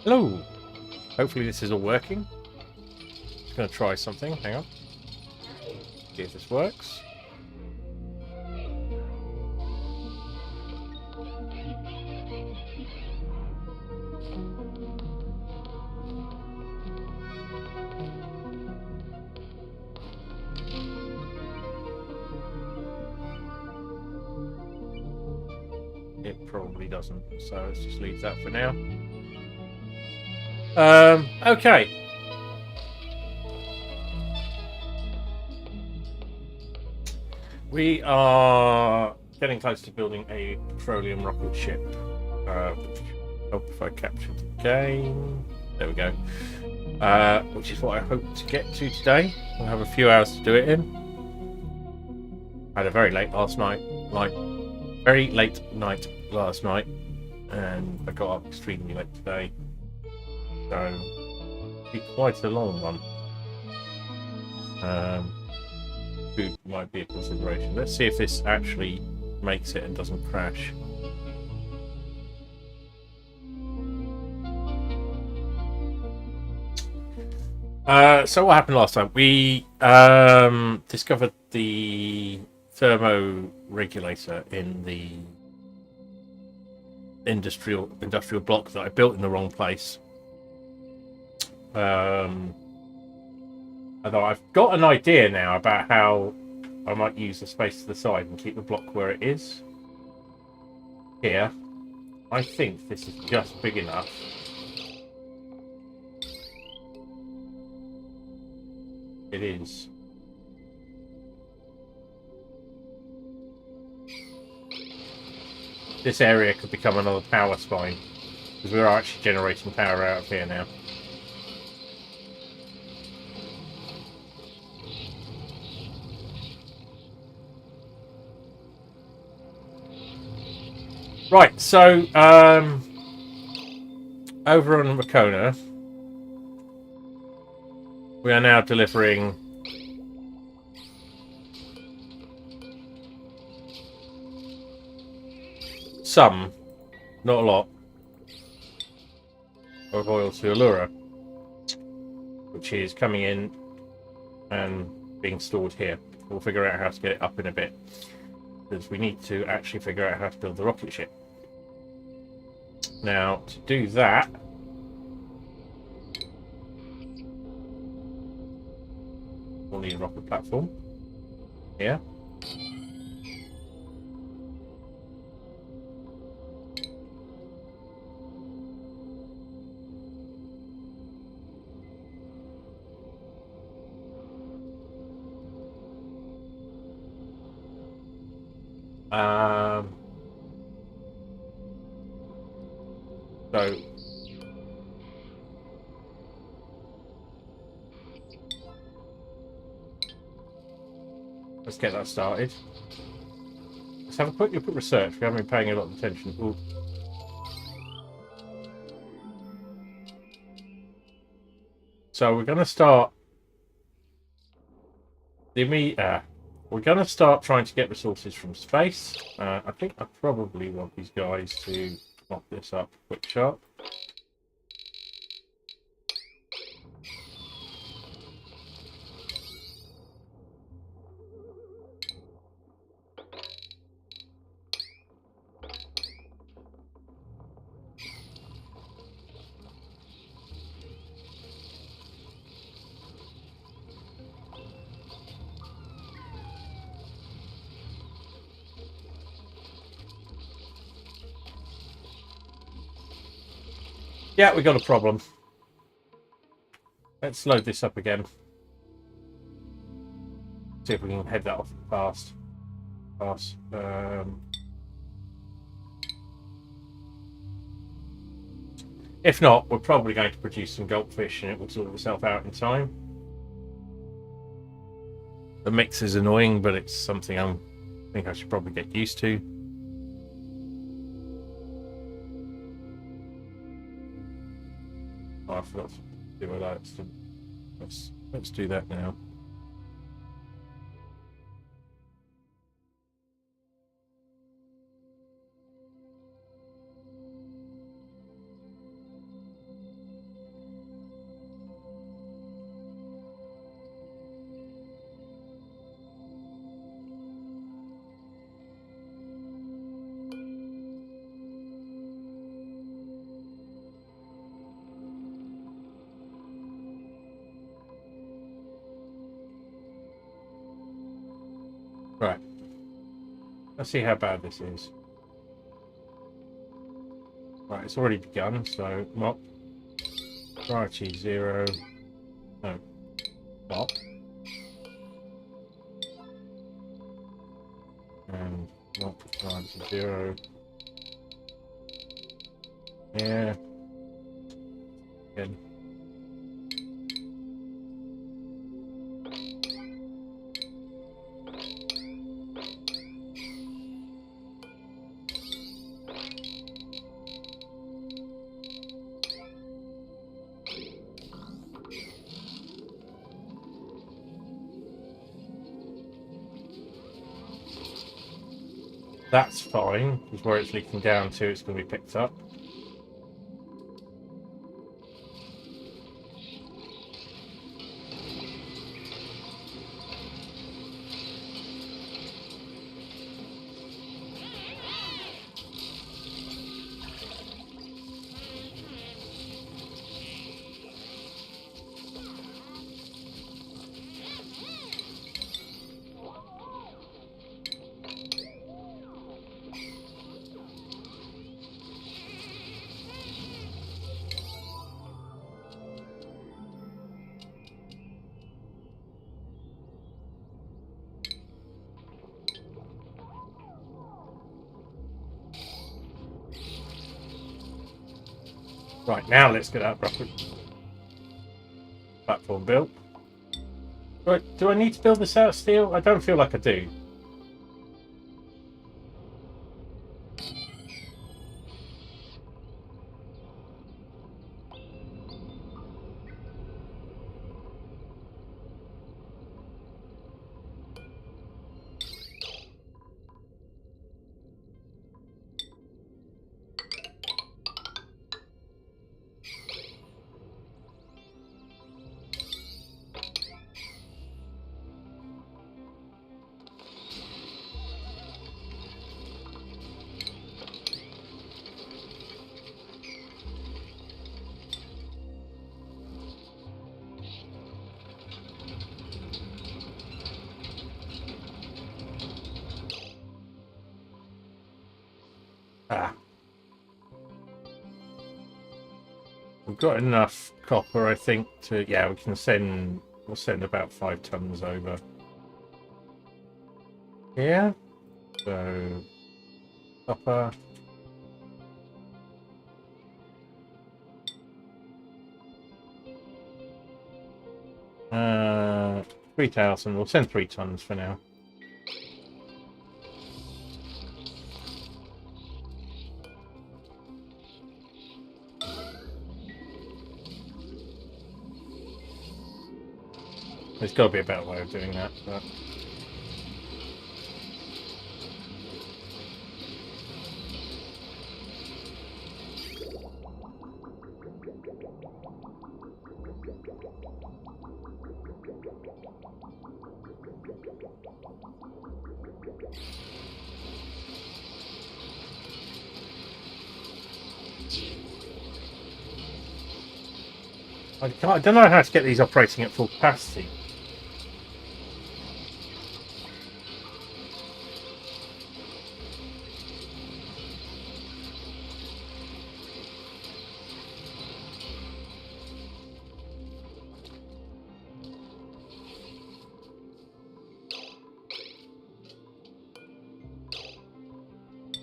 Hello! Hopefully this is all working. Just going to try something. Hang on. See if this works. It probably doesn't, so let's just leave that for now. Okay. We are getting close to building a petroleum rocket ship. Hope if I captured the game. There we go. Which is what I hope to get to today. We'll have a few hours to do it in. I had a very late last night, very late night last night, and I got up extremely late today. So, it'll be quite a long one. Food might be a consideration. Let's see if this actually makes it and doesn't crash. So what happened last time? We discovered the thermoregulator in the industrial block that I built in the wrong place. Although I've got an idea now about how I might use the space to the side and keep the block where it is. Here, I think this is just big enough. It is. This area could become another power spine, because we're actually generating power out of here now. Right, so over on Makona, we are now delivering some, not a lot, of oil to Allura, which is coming in and being stored here. We'll figure out how to get it up in a bit, because we need to actually figure out how to build the rocket ship. Now, to do that, we'll need a rocket platform here. So let's get that started. Let's have a quick look at research. We haven't been paying a lot of attention. Ooh. So we're going to start we're going to start trying to get resources from space. I think I probably want these guys to mop this up quick sharp. Yeah, we got a problem. Let's load this up again. See if we can head that off fast. If not, we're probably going to produce some goldfish and it will sort itself out in time. The mix is annoying, but it's something I think I should probably get used to. Oh, I forgot to do all that. Let's do that now. Right. Let's see how bad this is. Right, it's already begun, so mop. Priority 0. No. Mop. And mop priority 0. Yeah. Good. That's fine, because where it's leaking down to, it's going to be picked up. Right, now let's get that rocket platform built. Right, do I need to build this out of steel? I don't feel like I do. Ah. We've got enough copper, I think, to... Yeah, we can send... We'll send about 5 tons over. Here. So... Copper. 3,000. We'll send 3 tons for now. There's got to be a better way of doing that, but... I don't know how to get these operating at full capacity.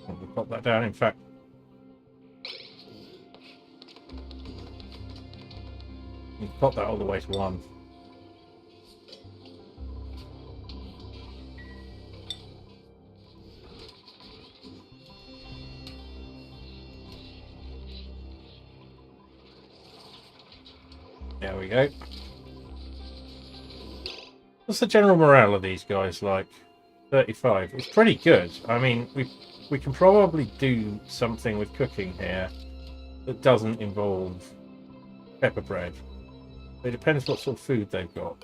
We'll pop that down, in fact. You can pop that all the way to 1. There we go. What's the general morale of these guys like? 35. It's pretty good. I mean, we can probably do something with cooking here that doesn't involve pepper bread. It depends what sort of food they've got.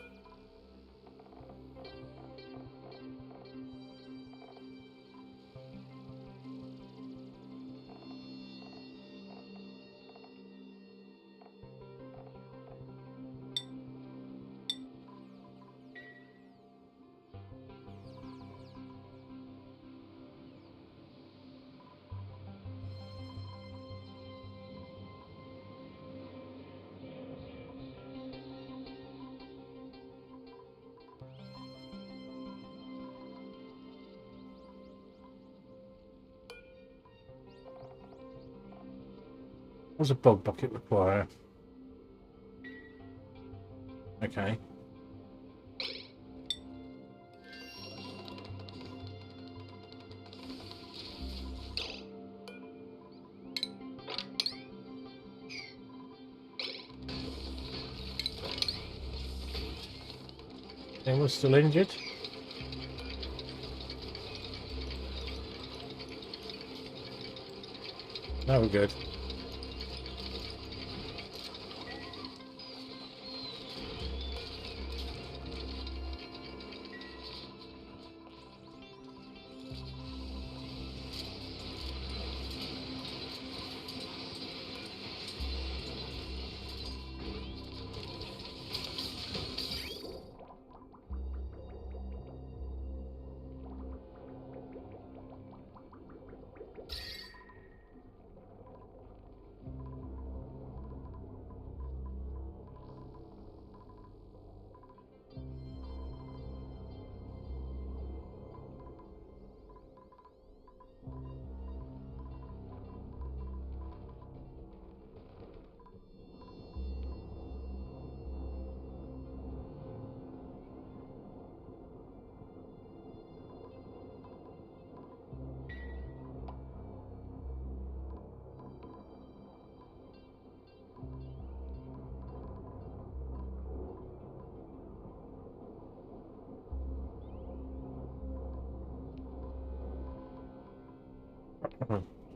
What does a bog bucket require? Okay. Anyone still injured? No, we're good.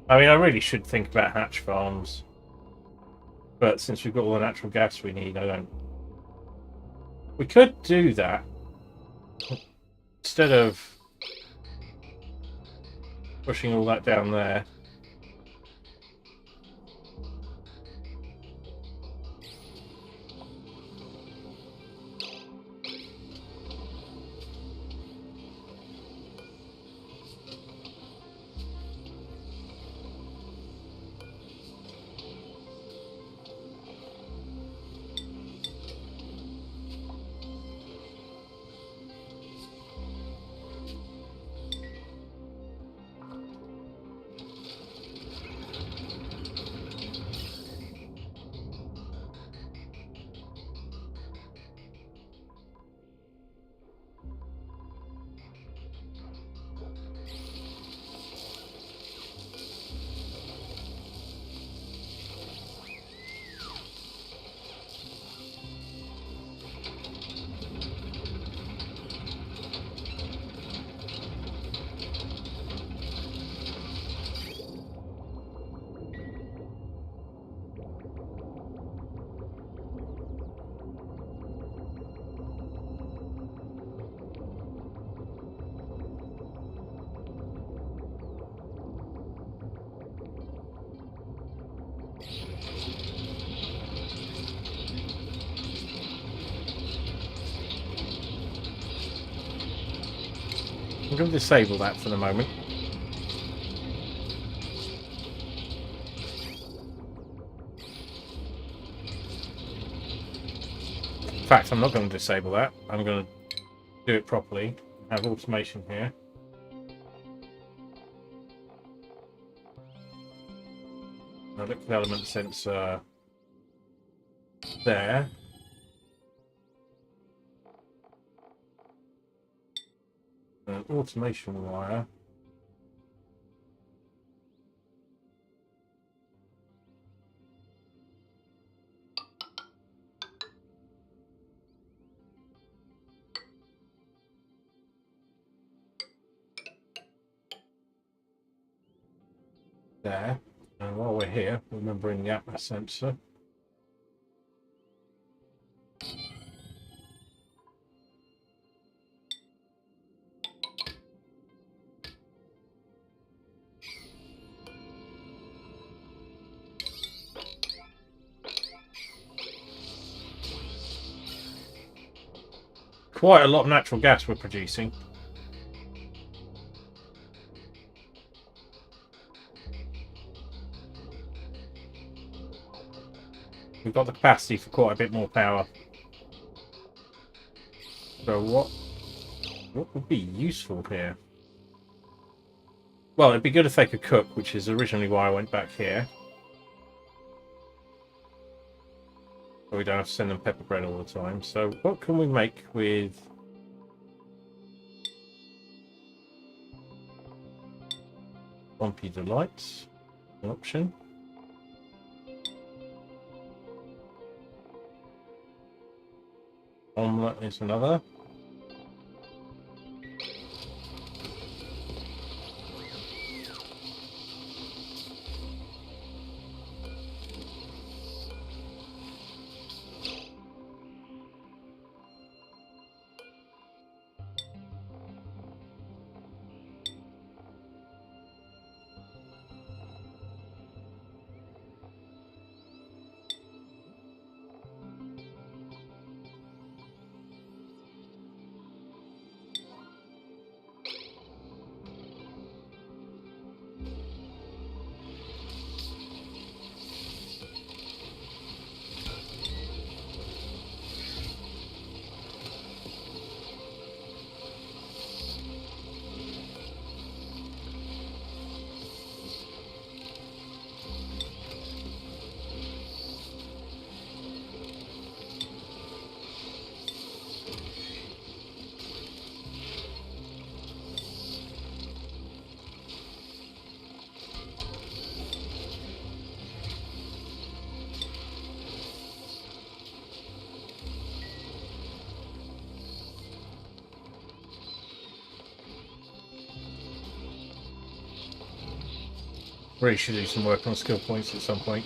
I mean, I really should think about hatch farms, but since we've got all the natural gas we need, I don't. We could do that instead of pushing all that down there. I'm going to disable that for the moment. In fact, I'm not going to disable that. I'm going to do it properly. Have automation here. Now look for the element sensor there. An automation wire. There. And while we're here, remembering the atmos sensor. Quite a lot of natural gas we're producing. We've got the capacity for quite a bit more power. So what would be useful here? Well, it'd be good if they could cook, which is originally why I went back here. So we don't have to send them pepper bread all the time. So what can we make with... Bumpy Delights? An option. Omelette is another. Really should do some work on skill points at some point.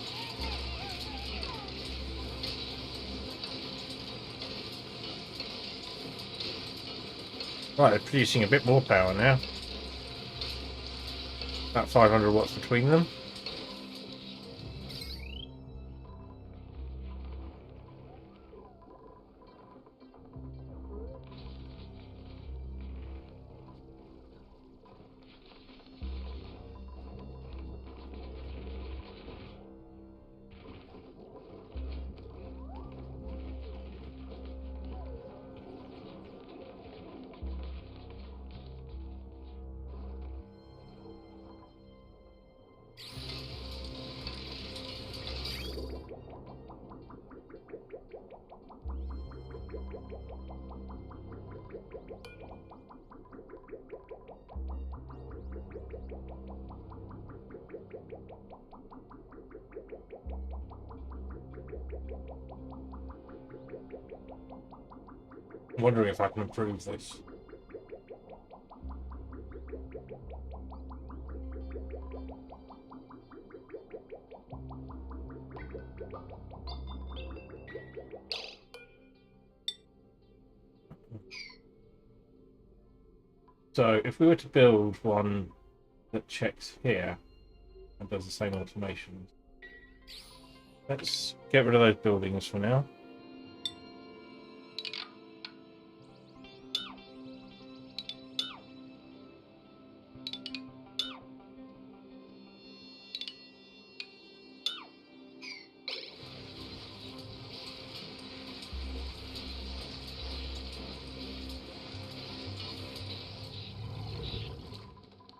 Right, they're producing a bit more power now. About 500 watts between them. I'm wondering if I can improve this. So if we were to build one that checks here and does the same automation, let's get rid of those buildings for now.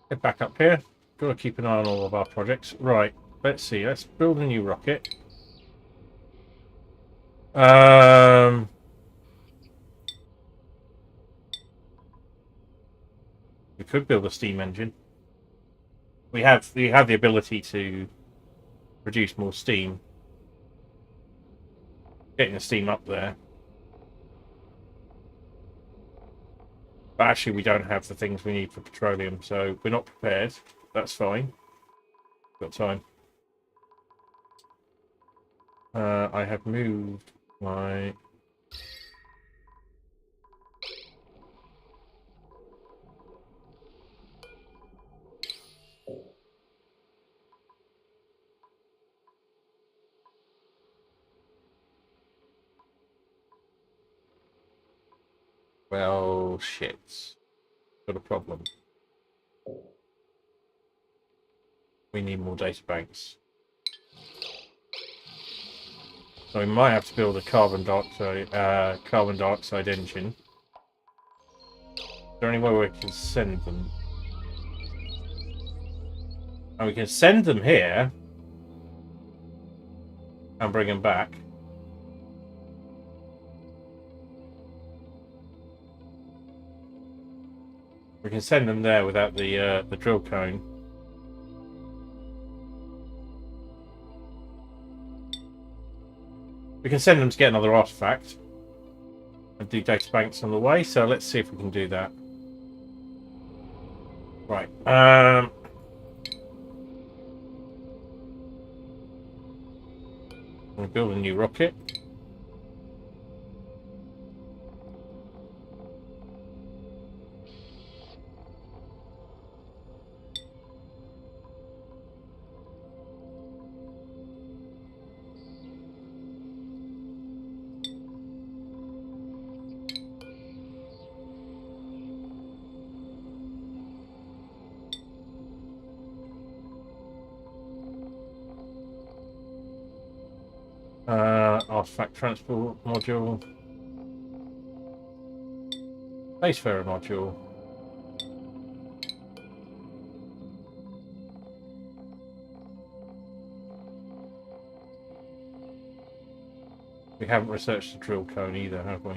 Get back up here. Got to keep an eye on all of our projects. Right, let's see. Let's build a new rocket. We could build a steam engine. We have the ability to produce more steam. Getting the steam up there. But actually we don't have the things we need for petroleum, so we're not prepared. That's fine. Got time. I have moved my... Well, shit. Got a problem. We need more data banks. So we might have to build a carbon dioxide engine. Is there any way we can send them? And we can send them here and bring them back. We can send them there without the drill cone. We can send them to get another artifact and do data banks on the way. So let's see if we can do that. Right. We'll build a new rocket. Artifact transport module. Spacefarer module. We haven't researched the drill cone either, have we?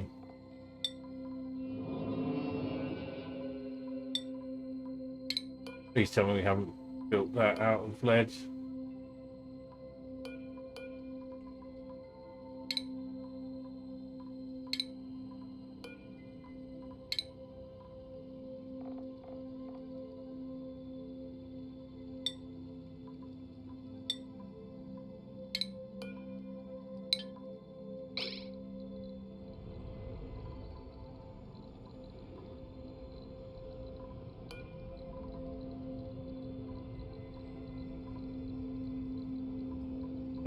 Please tell me we haven't built that out of lead.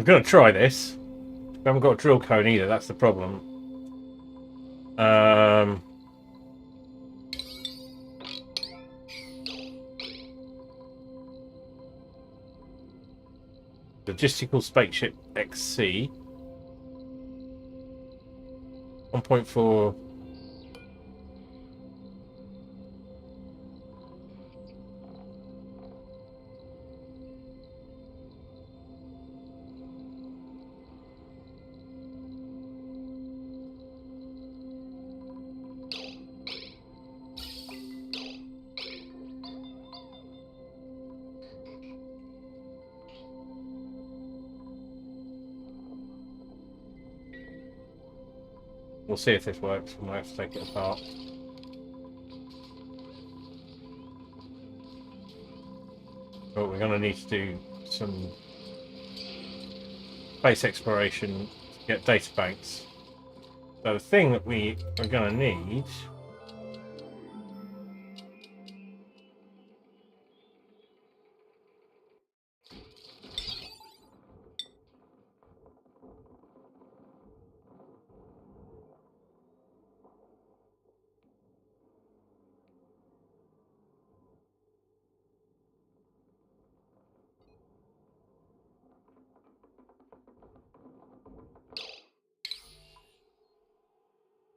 I'm going to try this. We haven't got a drill cone either. That's the problem. Logistical spaceship XC 1.4. We'll see if this works. We might have to take it apart. But we're going to need to do some space exploration to get data banks. So the thing that we are going to need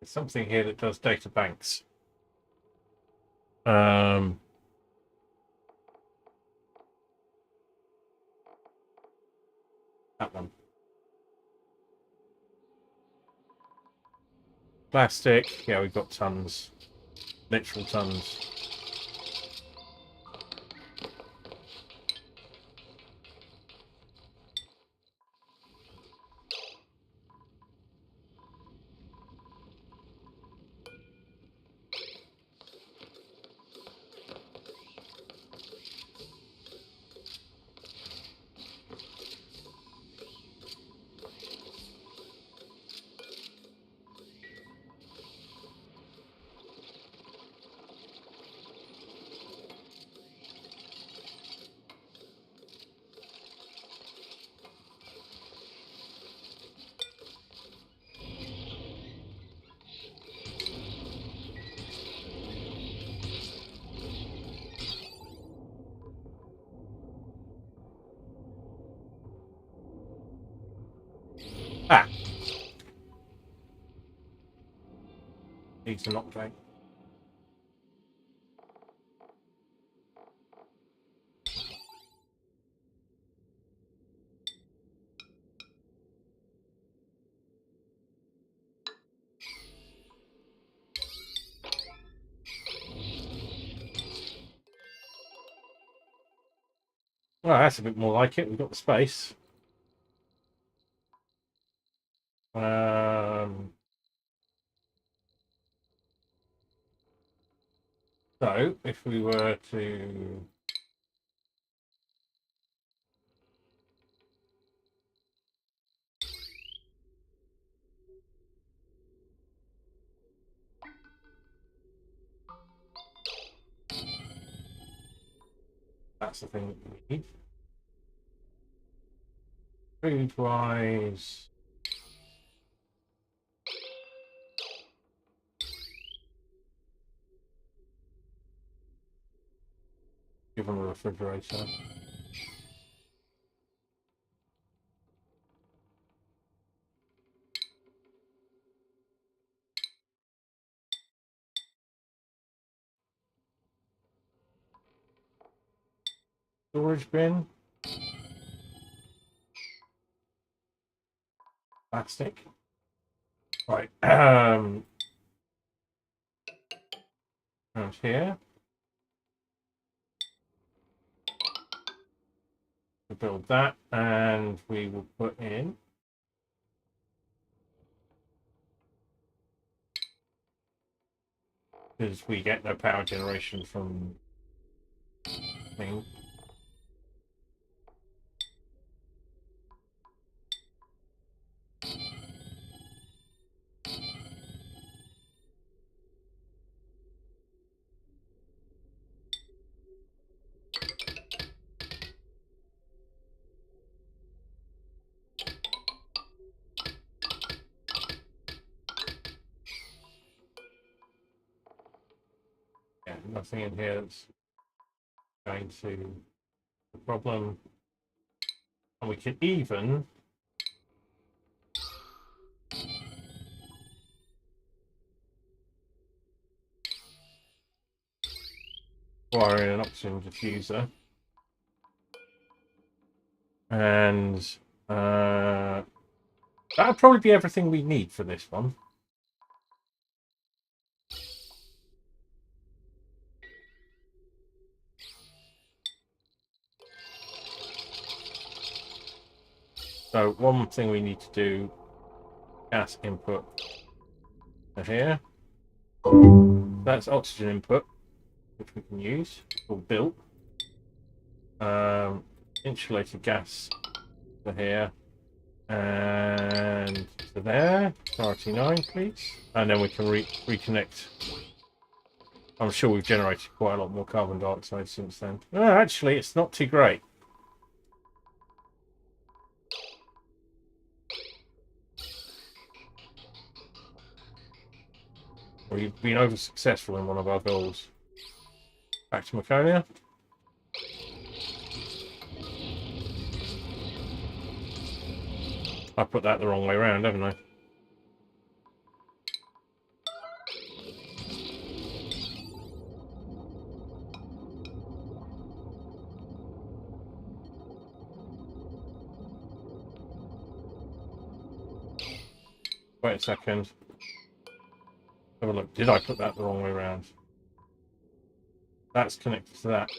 is something here that does data banks. That one. Plastic. Yeah, we've got tons. Literal tons. Ah! Needs a knockdown. Well, that's a bit more like it. We've got the space. So, if we were to... That's the thing that we need. Food-wise... Give them a refrigerator. Storage bin. Plastic. Right. Around here. We'll build that, and we will put in... Because we get no power generation from... thing. nothing in here that's going to the problem. And we can even wire in an oxygen diffuser. And that'll probably be everything we need for this one. So one thing we need to do, gas input to here. That's oxygen input, which we can use, or built. Insulated gas to here. And to there. Priority 9, please. And then we can reconnect. I'm sure we've generated quite a lot more carbon dioxide since then. Oh, actually, it's not too great. We've been over successful in one of our goals. Back to Maconia. I put that the wrong way around, haven't I? Wait a second. Have a look. Did I put that the wrong way around? That's connected to that.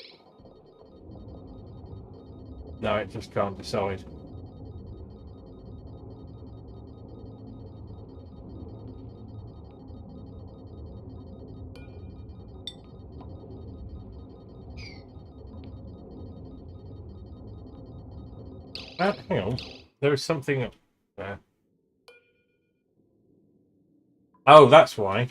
No, it just can't decide. Hang on. There is something up there. Oh, that's why.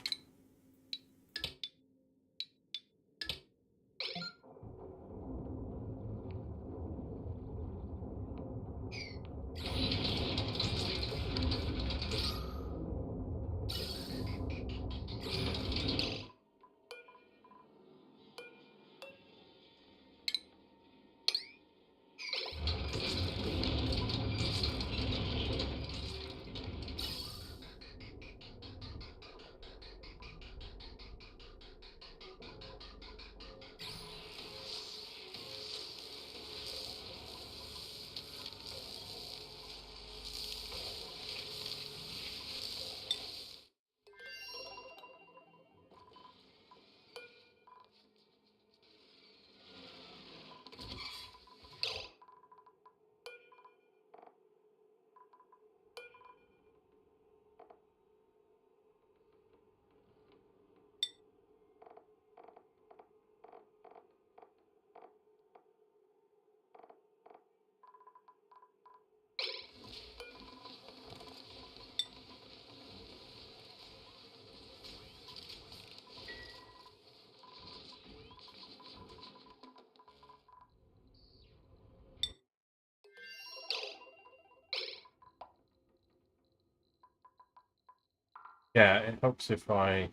Yeah, it helps if I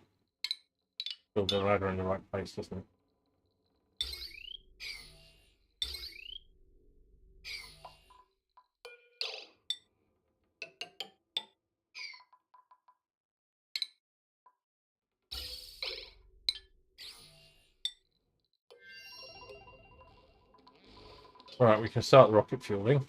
build the ladder in the right place, doesn't it? Right, we can start the rocket fueling.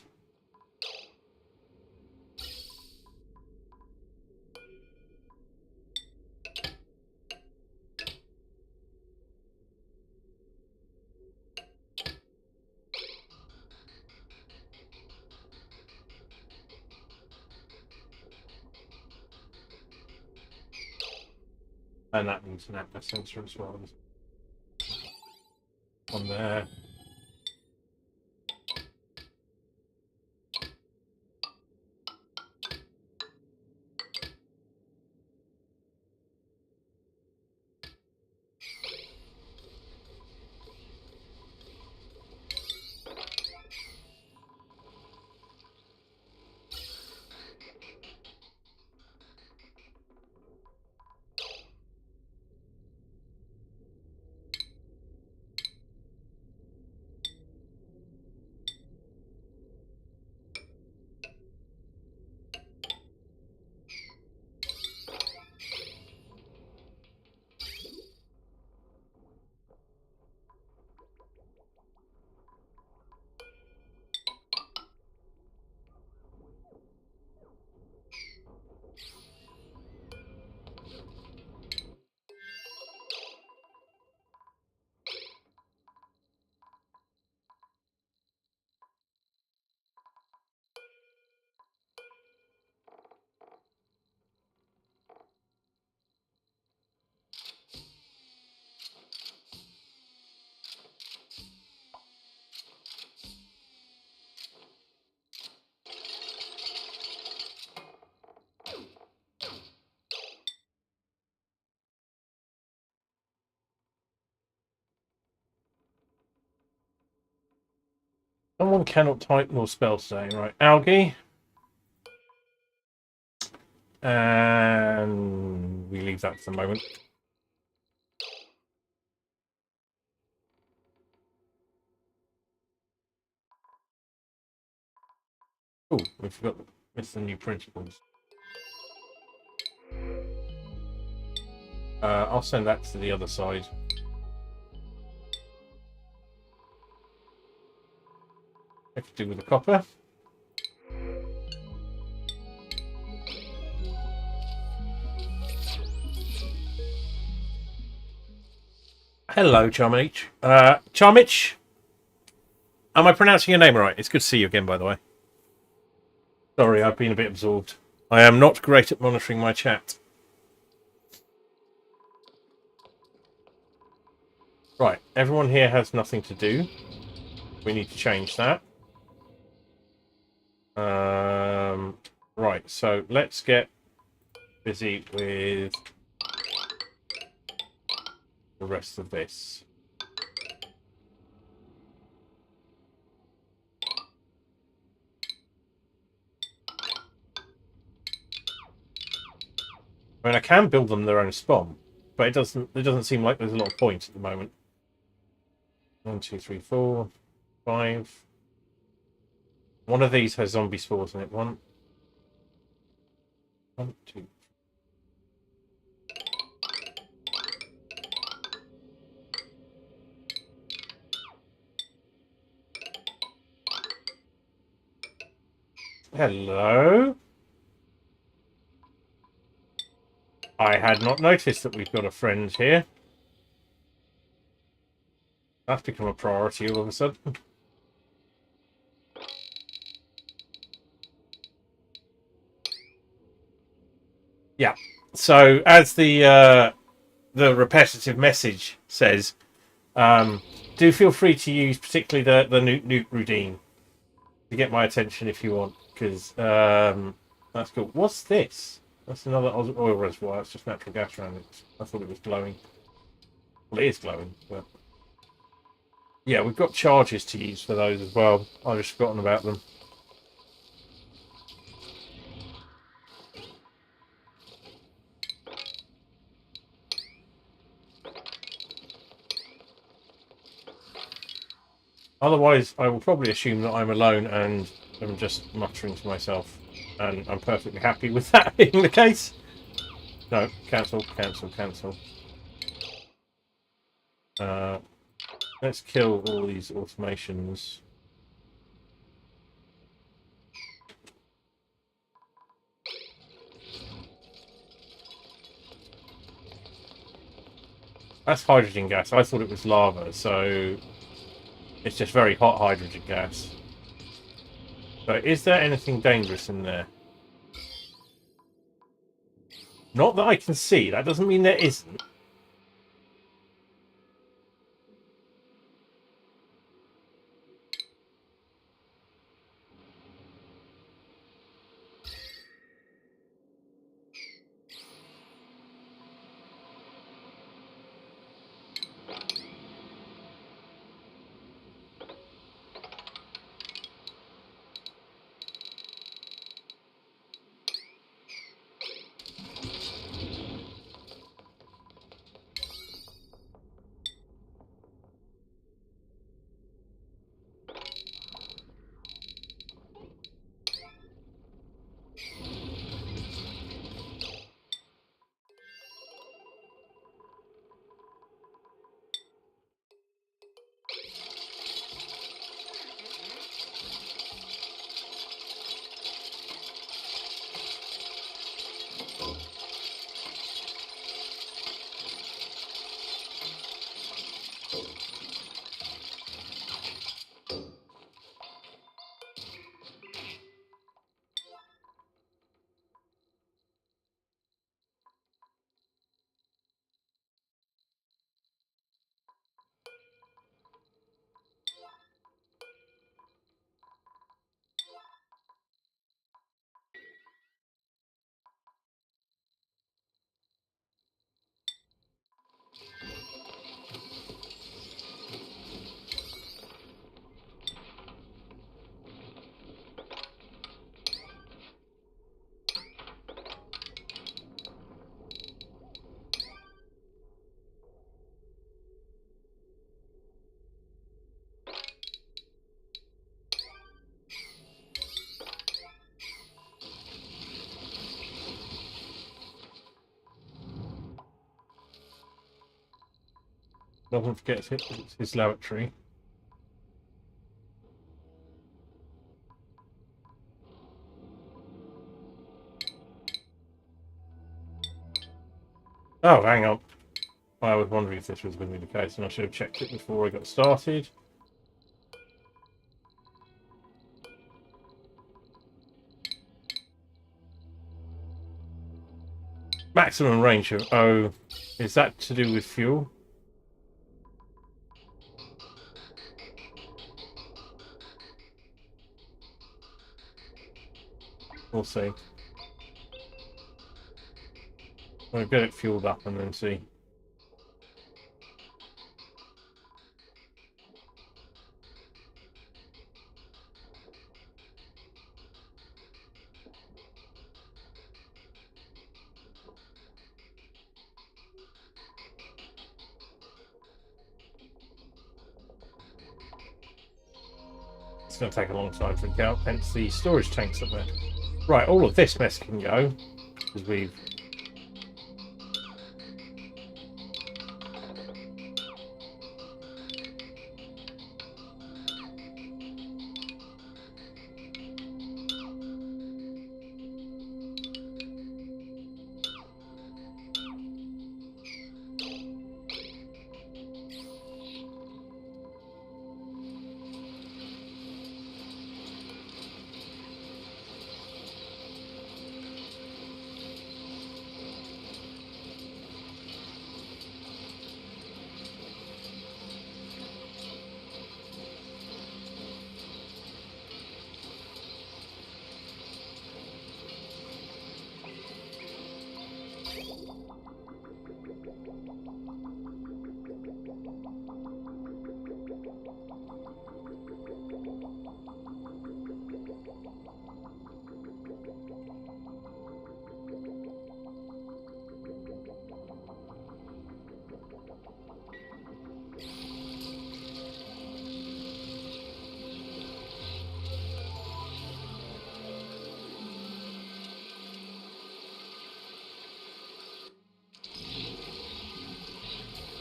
And that needs an atlas sensor as well. On there. Someone cannot type nor spell today. Right, algae. And we leave that for the moment. Oh, we forgot to miss the new principles. I'll send that to the other side. Have to do with the copper. Hello, Charmich. Charmich, am I pronouncing your name right? It's good to see you again, by the way. Sorry, I've been a bit absorbed. I am not great at monitoring my chat. Right, everyone here has nothing to do. We need to change that. Right, so let's get busy with the rest of this. I mean, I can build them their own spawn, but it doesn't seem like there's a lot of point at the moment. 1, 2, 3, 4, 5. One of these has zombie spawns in it. One, 2. Hello. I had not noticed that we've got a friend here. That's become a priority all of a sudden. Yeah. So as the repetitive message says, do feel free to use particularly the nuke routine to get my attention if you want, because that's cool. What's this? That's another oil reservoir. It's just natural gas around it. I thought it was glowing. Well, it is glowing, but yeah, we've got charges to use for those as well. I've just forgotten about them. Otherwise, I will probably assume that I'm alone and I'm just muttering to myself, and I'm perfectly happy with that being the case. No, cancel, cancel, cancel. Let's kill all these automations. That's hydrogen gas. I thought it was lava, so it's just very hot hydrogen gas. So is there anything dangerous in there? Not that I can see. That doesn't mean there isn't. Doesn't forget it's his lavatory. Oh, hang on. I was wondering if this was going to be the case, and I should have checked it before I got started. Maximum range of... Oh, is that to do with fuel? We'll see. I'll get it fueled up and then see. It's going to take a long time to get out, hence the storage tanks up there. Right, all of this mess can go, because we've...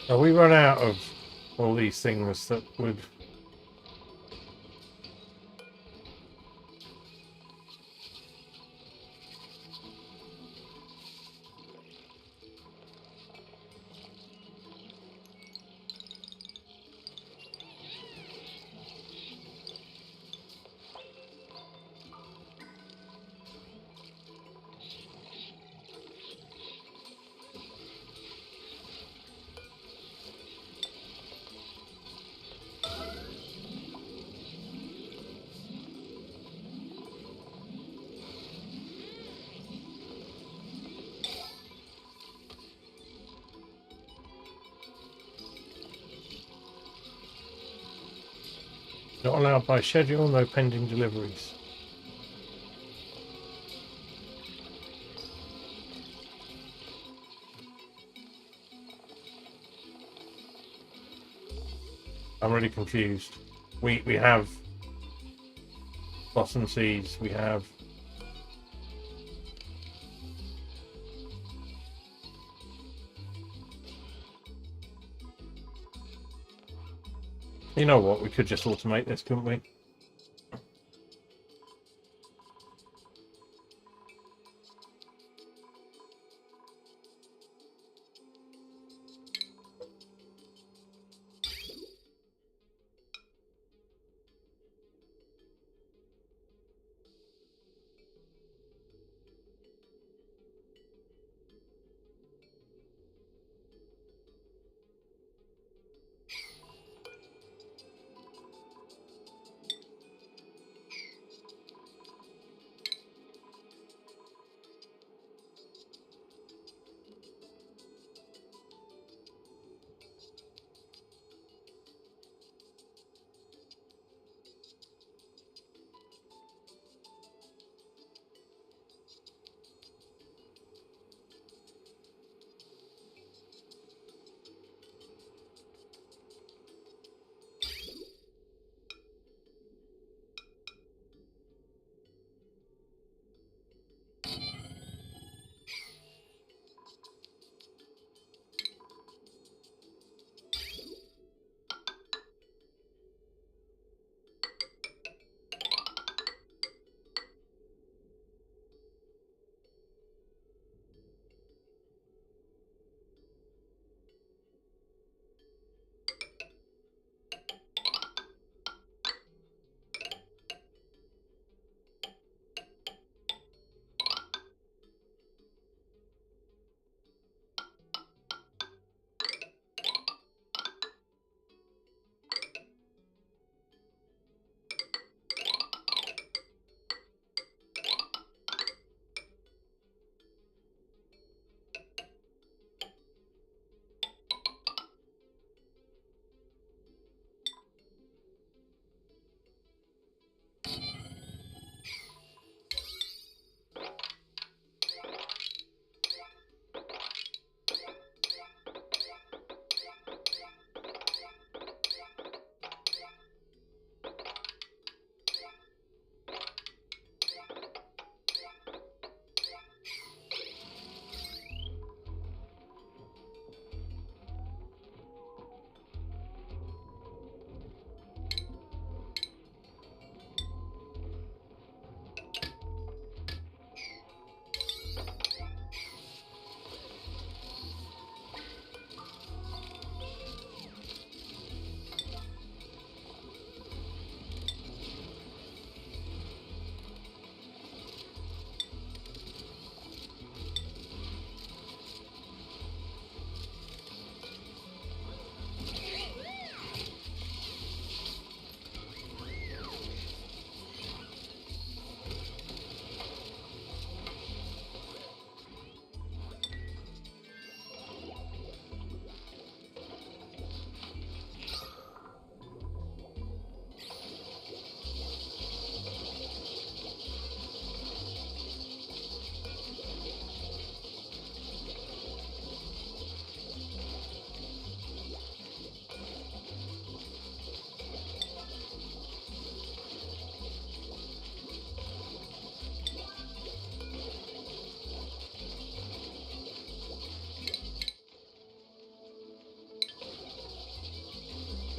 Now we run out of all these things that would... Not allowed by schedule, no pending deliveries. I'm really confused. We have Blossom Seeds, we have... You know what, we could just automate this, couldn't we?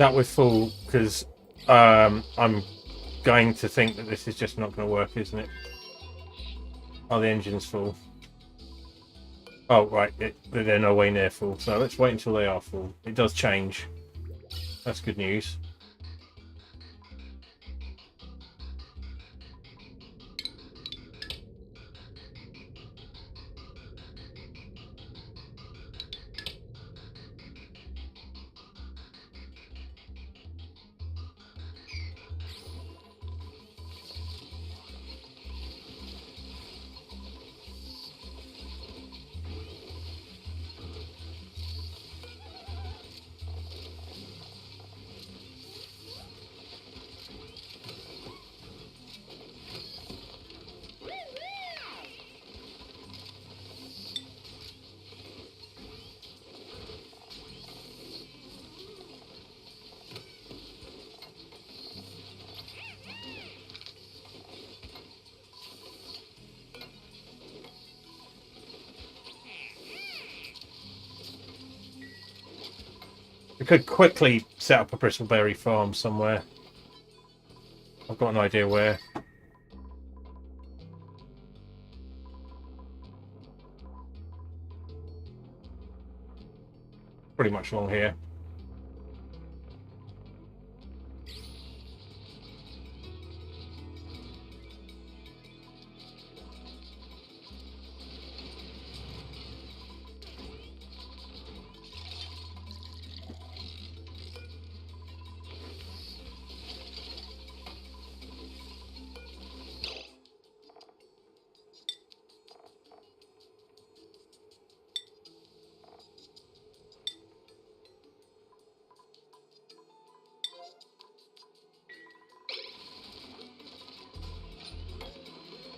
That was full because I'm going to think that this is just not going to work, isn't it? Oh, the engine's full. Oh, right. They're no way near full. So let's wait until they are full. It does change. That's good news. We could quickly set up a bristleberry farm somewhere. I've got an idea where. Pretty much along here.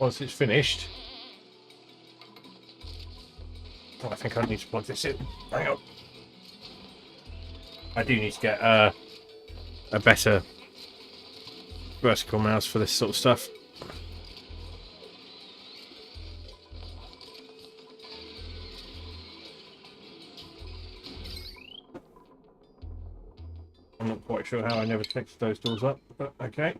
Once it's finished, oh, I think I need to plug this in. Hang on. I do need to get a better vertical mouse for this sort of stuff. I'm not quite sure how I never fixed those doors up, but okay.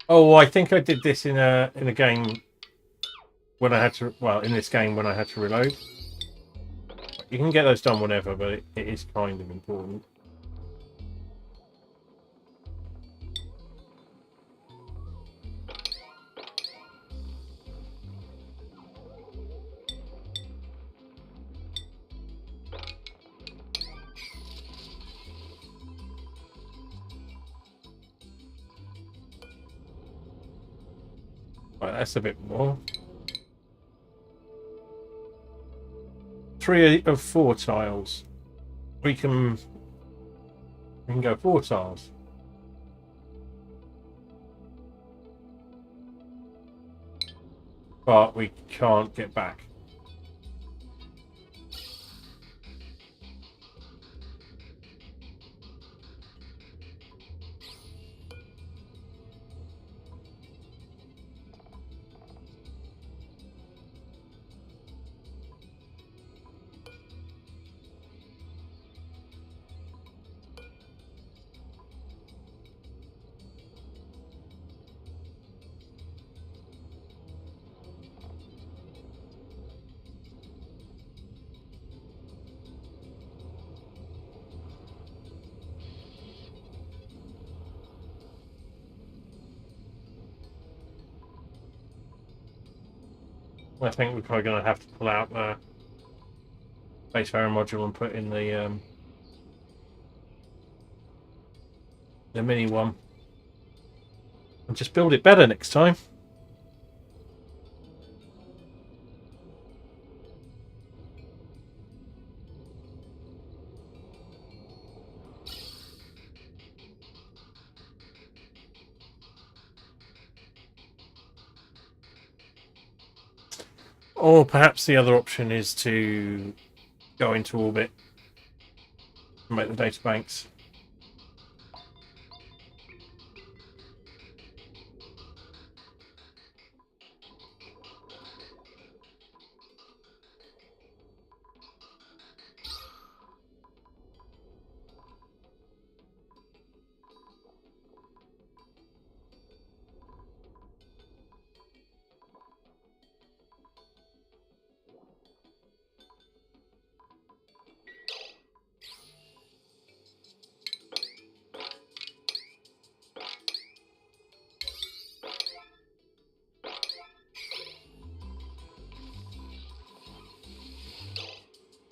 Oh, I think I did this in a game when I had to. Well, in this game when I had to reload. You can get those done whenever, but it is kind of important. Right, that's a bit more. 3 of 4 tiles. We can go 4 tiles. But we can't get back. I think we're probably going to have to pull out the spacefarer module and put in the mini one. And just build it better next time. Or perhaps the other option is to go into orbit and make the data banks.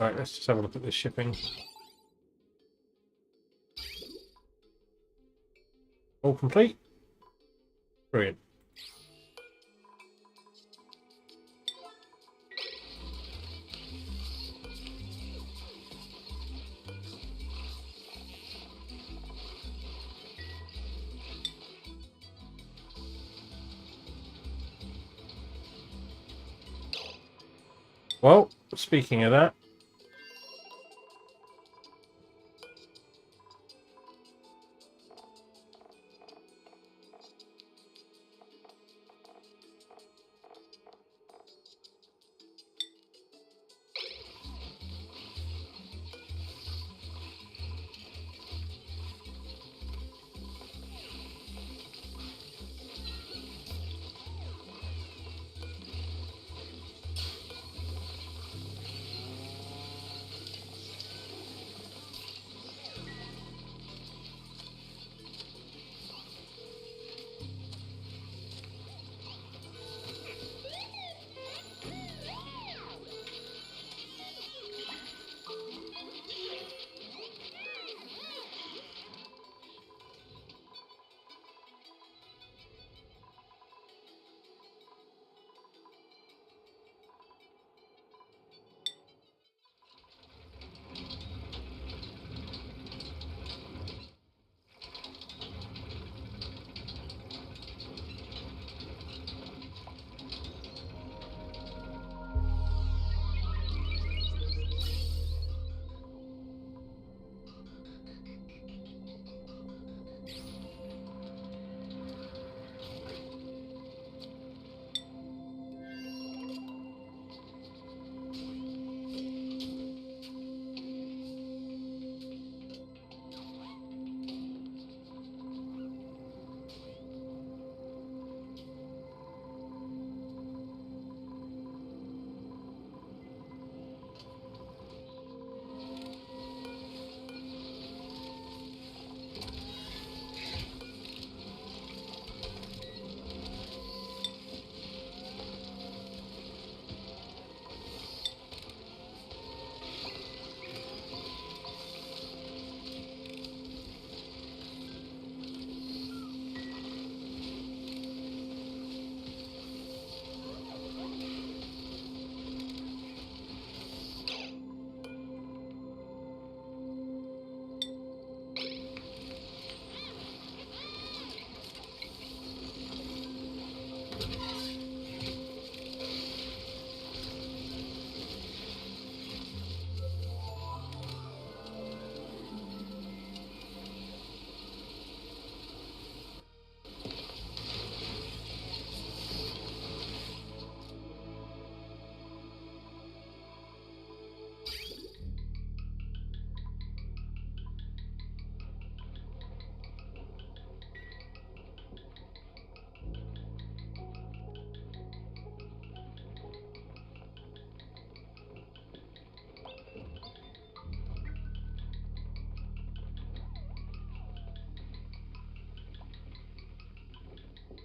Right, let's just have a look at this shipping. All complete. Brilliant. Well, speaking of that,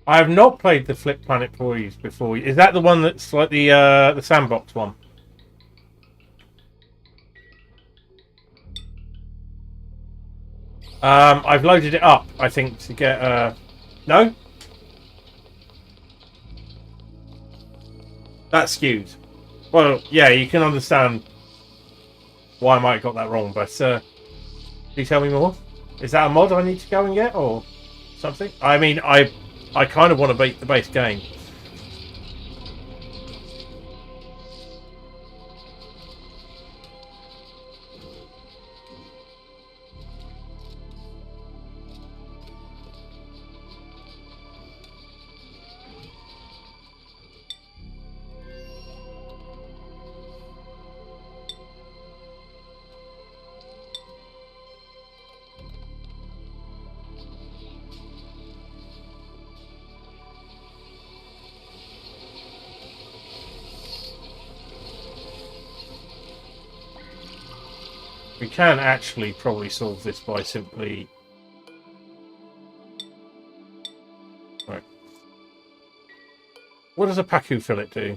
I have not played the Flip Planet Boys before. Is that the one that's like the sandbox one? I've loaded it up, I think, to get no? That's skewed. Well, yeah, you can understand why I might have got that wrong, but can you tell me more? Is that a mod I need to go and get, or something? I mean, I kind of want to beat the base game. We can actually probably solve this by simply... Right. What does a Paku fillet do?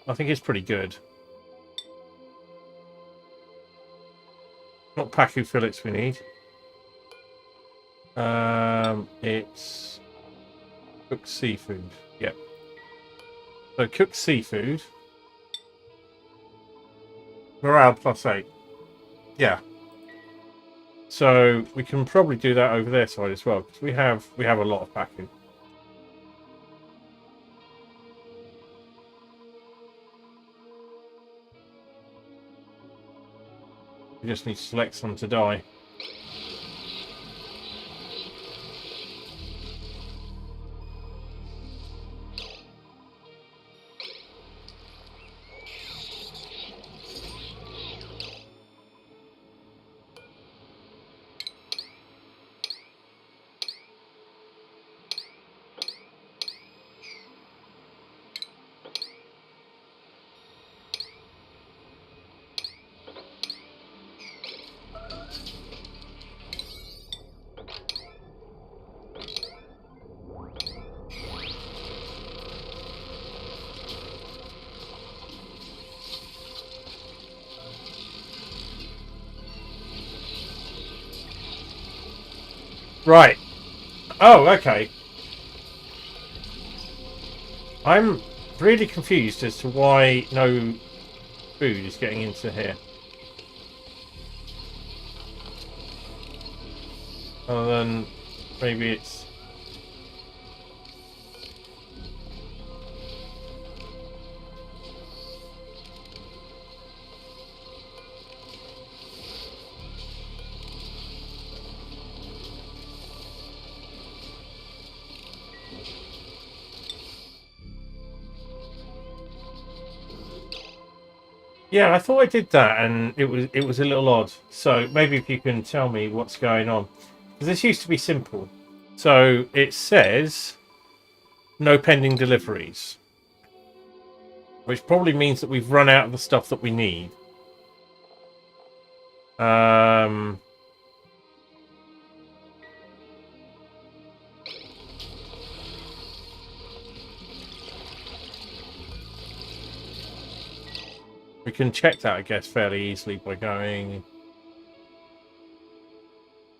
I think it's pretty good. what pacu fillets we need. It's cooked seafood. Yep. So cooked seafood. Morale +8. Yeah. So we can probably do that over their side as well, because we have a lot of pacu. We just need to select some to die. Right. Oh, okay. I'm really confused as to why no food is getting into here. Other than maybe it's... Yeah, I thought I did that, and it was a little odd. So maybe if you can tell me what's going on, because this used to be simple. So it says no pending deliveries, which probably means that we've run out of the stuff that we need. We can check that, I guess, fairly easily by going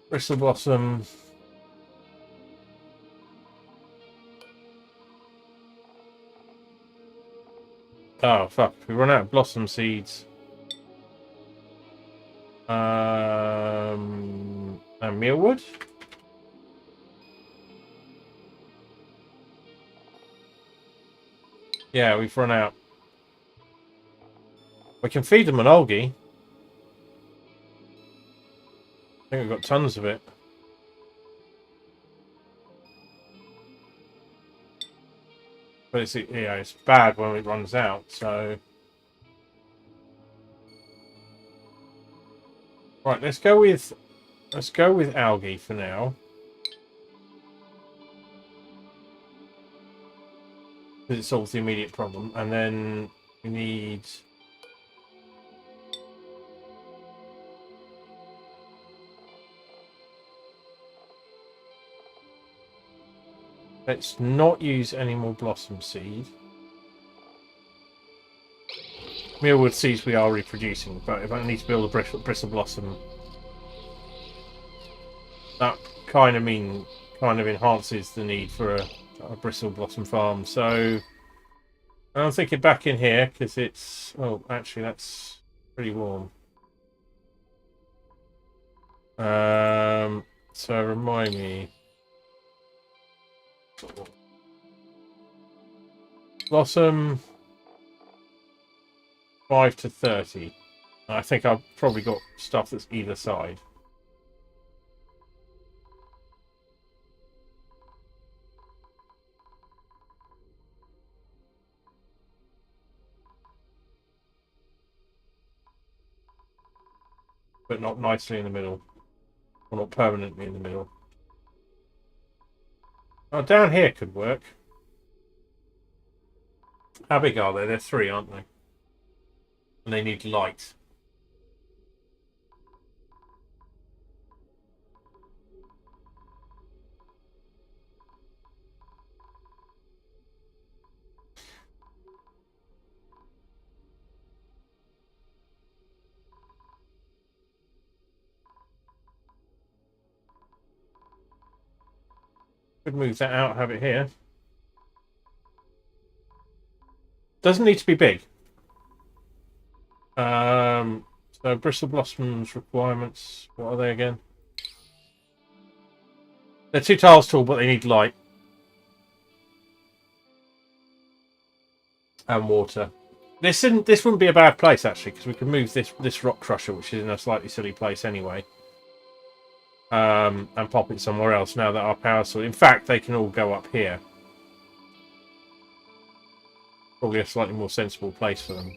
Bristle Blossom. Oh fuck! We run out of blossom seeds. And mealwood. Yeah, we've run out. We can feed them an algae. I think we've got tons of it. But it's, yeah, it's bad when it runs out, so... Right, let's go with algae for now. Because it solves the immediate problem. And then we need... Let's not use any more blossom seed. Mealwood seeds we are reproducing, but if I need to build a bristle blossom, that kind of enhances the need for a bristle blossom farm. So I'm thinking back in here because it's... Oh, actually, that's pretty warm. So remind me. Blossom 5 to 30. I think I've probably got stuff that's either side. But not nicely in the middle. Or not permanently in the middle. Oh, down here could work. How big are they? They're 3, aren't they? And they need light. Could move that out, have it here. Doesn't need to be big. So bristle blossoms requirements. What are they again? They're 2 tiles tall, but they need light and water. This wouldn't be a bad place actually, because we can move this rock crusher, which is in a slightly silly place anyway, and pop it somewhere else. Now that our power source, in fact, they can all go up here. Probably a slightly more sensible place for them.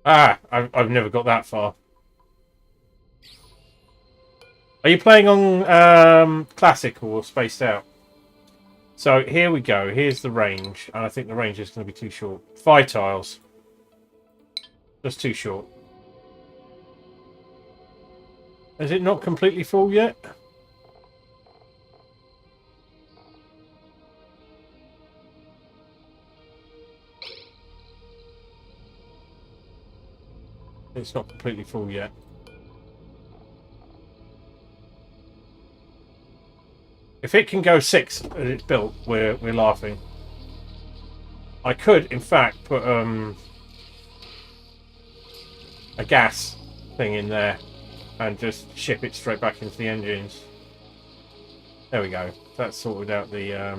Ah, I've never got that far. Are you playing on classic or spaced out? So here we go. Here's the range, and I think the range is going to be too short. 5 tiles. Just too short. Is it not completely full yet? It's not completely full yet. If it can go 6 as it's built, we're laughing. I could, in fact, put a gas thing in there and just ship it straight back into the engines. There we go. That's sorted out the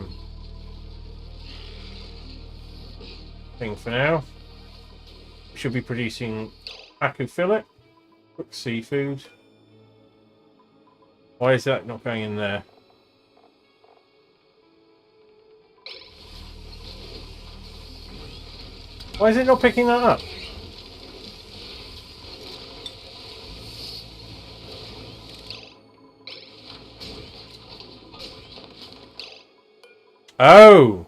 thing for now. We should be producing Aku fillet, cooked seafood. Why is that not going in there? Why is it not picking that up? Oh!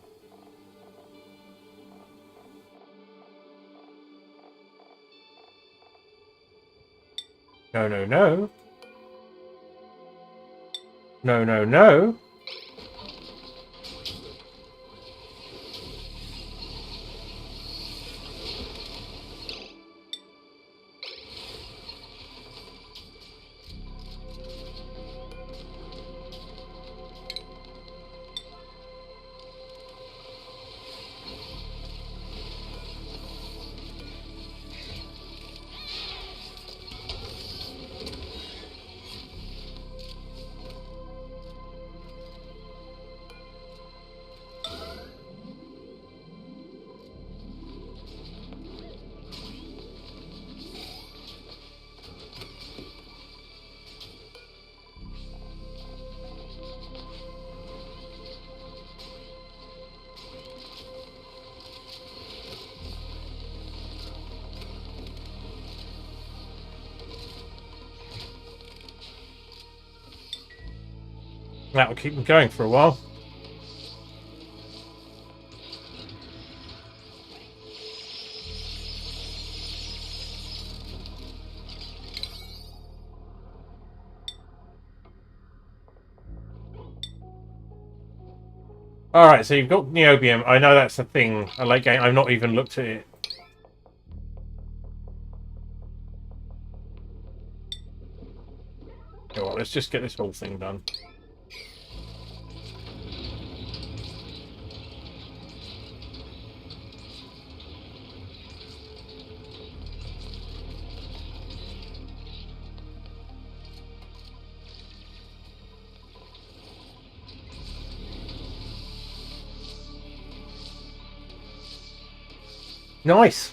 No, no, no. No, no, no. That will keep them going for a while. Alright, so you've got niobium. I know that's a thing, a late game. I've not even looked at it. Well, let's just get this whole thing done. Nice.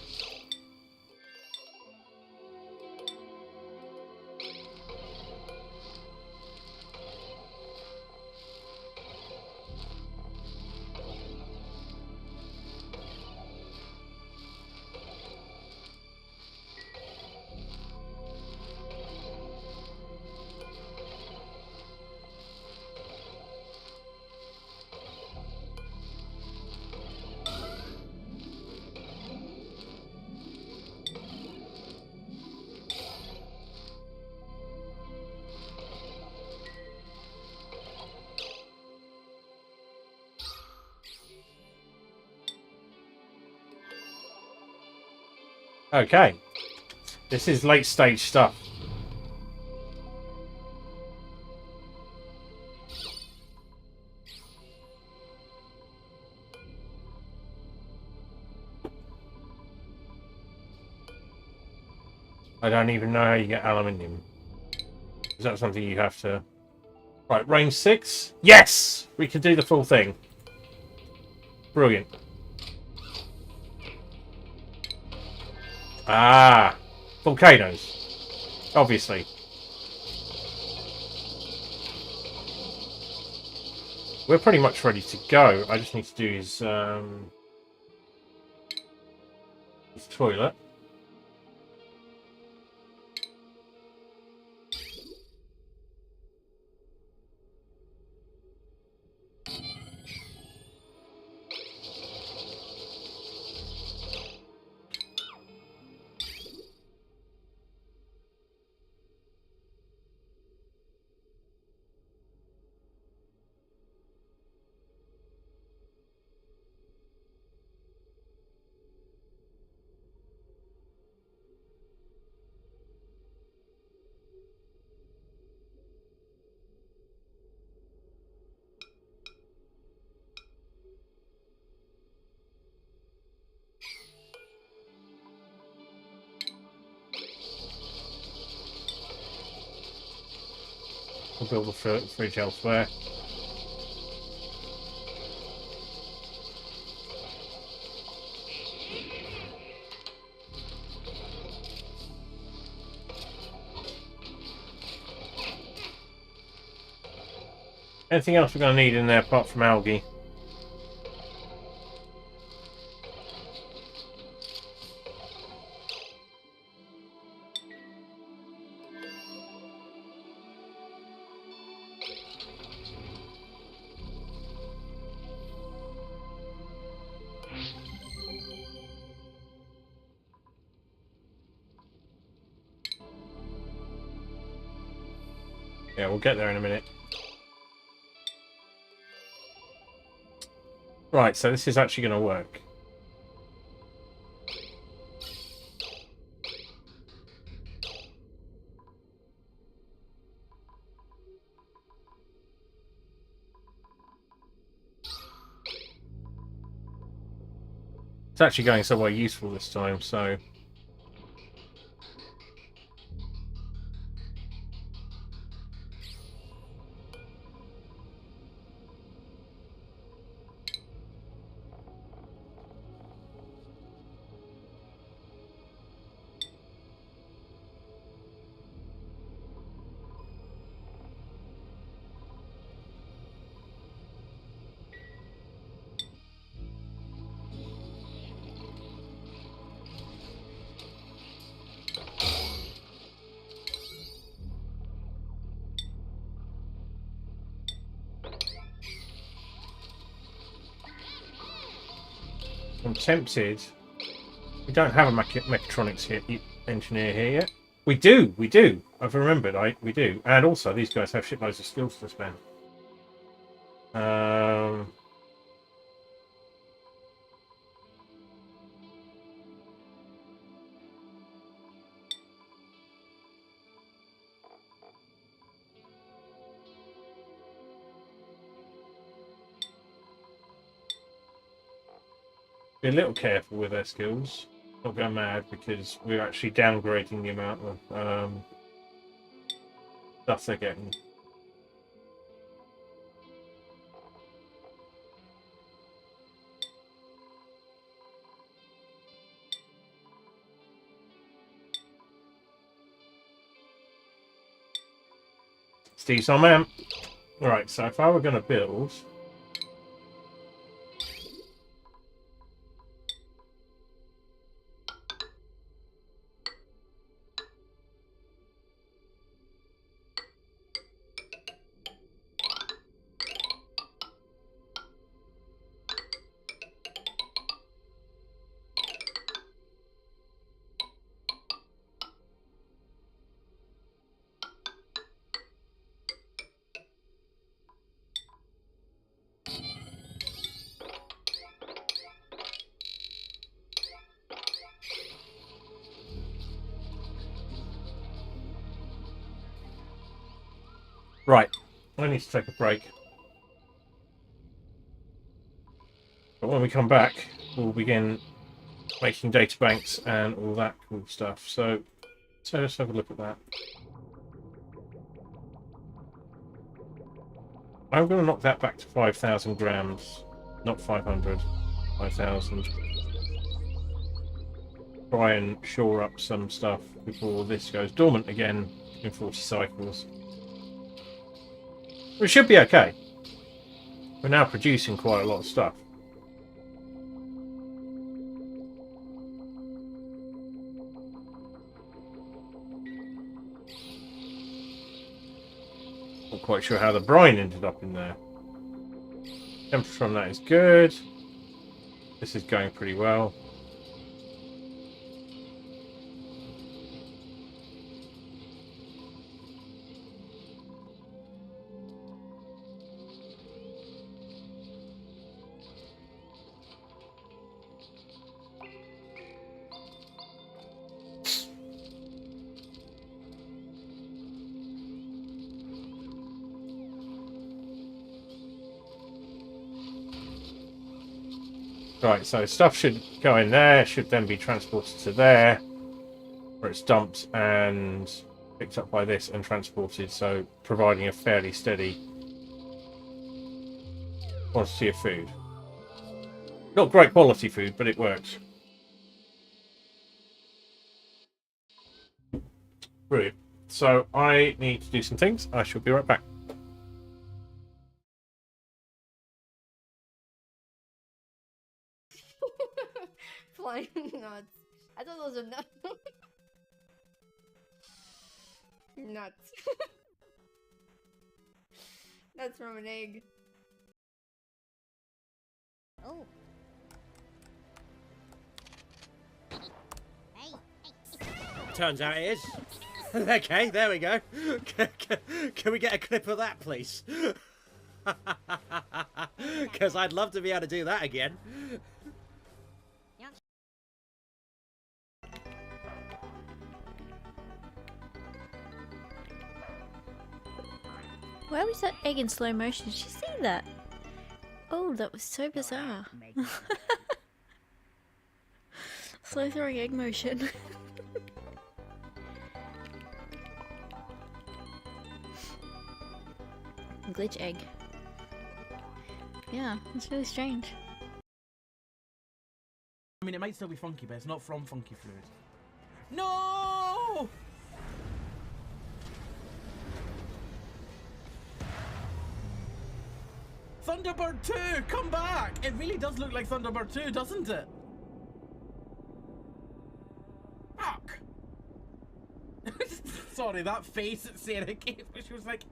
Okay. This is late stage stuff. I don't even know how you get aluminium. Is that something you have to... Right, range 6? Yes! We can do the full thing. Brilliant. Ah! Volcanoes. Obviously. We're pretty much ready to go. I just need to do his toilet. We'll build a fridge elsewhere. Anything else we're going to need in there apart from algae? Yeah, we'll get there in a minute. Right, so this is actually going to work. It's actually going somewhere useful this time, so... I'm tempted. We don't have a mechatronics engineer here yet. We do, we do. I've remembered, we do. And also, these guys have shitloads of skills to spend. Be a little careful with their skills. Not go mad because we're actually downgrading the amount of stuff they're getting. Steve's our man. Alright, so if I were going to build... Right, I need to take a break. But when we come back, we'll begin making data banks and all that cool stuff. So let's have a look at that. I'm going to knock that back to 5,000 grams, not 500, 5,000. Try and shore up some stuff before this goes dormant again in 40 cycles. We should be okay. We're now producing quite a lot of stuff. Not quite sure how the brine ended up in there. Temperature on that is good. This is going pretty well. Right, so stuff should go in there, should then be transported to there, where it's dumped and picked up by this and transported, so providing a fairly steady quantity of food. Not great quality food, but it works. Brilliant. So I need to do some things. I shall be right back. Flying nuts. I thought those were nuts. Nuts. Nuts from an egg. Oh. Turns out it is. Okay, there we go. Can we get a clip of that, please? Because I'd love to be able to do that again. Why was that egg in slow motion? Did you see that? Oh, that was so bizarre. Slow throwing egg motion. Glitch egg. Yeah, it's really strange. I mean, it might still be funky, but it's not from funky fluid. No! Thunderbird 2, come back! It really does look like Thunderbird 2, doesn't it? Fuck! Sorry, that face that Sarah gave, but she was like...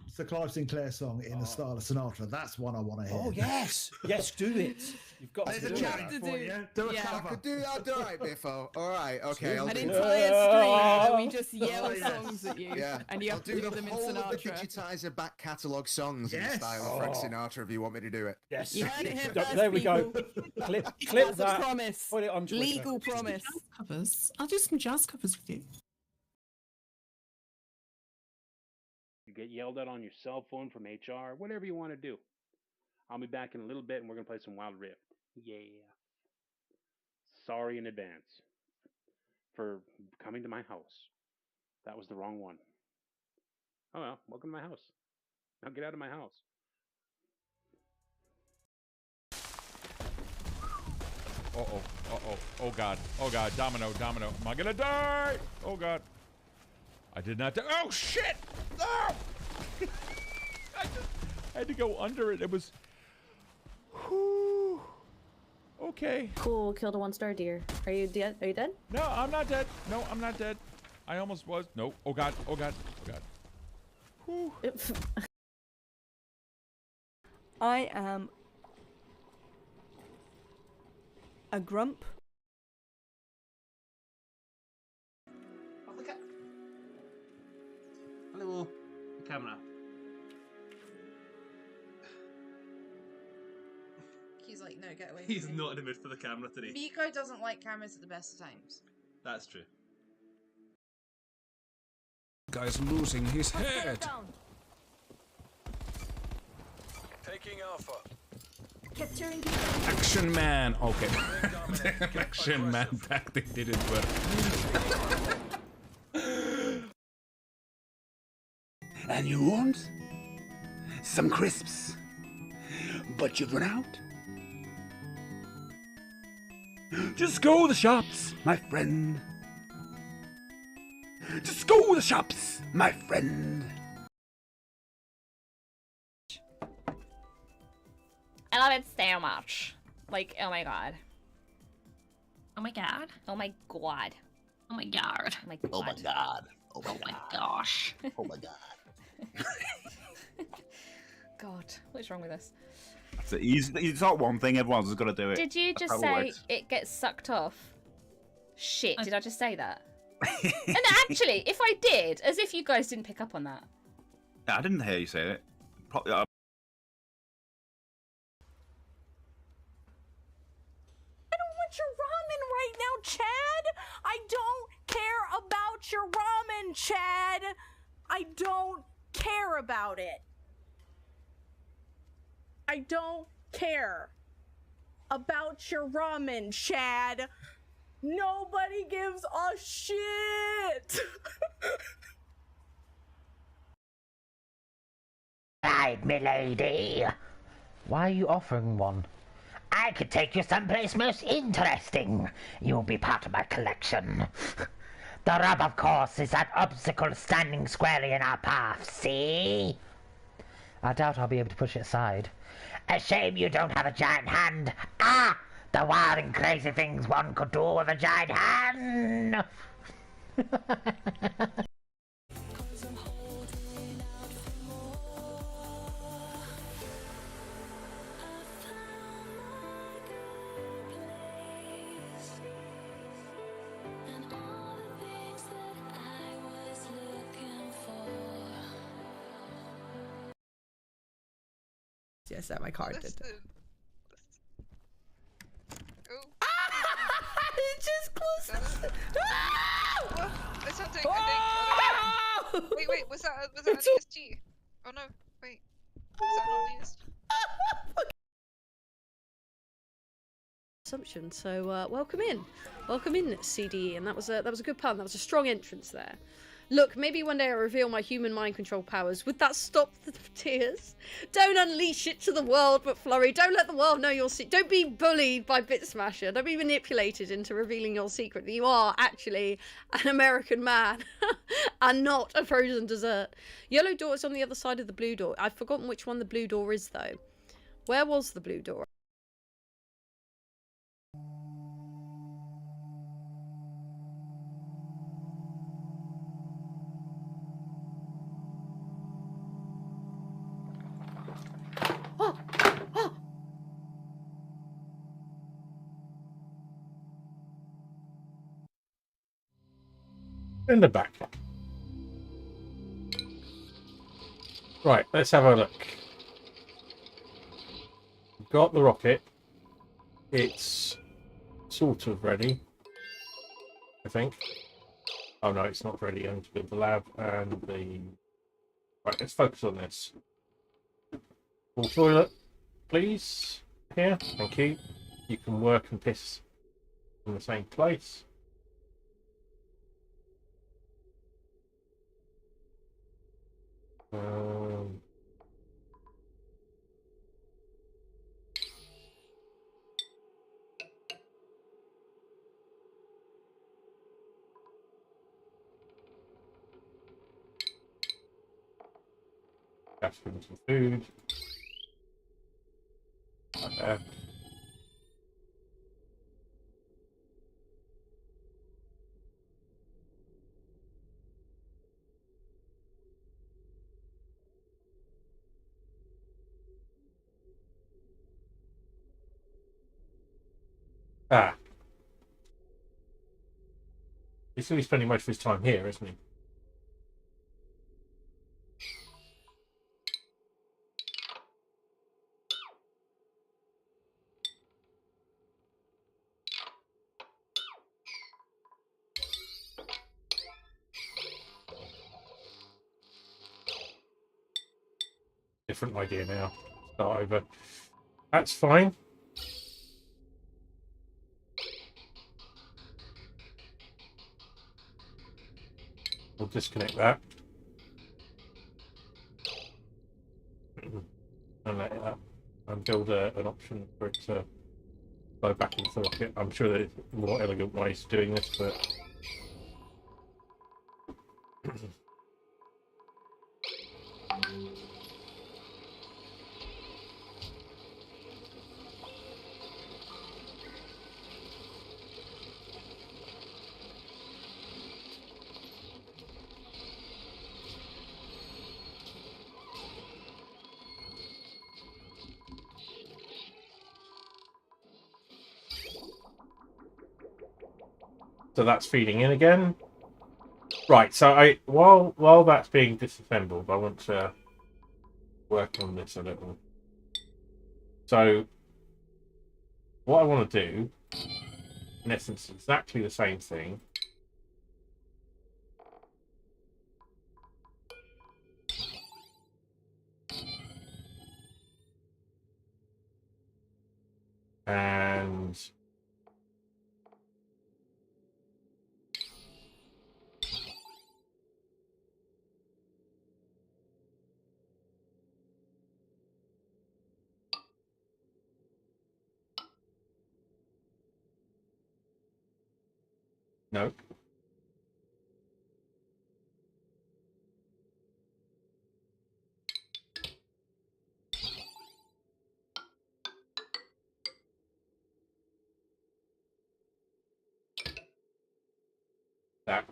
It's the Clive Sinclair song in the style of Sinatra. That's one I want to hear. Oh, yes! Yes, do it! You've got There's to a do chance it. for you. Do a cover. I'll do it, Biffo. All right, okay. I'll An do entire stream where we just yell songs at you, Yeah, and you I'll have to do do the them in whole of the Sinatra. digitizer back catalogue songs in the Yes. style of Frank Sinatra if you want me to do it. Yes. You heard it here first, There we go. people. Clip That's a that. promise. Put it on Twitter. Legal promise. Covers. I'll do some jazz covers with you. You get yelled at on your cell phone from HR, whatever you want to do. I'll be back in a little bit and we're going to play some Wild Rift. Yeah. Sorry in advance for coming to my house. That was the wrong one. Oh well, welcome to my house. Now get out of my house. Uh-oh, uh-oh, oh god, domino, am I gonna die? Oh god. I did not die. Oh shit! No! I had to go under it. It was... Whew. Okay. Cool, killed a 1-star deer. Are you dead? Are you dead? No, I'm not dead. No, I'm not dead. I almost was. No. Oh god, oh god, oh god. Whew. I am a grump. Hello, camera. He's like No, get away. He's not in the mood for the camera today. Miko doesn't like cameras at the best of times. That's true. Guy's losing his head. Taking Alpha. Capturing Action man. Okay. Action man tactic didn't work. And you want some crisps, but you've run out? Just go to the shops, my friend. Just go to the shops, my friend. I love it so much. Like, oh my god. Oh my god. Oh my god. Oh my god. Oh my god. Oh my god. Oh my, Oh my gosh. Oh my god. God, what's wrong with us? So it's not one thing, everyone's just got to do it. Did you That's just how it say works. it gets sucked off? Shit, did I just say that? And actually, if I did, as if you guys didn't pick up on that. Yeah, I didn't hear you say it. Probably, I don't want your ramen right now, Chad. I don't care about your ramen, Chad. I don't care about it. I don't care about your ramen, Chad. Nobody gives a shit. Right, milady. Why are you offering one? I could take you someplace most interesting. You'll be part of my collection. The rub, of course, is that obstacle standing squarely in our path, see? I doubt I'll be able to push it aside. A shame you don't have a giant hand. Ah! The wild and crazy things one could do with a giant hand! Yes, that my card did. It just closed. There's something, I think. Wait, was that an ESG? Oh no, wait. Was that not an ESG? Assumption. So welcome in, CDE, and that was a good pun. That was a strong entrance there. Look, maybe one day I'll reveal my human mind control powers. Would that stop the tears? Don't unleash it to the world, but Flurry, don't let the world know your secret. Don't be bullied by Bit Smasher. Don't be manipulated into revealing your secret that you are actually an American man and not a frozen dessert. Yellow door is on the other side of the blue door. I've forgotten which one the blue door is, though. Where was the blue door? In the back. Right, let's have a look. Got the rocket. It's sort of ready, I think. Oh no, it's not ready. I need to build the lab and the... Right, let's focus on this. Full toilet, please. Here, thank you. You can work and piss in the same place. That's some food. Right there. Ah. He's going to be spending most of his time here, isn't he? different idea now. Start over. That's fine. We'll disconnect that. And let it up. And build an option for it to go back into the rocket. I'm sure there's more elegant ways of doing this, but... So that's feeding in again. Right, so while that's being disassembled, I want to work on this a little. So what I want to do, in essence, is exactly the same thing. And no. That.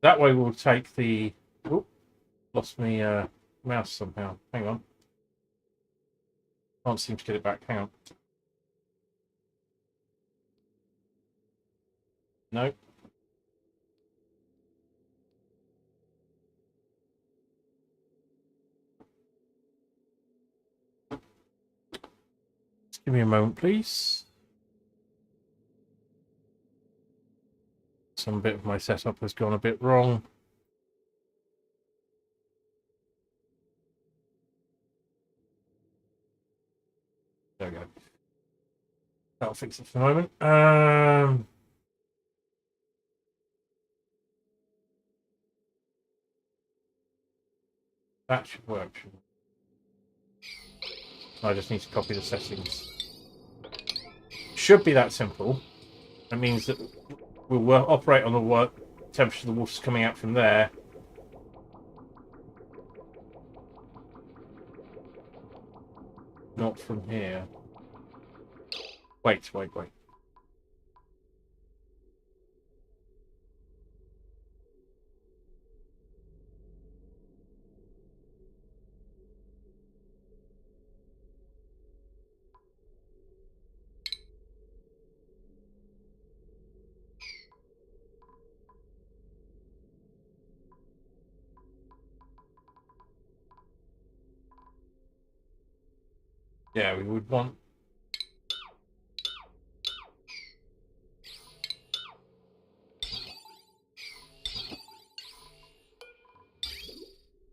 That way we'll take the... Oop, lost me mouse somehow. Hang on. Can't seem to get it back. Hang on. No. Just give me a moment, please. Some bit of my setup has gone a bit wrong. There we go. That'll fix it for the moment. That should work. I just need to copy the settings. Should be that simple. That means that we'll operate on the temperature the water's coming out from there. Not from here. Wait. Yeah, we would want...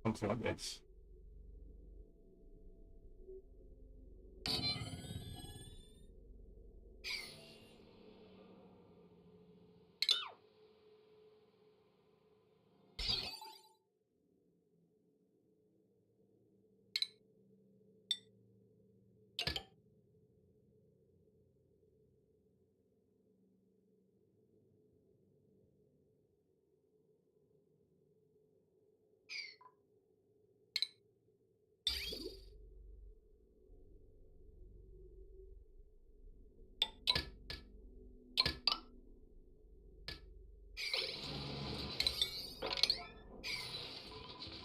something like this.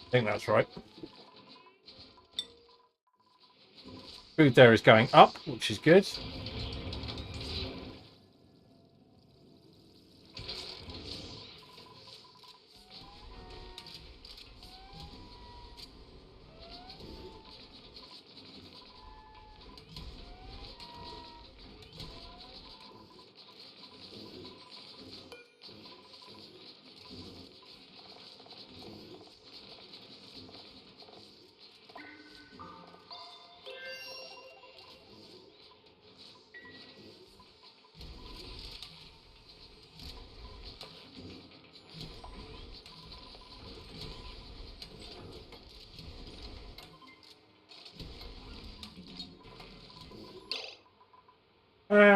I think that's right. Food there is going up, which is good.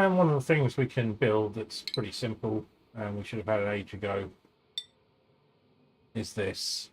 And one of the things we can build that's pretty simple, and we should have had an age ago, is this.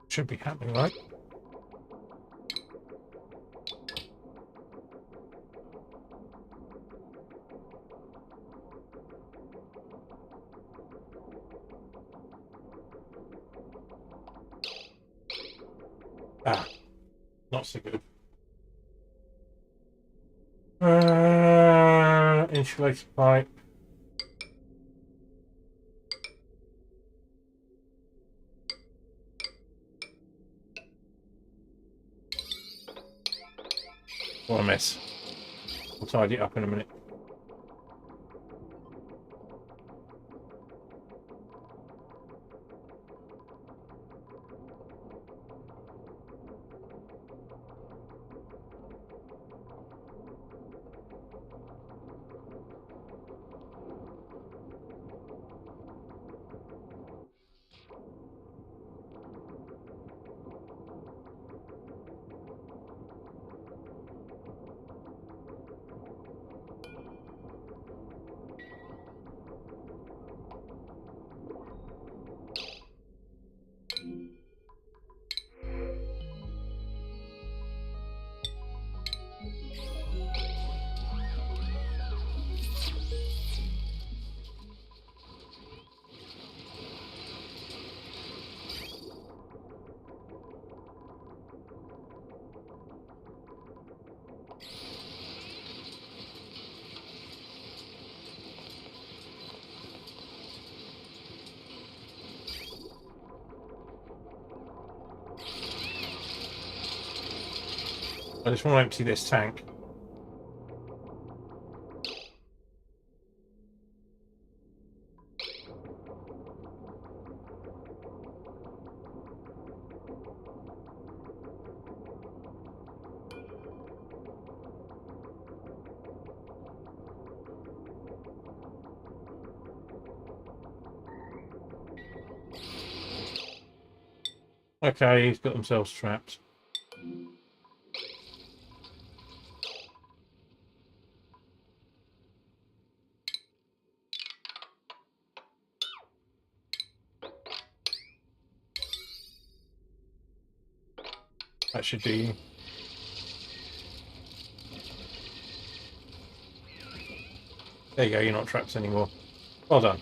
Should be happening, right? Ah, not so good. Insulated pipe. What a mess. I'll tidy it up in a minute. I just want to empty this tank. Okay, he's got themselves trapped. That should be... There you go, you're not trapped anymore. Well done.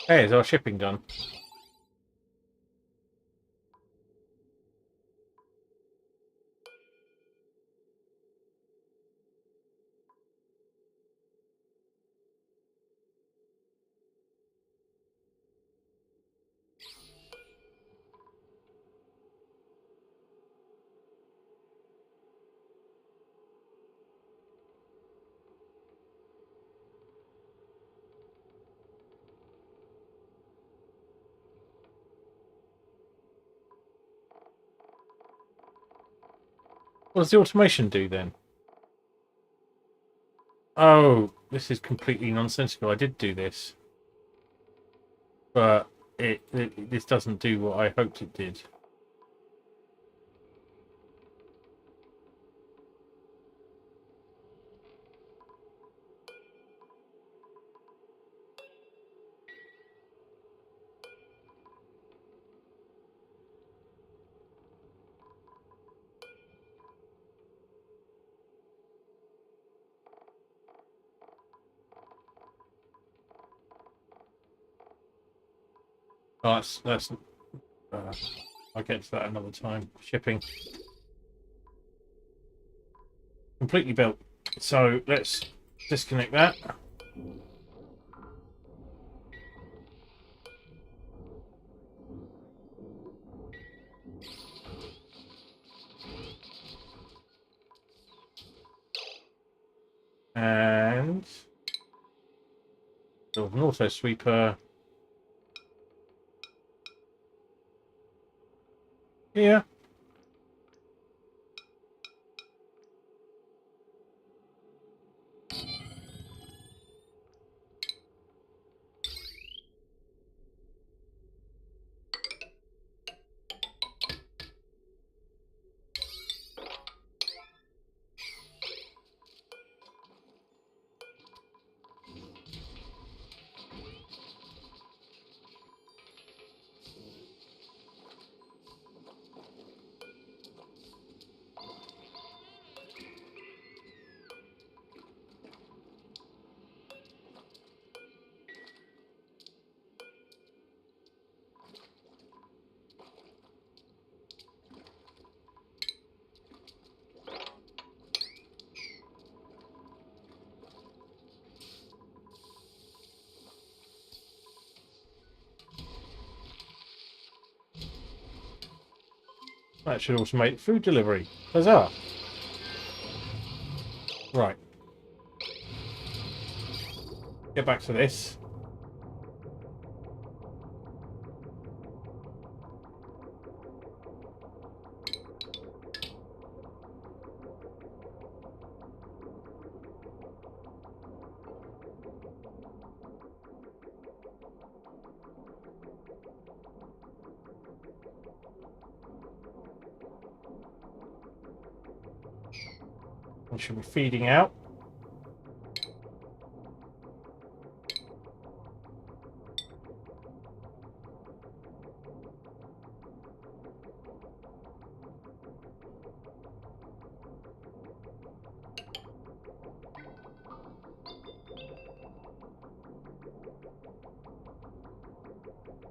Hey, is our shipping done? What does the automation do then? Oh, this is completely nonsensical. I did do this. But this doesn't do what I hoped it did. Oh, that's I'll get to that another time. Shipping. Completely built. So let's disconnect that. And build an auto sweeper here. That should automate food delivery. Huzzah! Right. Get back to this. We should be feeding out.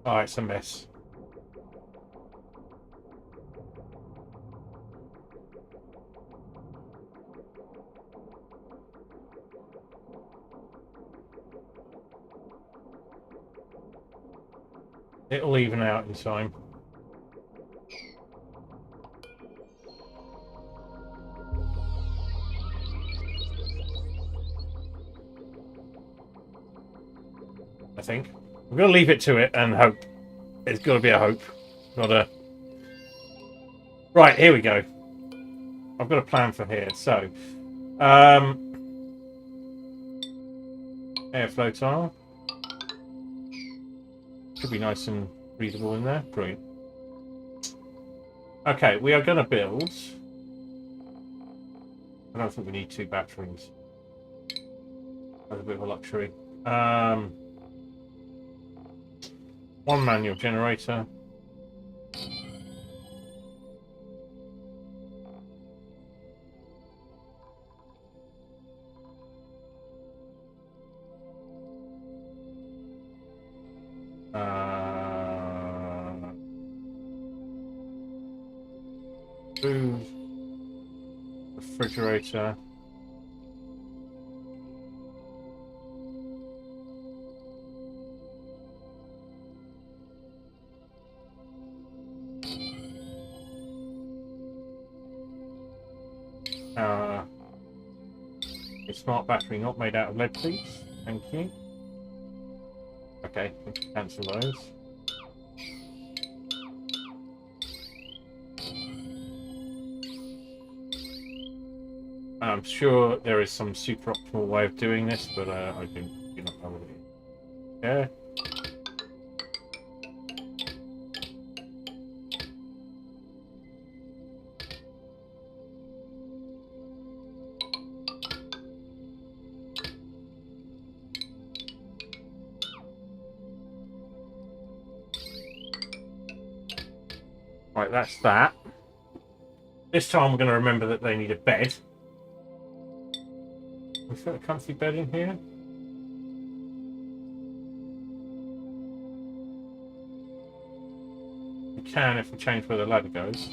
Oh, it's a mess. It'll even out in time. I think. We're going to leave it to it and hope. It's got to be a hope, not a... Right, here we go. I've got a plan for here. So, airflow tile. Should be nice and readable in there. Brilliant. Okay, we are going to build... I don't think we need 2 batteries. That's a bit of a luxury. 1 manual generator. Food. Refrigerator. A smart battery not made out of lead, please. Thank you. Okay, we can cancel those. I'm sure there is some super optimal way of doing this, but I do not know what it is. Yeah. Right, that's that. This time we're going to remember that they need a bed. We've got a comfy bed in here. We can if we change where the ladder goes.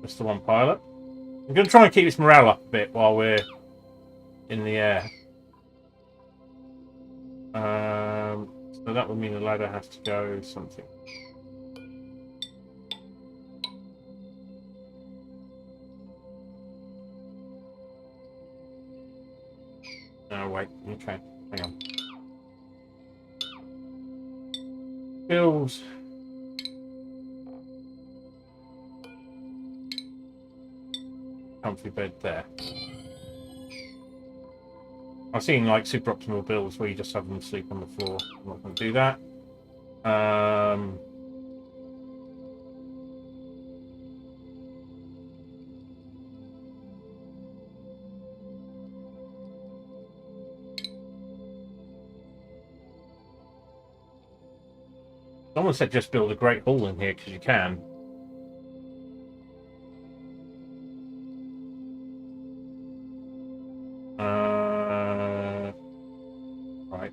Just the one pilot. I'm going to try and keep this morale up a bit while we're in the air. So that would mean the ladder has to go something. Oh, wait. Okay. Hang on. Build. Comfy bed there. I've seen like super optimal builds where you just have them sleep on the floor. I'm not going to do that. Someone said just build a great hall in here because you can. Right.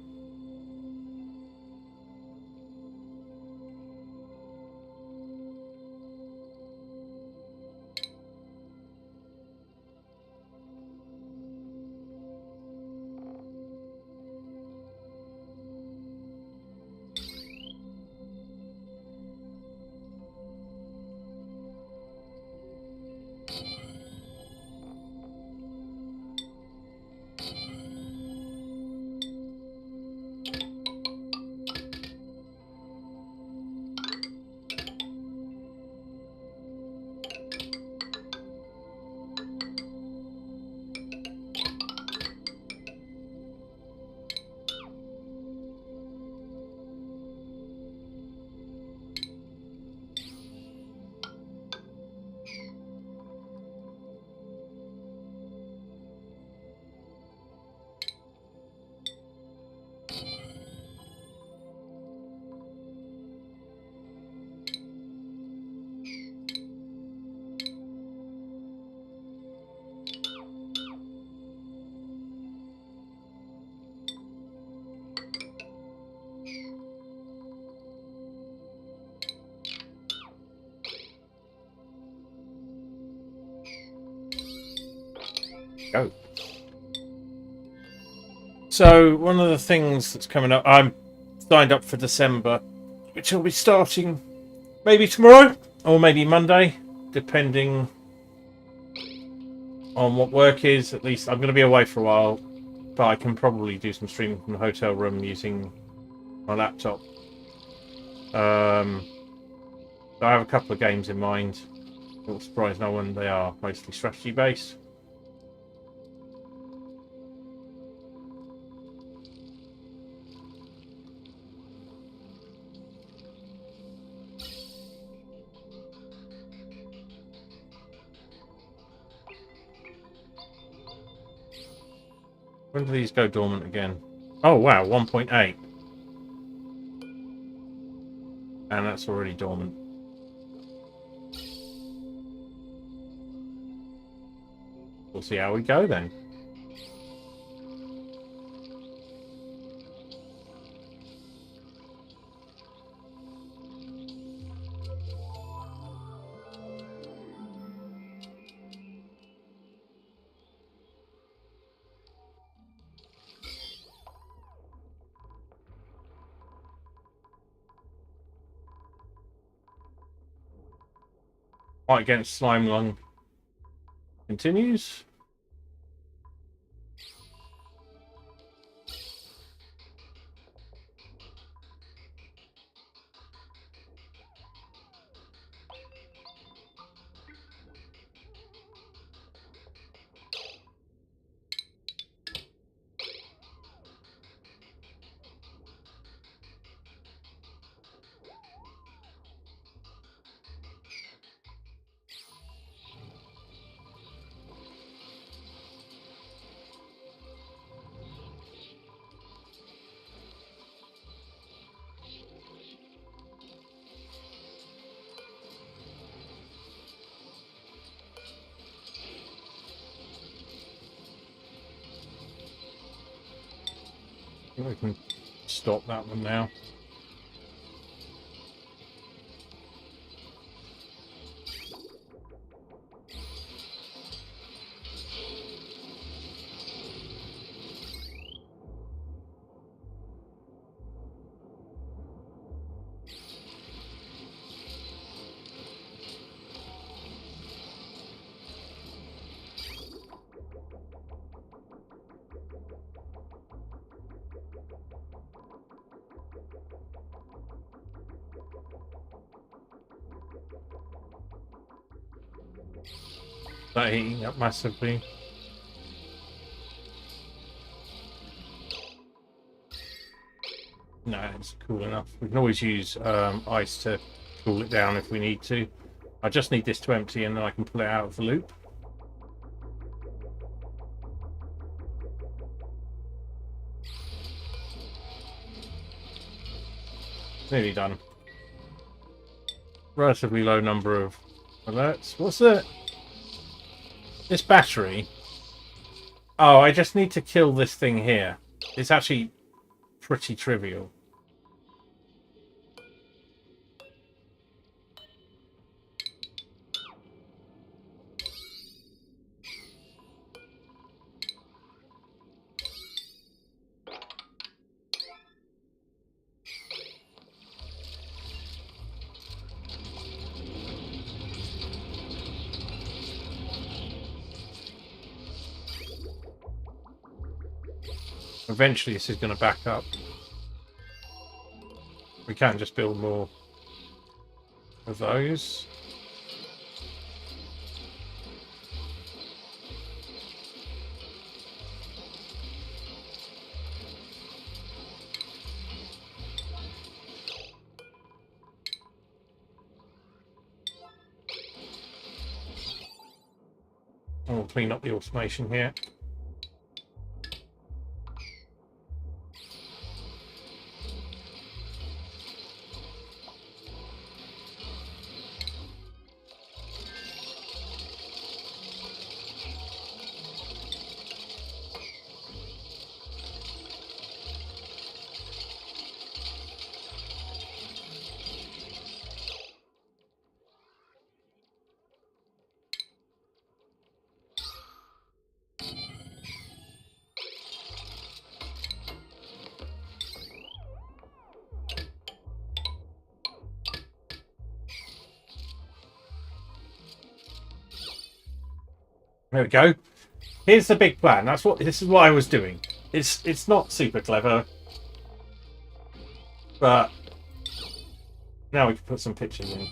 Go. So one of the things that's coming up, I'm signed up for December, which will be starting maybe tomorrow or maybe Monday, depending on what work is. At least I'm going to be away for a while, but I can probably do some streaming from the hotel room using my laptop. So I have a couple of games in mind. It will surprise no one. They are mostly strategy based. When do these go dormant again? Oh wow, 1.8. And that's already dormant. We'll see how we go then. Fight against slime lung continues. We can stop that one now. That heating up massively. No, it's cool enough. We can always use ice to cool it down if we need to. I just need this to empty and then I can pull it out of the loop. Nearly done. Relatively low number of alerts. What's it? This battery. Oh, I just need to kill this thing here. It's actually pretty trivial. Eventually this is going to back up. We can just build more of those. And we'll clean up the automation here. There we go. Here's the big plan. This is what I was doing. It's not super clever, but now we can put some pictures in.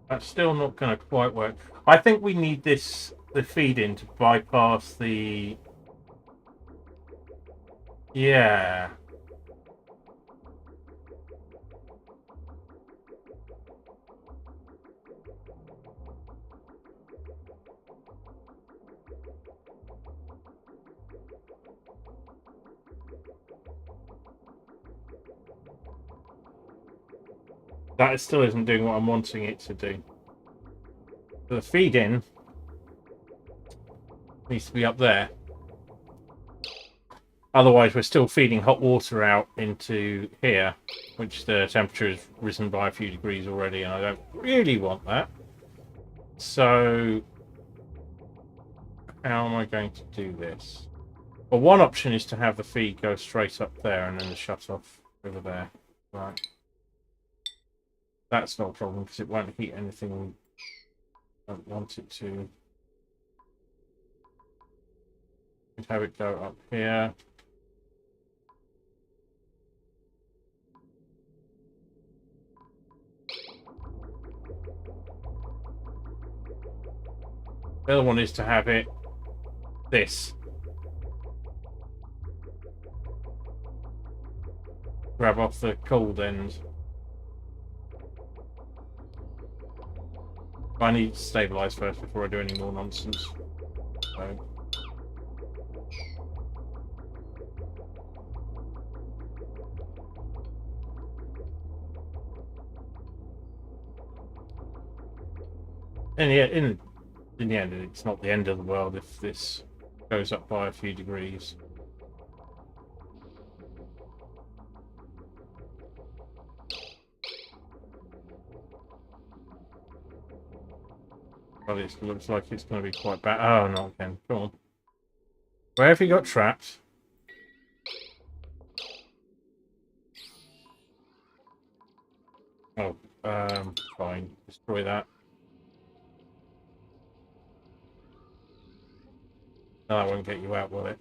That's still not going to quite work. I think we need the feed in to bypass the... Yeah. That still isn't doing what I'm wanting it to do. The feed in needs to be up there. Otherwise, we're still feeding hot water out into here, which the temperature has risen by a few degrees already, and I don't really want that. So, how am I going to do this? Well, one option is to have the feed go straight up there and then the shut off over there. Right. That's not a problem because it won't heat anything we don't want it to. We'd have it go up here. The other one is to have it this. Grab off the cold end. I need to stabilize first before I do any more nonsense. So. In the end, it's not the end of the world if this goes up by a few degrees. But it looks like it's going to be quite bad. Oh, not again. Come on. Where have you got trapped? Oh, fine. Destroy that. No, that won't get you out, will it?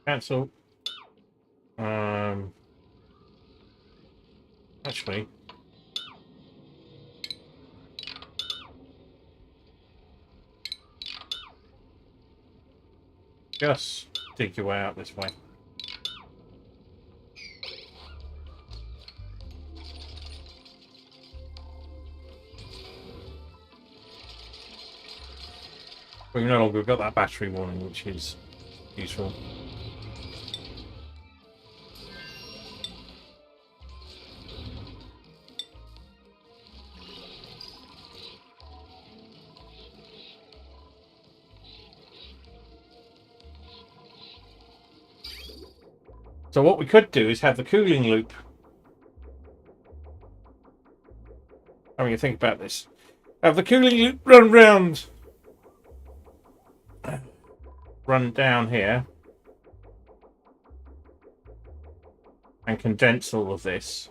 Cancel. Actually. Just dig your way out this way. We've no longer got that battery warning, which is useful. So what we could do is have the cooling loop. Having a think about this. Have the cooling loop run down here. And condense all of this.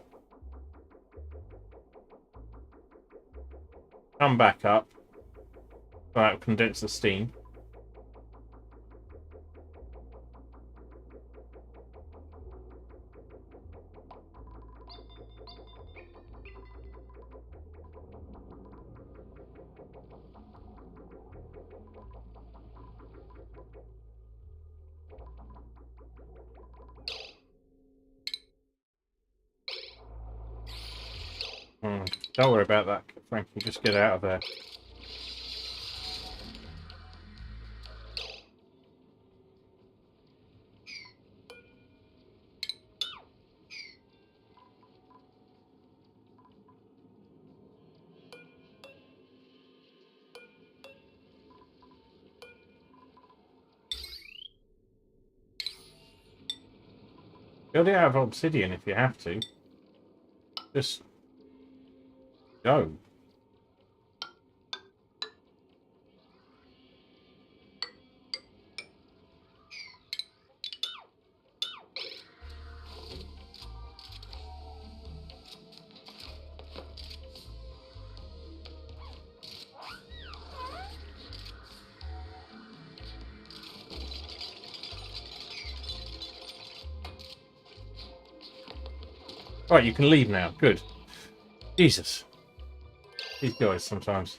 Come back up. Right, condense the steam. Don't worry about that, Frankie. Just get out of there. Build it out of obsidian if you have to. Just go. Right, you can leave now. Good. Jesus. These guys sometimes.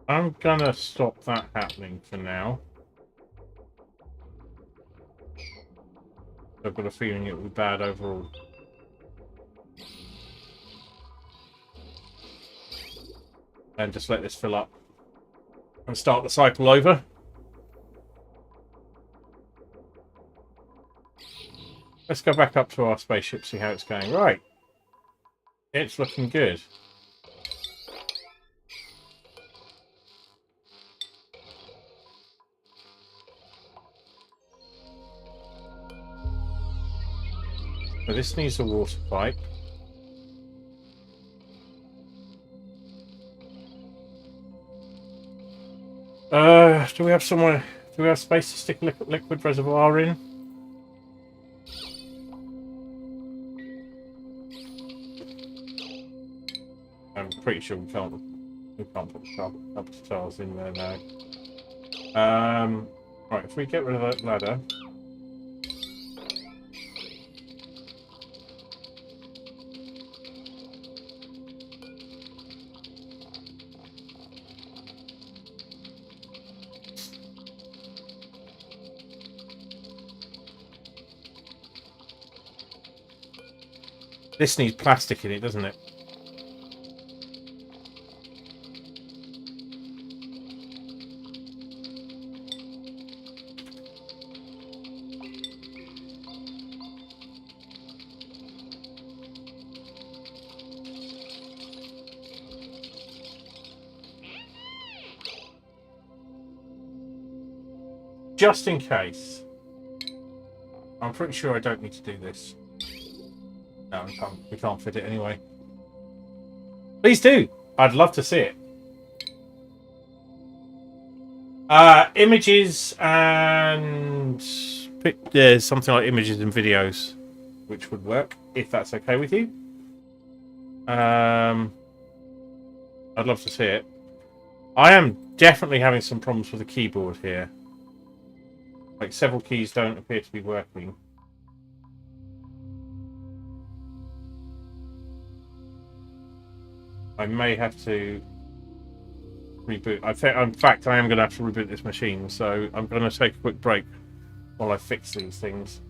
I'm gonna stop that happening for now. I've got a feeling it will be bad overall. And just let this fill up. And start the cycle over. Let's go back up to our spaceship, see how it's going. Right. It's looking good. So this needs a water pipe. Do we have somewhere? Do we have space to stick a liquid reservoir in? I'm pretty sure we can't put the tiles in there now. Right, if we get rid of that ladder. This needs plastic in it, doesn't it? Just in case. I'm pretty sure I don't need to do this. No, we can't fit it anyway. Please do. I'd love to see it. Images and something like images and videos, which would work if that's okay with you. I'd love to see it. I am definitely having some problems with the keyboard here. Like several keys don't appear to be working. I may have to reboot. In fact, I am going to have to reboot this machine, so I'm going to take a quick break while I fix these things.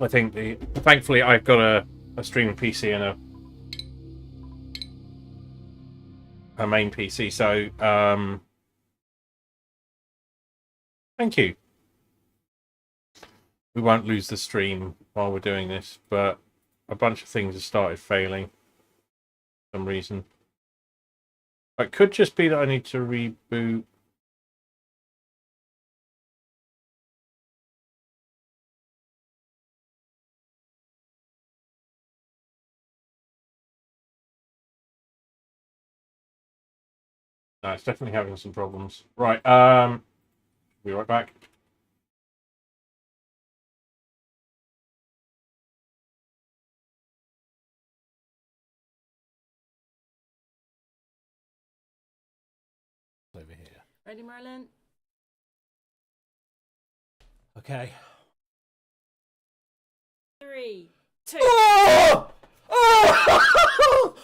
I think thankfully I've got a streaming PC and a main PC, so thank you. We won't lose the stream while we're doing this, but a bunch of things have started failing for some reason. It could just be that I need to reboot. No, it's definitely having some problems. Right, be right back. Ready, Merlin? Okay. 3, 2. Oh! Oh!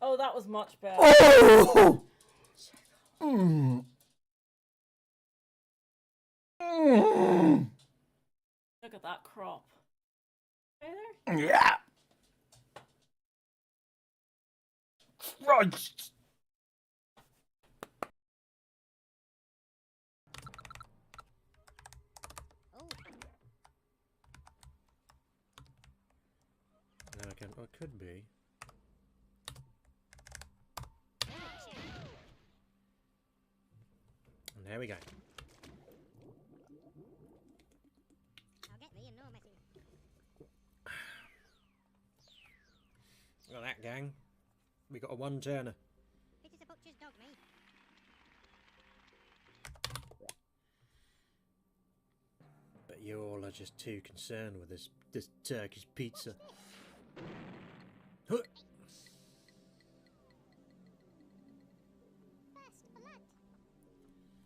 Oh, that was much better. Oh! Mm. Mm. Look at that crop. Yeah. Christ. Now again, what could be? And there we go. Look at that, gang. We got a one-turner. It is a butcher's dog, mate. But you all are just too concerned with this Turkish pizza. Huh. Fast for lad.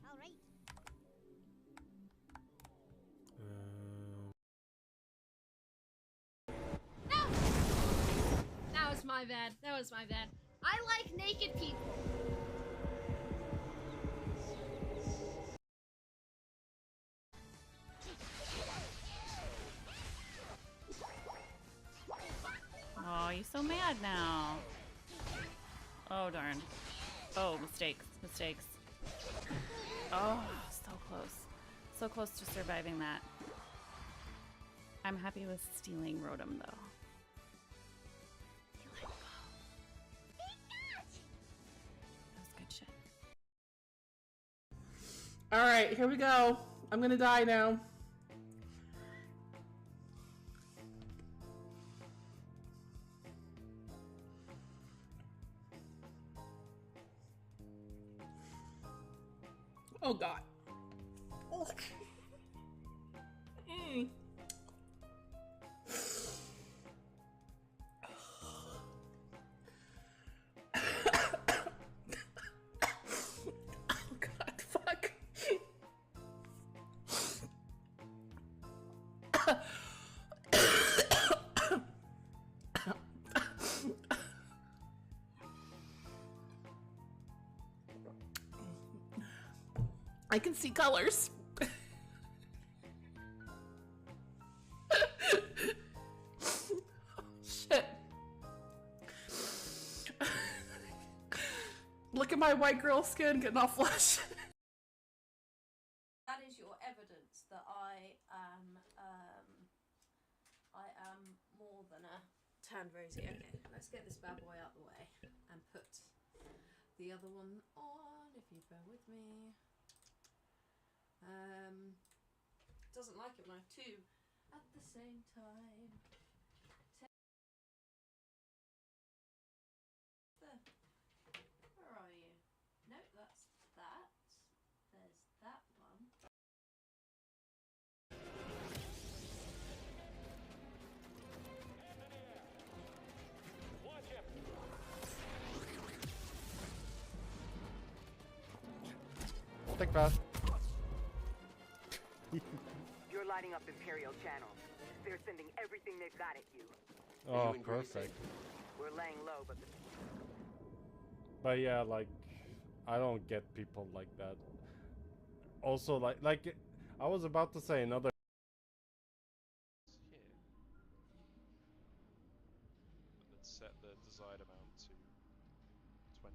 All right. That was my bad. That was my bad. I like naked people. Oh, you're so mad now. Oh, darn. Oh, mistakes. Mistakes. Oh, so close. So close to surviving that. I'm happy with stealing Rotom, though. That was good shit. Alright, here we go. I'm gonna die now. Oh god. Oh. Mm. Oh god, fuck. I can see colors. Shit. Look at my white girl skin getting all flesh. That is your evidence that I am more than a tanned rosy. Okay, let's get this bad boy out the way and put the other one on, if you bear with me. Doesn't like it when I have two at the same time. Where are you? No, that's that. There's that one. Think fast. You're lighting up Imperial channels. They're sending everything they've got at you. Oh, perfect. We're laying low, but But yeah, like, I don't get people like that. Also, like, I was about to say another. And then set the desired amount to 20.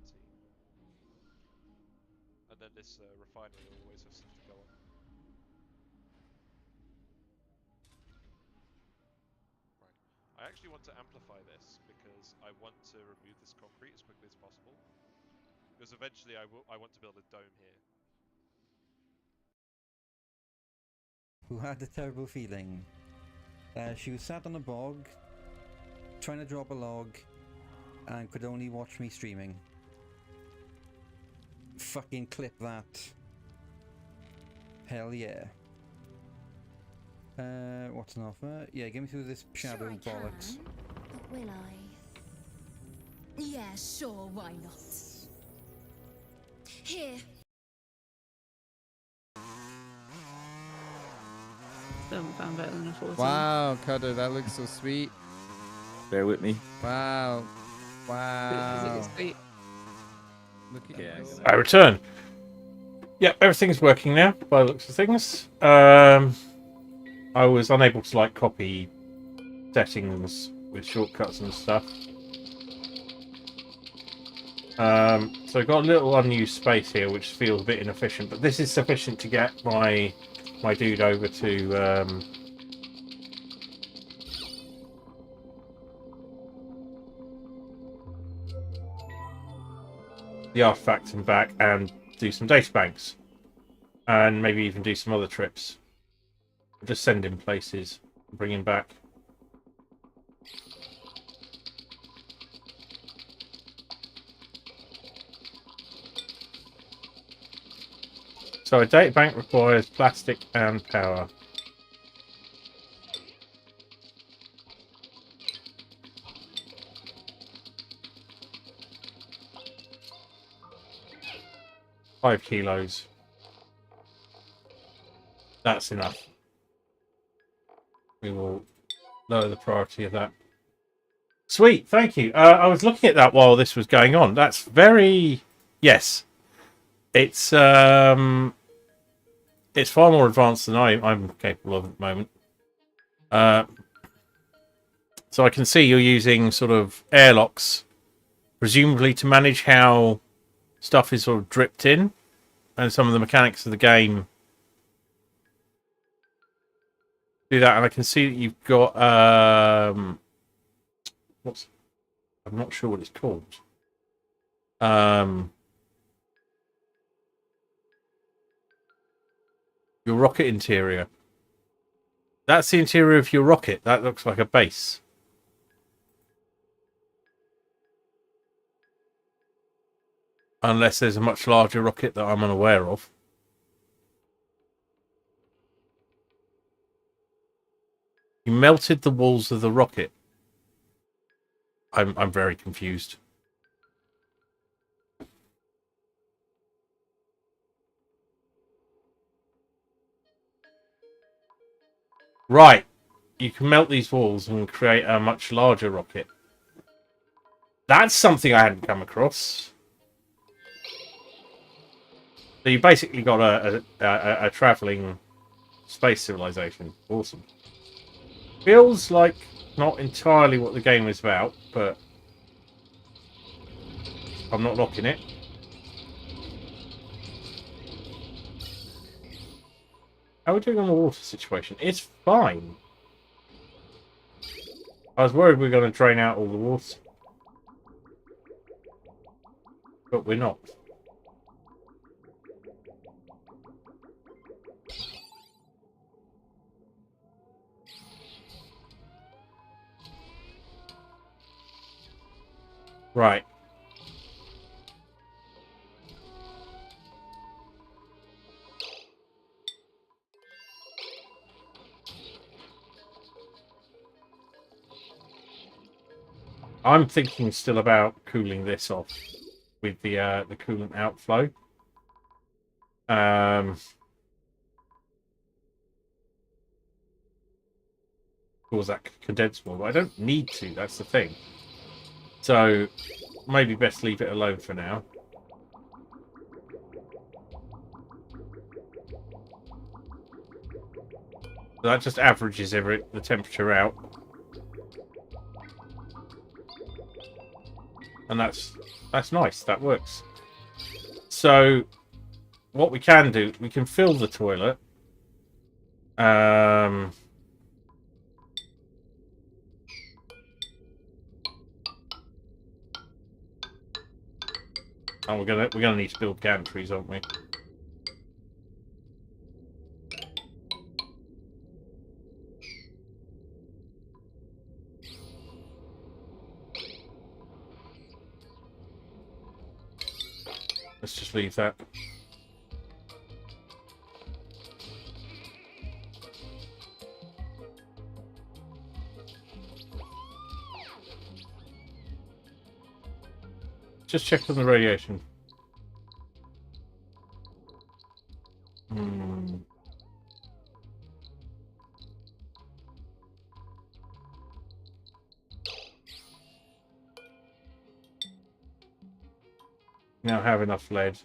And then this refinery always has stuff to go on. Right. I actually want to amplify this because I want to remove this concrete as quickly as possible. Because eventually I want to build a dome here. Who had a terrible feeling. She was sat on a bog, trying to drop a log, and could only watch me streaming. Fucking clip that. Hell yeah. What's an offer? Yeah, get me through this shadow bollocks. But will I? Yeah, sure, why not? Here, Found better than I thought. Wow, Cutter, that looks so sweet. Bear with me. Wow. Does it Wow. look sweet? Look at you. I return. Yep, everything's working now by the looks of things. I was unable to like copy settings with shortcuts and stuff. So I've got a little unused space here, which feels a bit inefficient, but this is sufficient to get my dude over to the artifact and back, and do some data banks, and maybe even do some other trips. Just send him places, bring him back. So a data bank requires plastic and power. $5 kilos. That's enough. We will lower the priority of that. Sweet, thank you. I was looking at that while this was going on. That's very... Yes. It's far more advanced than I'm capable of at the moment. So I can see you're using sort of airlocks, presumably to manage how stuff is sort of dripped in, and some of the mechanics of the game do that. And I can see that you've got I'm not sure what it's called. Your rocket interior. That's the interior of your rocket. That looks like a base. Unless there's a much larger rocket that I'm unaware of. You melted the walls of the rocket. I'm very confused. Right. You can melt these walls and create a much larger rocket. That's something I hadn't come across. So you basically got a traveling space civilization. Awesome. Feels like not entirely what the game is about, but I'm not knocking it. How are we doing on the water situation? It's fine. I was worried we were going to drain out all the water. But we're not. Right. I'm thinking still about cooling this off with the coolant outflow. Cause that condense more, but I don't need to. That's the thing. So maybe best leave it alone for now. So that just averages the temperature out. And that's nice. That works. So what we can do, we can fill the toilet. And we're gonna need to build gantries, aren't we? Let's just leave that. Just check on the radiation. now have enough lead.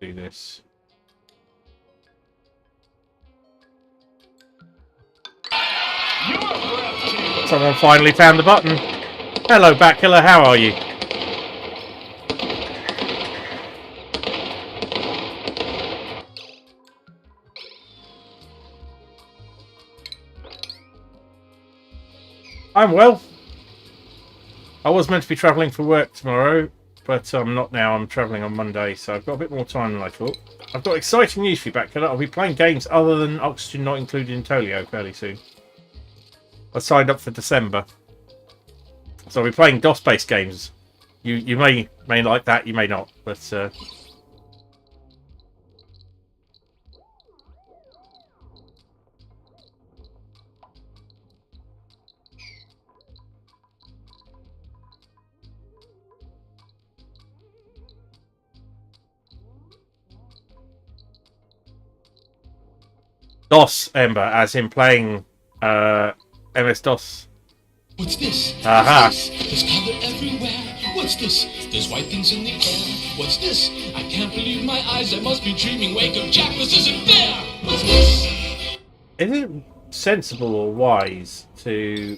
Do this. Someone finally found the button. Hello, Batkiller, how are you? I'm well. I was meant to be travelling for work tomorrow, but I'm not now. I'm travelling on Monday, so I've got a bit more time than I thought. I've got exciting news for you, Batkiller. I'll be playing games other than Oxygen Not Included in Tolio fairly soon. I signed up for December. So I'll be playing DOS-based games. You may like that, you may not, but DOS, Ember, as in playing MS-DOS. What's this? Aha. What's this? There's color everywhere. What's this? There's white things in the air. What's this? I can't believe my eyes. I must be dreaming. Wake up, Jack. This isn't fair. What's this? Is it sensible or wise to...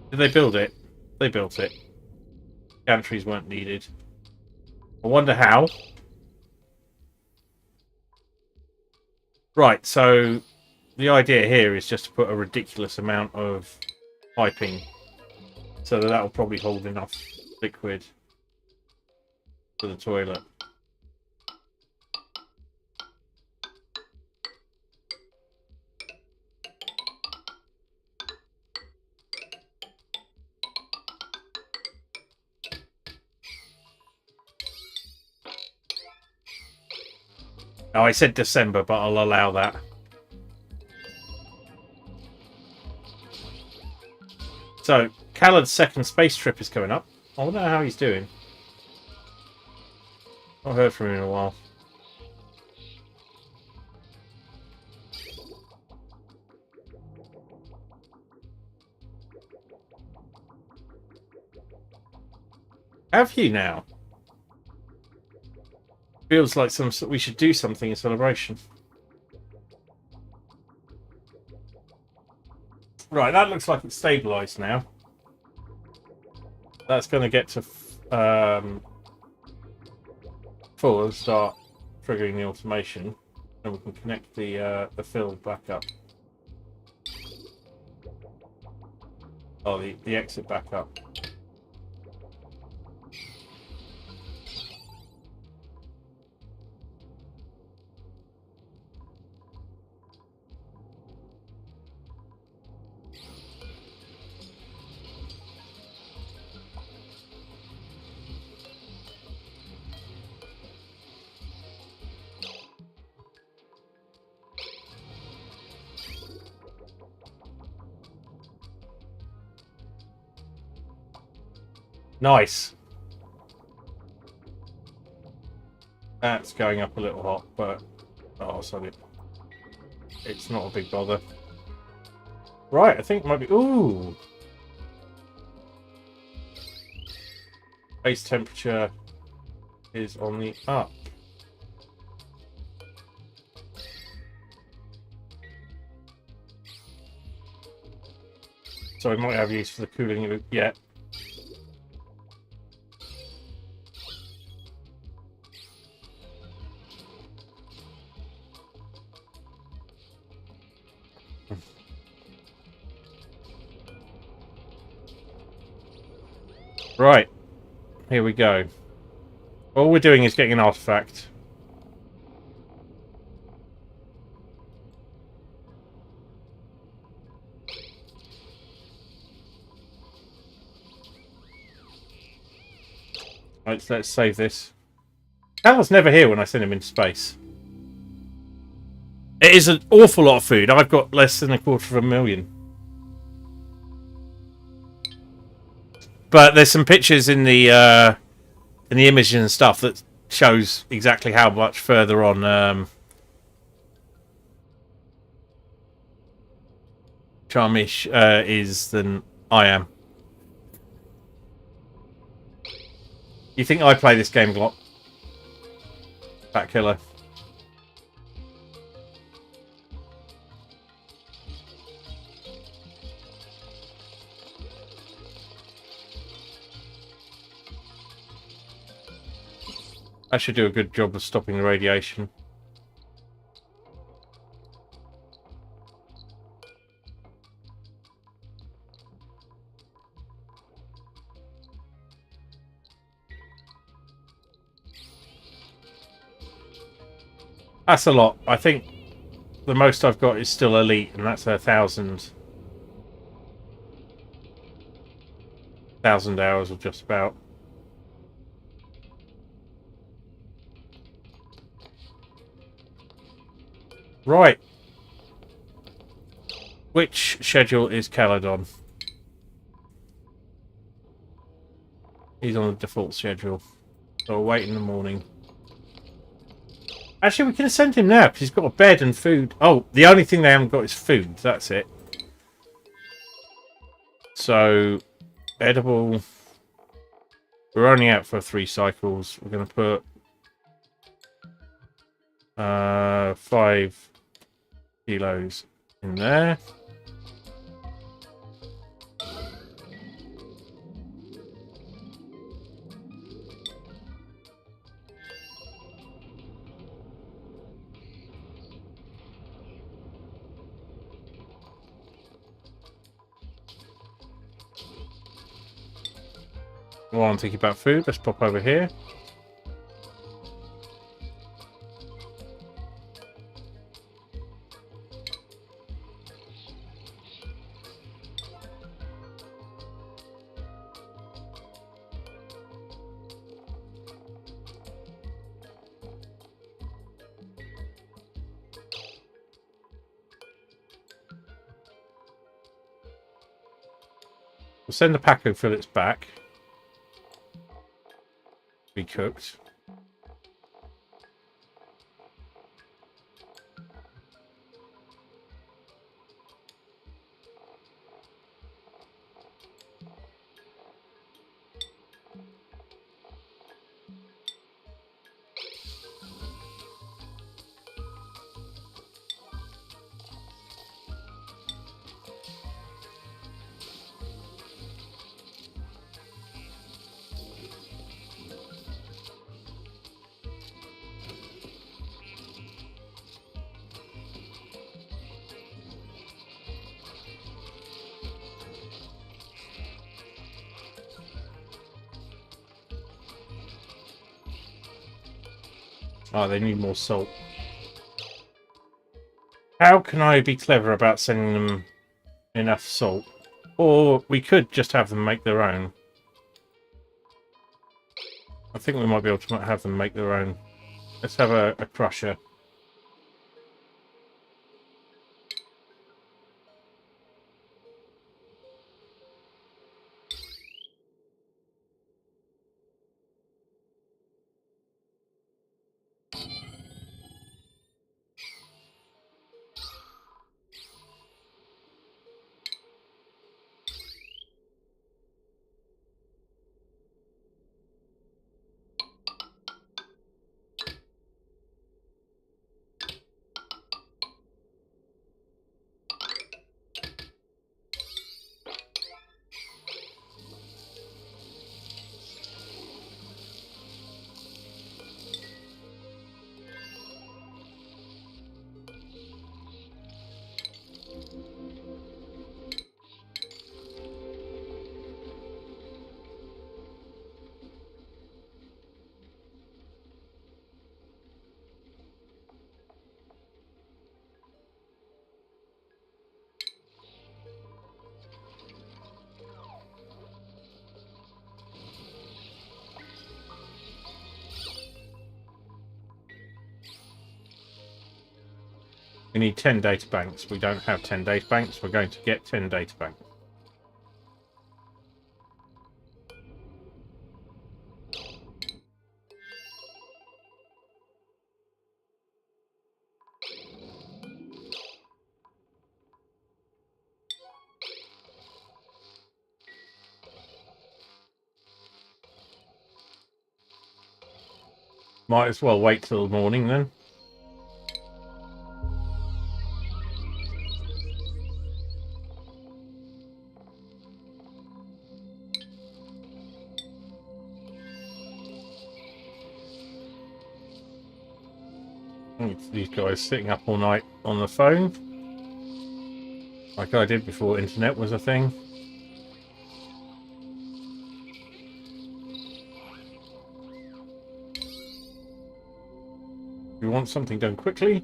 Did they build it? They built it. Gantries weren't needed. I wonder how. Right, so the idea here is just to put a ridiculous amount of piping so that will probably hold enough liquid for the toilet. Oh, I said December, but I'll allow that. So, Callad's second space trip is coming up. I wonder how he's doing. Not heard from him in a while. Have you now? Feels like we should do something in celebration. Right, that looks like it's stabilised now. That's going to get to full and start triggering the automation, and we can connect the fill back up. Oh, the exit back up. Nice. That's going up a little hot, but it's not a big bother. Right, I think it might be. Ooh. Base temperature is on the up. So we might have use for the cooling loop yet. Right, here we go. All we're doing is getting an artifact. Right, so let's save this. Cal's never here when I send him into space. It is an awful lot of food. I've got less than 250,000. But there's some pictures in the in the images and stuff that shows exactly how much further on Charmish is than I am. You think I play this game a lot? Fat Killer. I should do a good job of stopping the radiation. That's a lot. I think the most I've got is still elite, and that's 1,000 hours or just about. Right. Which schedule is Khaled on? He's on the default schedule. So we'll wait in the morning. Actually, we can send him now, because he's got a bed and food. Oh, the only thing they haven't got is food. That's it. So, edible. We're only out for 3 cycles. We're going to put 5 kilos in there. While I'm thinking about food, let's pop over here. We'll send the Paco fillets back. Be cooked. Oh, they need more salt. How can I be clever about sending them enough salt? Or we could just have them make their own. I think we might be able to have them make their own. Let's have a crusher. We need 10 data banks. We don't have 10 data banks. We're going to get 10 data banks. Might as well wait till the morning then. It's these guys sitting up all night on the phone, like I did before internet was a thing. You want something done quickly?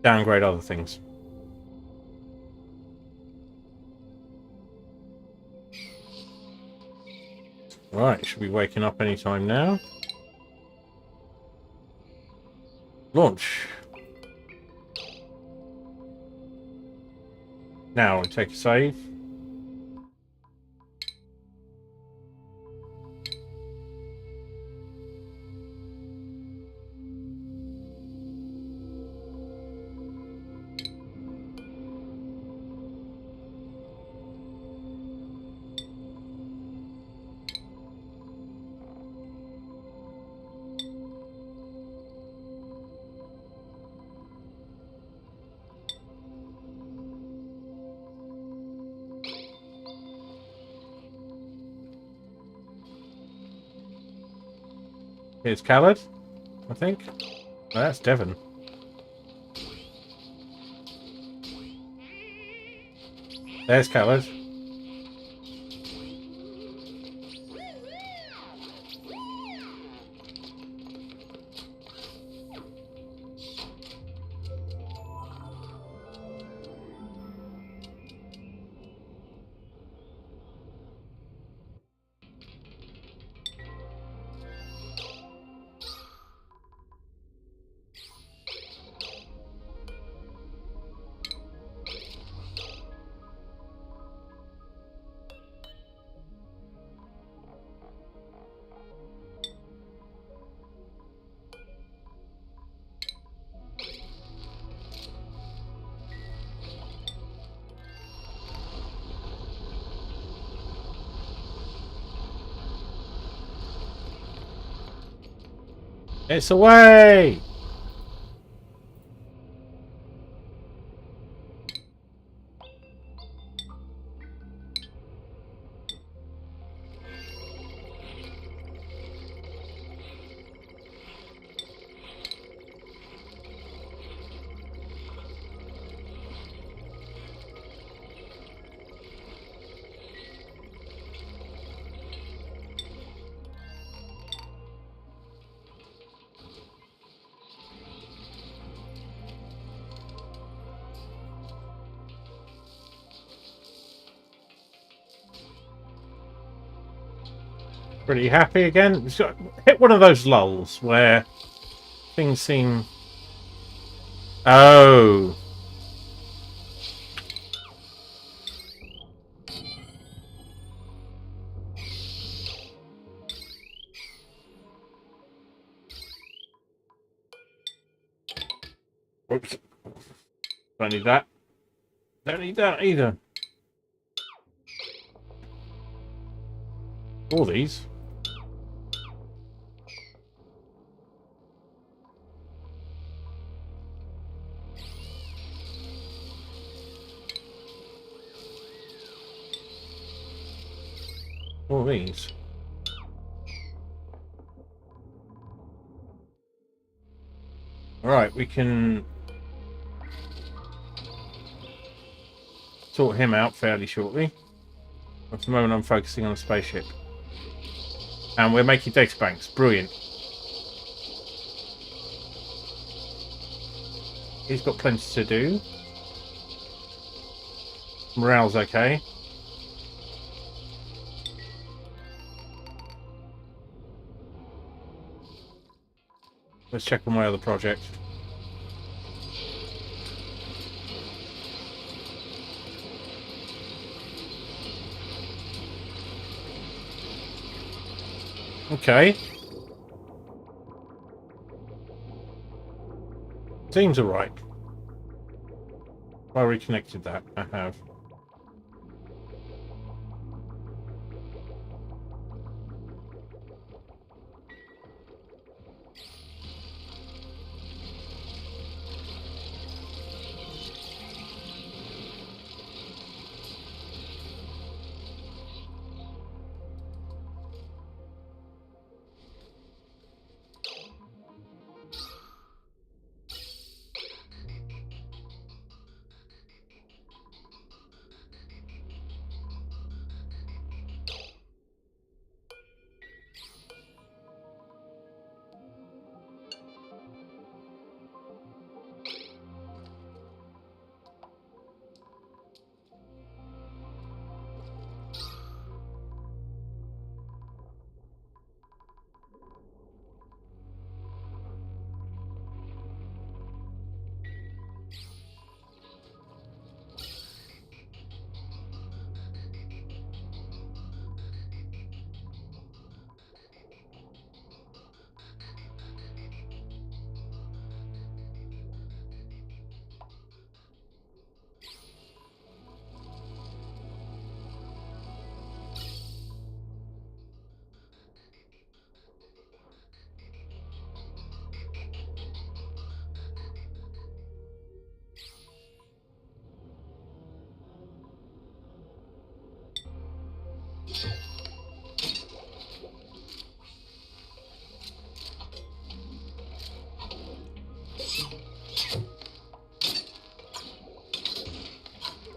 Downgrade other things. Right, should be waking up anytime now. Launch. Now we take a save. Here's Khaled, I think. No, that's Devon. There's Khaled. It's away! Pretty happy again. It's got, hit one of those lulls where things seem... Oh. Oops. Don't need that. Don't need that either. All these. All these. Alright, we can sort him out fairly shortly. At the moment I'm focusing on a spaceship. And we're making databanks. Brilliant. He's got plenty to do. Morale's okay. Let's check on my other project. Okay. Seems alright. I reconnected that. I have.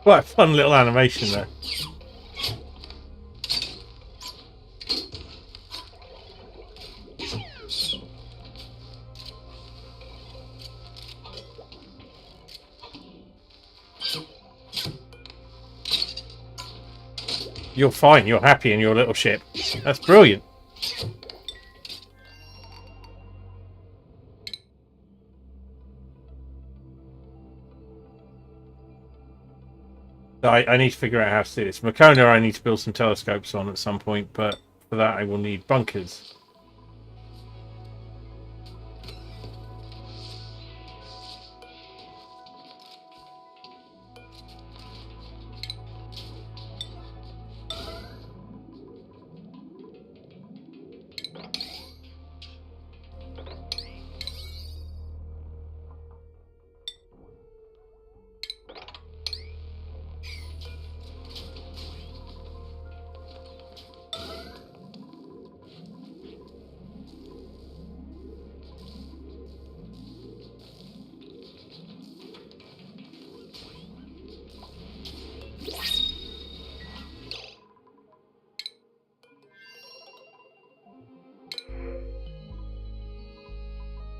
Quite a fun little animation there. You're fine. You're happy in your little ship. That's brilliant. I need to figure out how to do this. Makona, I need to build some telescopes on at some point, but for that I will need bunkers.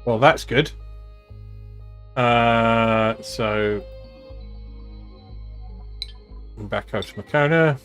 Well, that's good. So back out to Makona.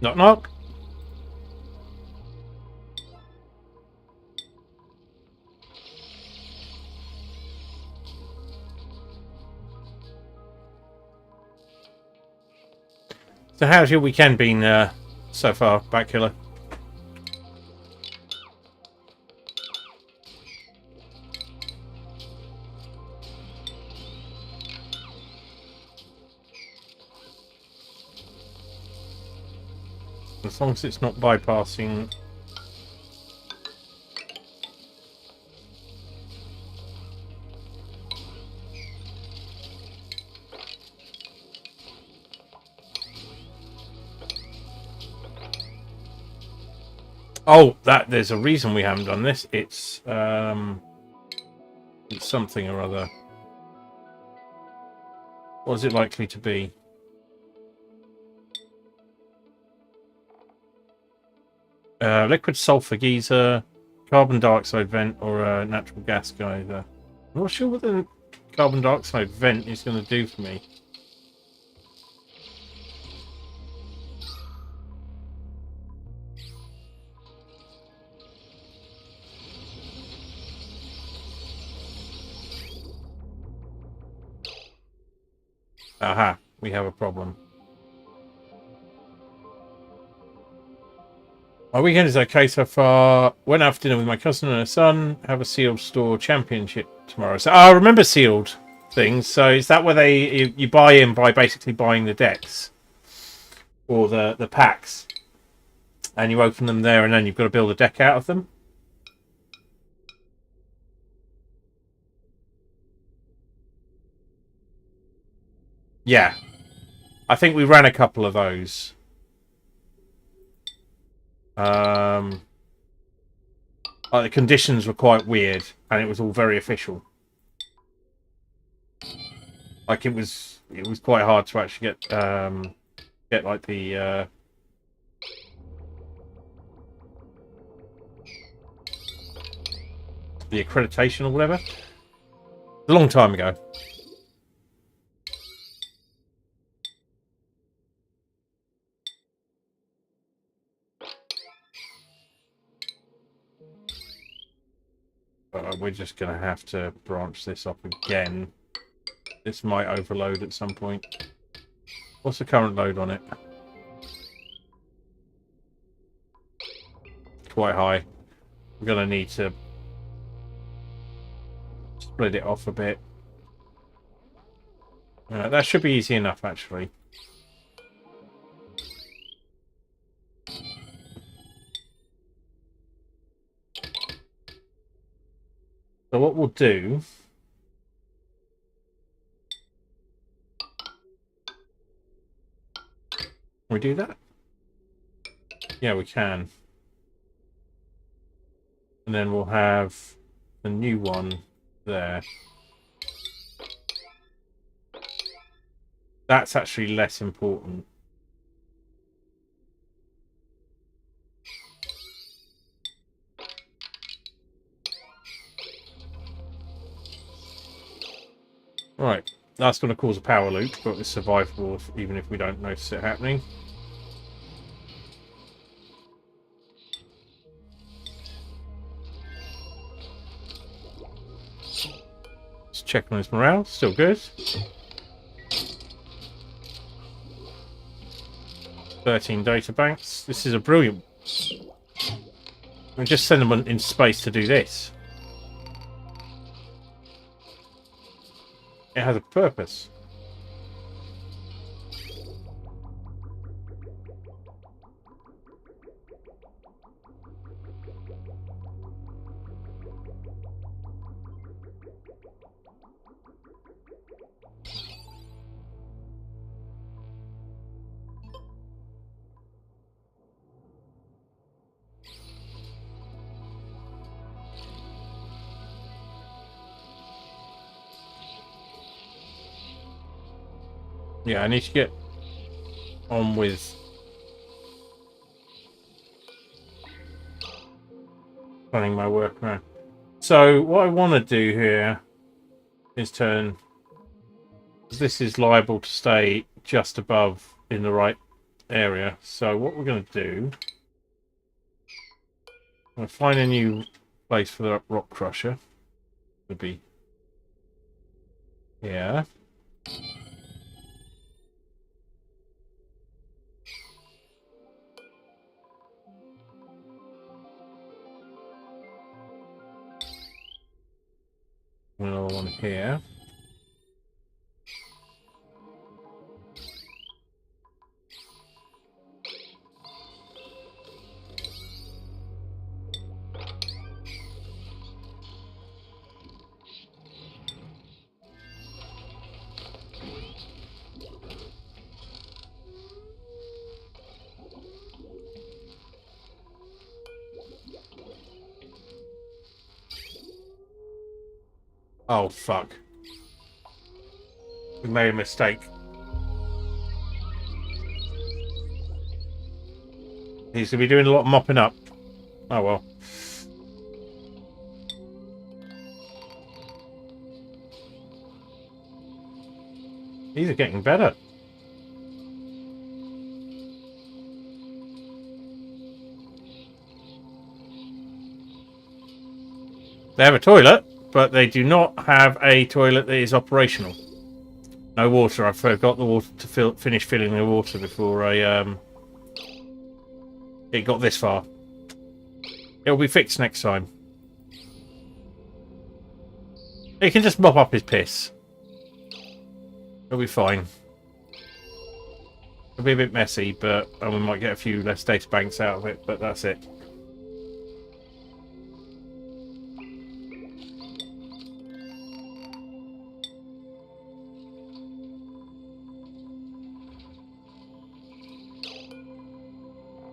Knock knock. So how's your weekend been so far, Batkiller? As long as it's not bypassing. Oh, there's a reason we haven't done this. It's something or other. What is it likely to be? Liquid sulfur geyser, carbon dioxide vent, or a natural gas geyser. I'm not sure what the carbon dioxide vent is going to do for me. Aha, we have a problem. My weekend is okay so far. Went out for dinner with my cousin and her son. Have a sealed store championship tomorrow. So I remember sealed things. So is that where you buy in by basically buying the decks or the packs, and you open them there, and then you've got to build a deck out of them? Yeah, I think we ran a couple of those. The conditions were quite weird, and it was all very official. Like it was quite hard to actually get like the accreditation or whatever. A long time ago. We're just going to have to branch this up again. This might overload at some point. What's the current load on it? Quite high. We're going to need to split it off a bit. That should be easy enough, actually. So what we'll do... Can we do that? Yeah, we can. And then we'll have the new one there. That's actually less important. Right, that's going to cause a power loop, but it's survivable even if we don't notice it happening. Let's check on his morale, still good. 13 data banks. This is a brilliant... We just send them in space to do this. It has a purpose. Yeah, I need to get on with planning my work around. So what I want to do here is turn... This is liable to stay just above in the right area. So what we're going to do... I'm going to find a new place for the rock crusher. Would be here. Another one here. Oh, fuck. We made a mistake. He's going to be doing a lot of mopping up. Oh, well. These are getting better. They have a toilet, but they do not have a toilet that is operational. No water. I forgot the water to finish filling the water before I it got this far. It'll be fixed next time. He can just mop up his piss. It'll be fine. It'll be a bit messy, but we might get a few less data banks out of it, but that's it.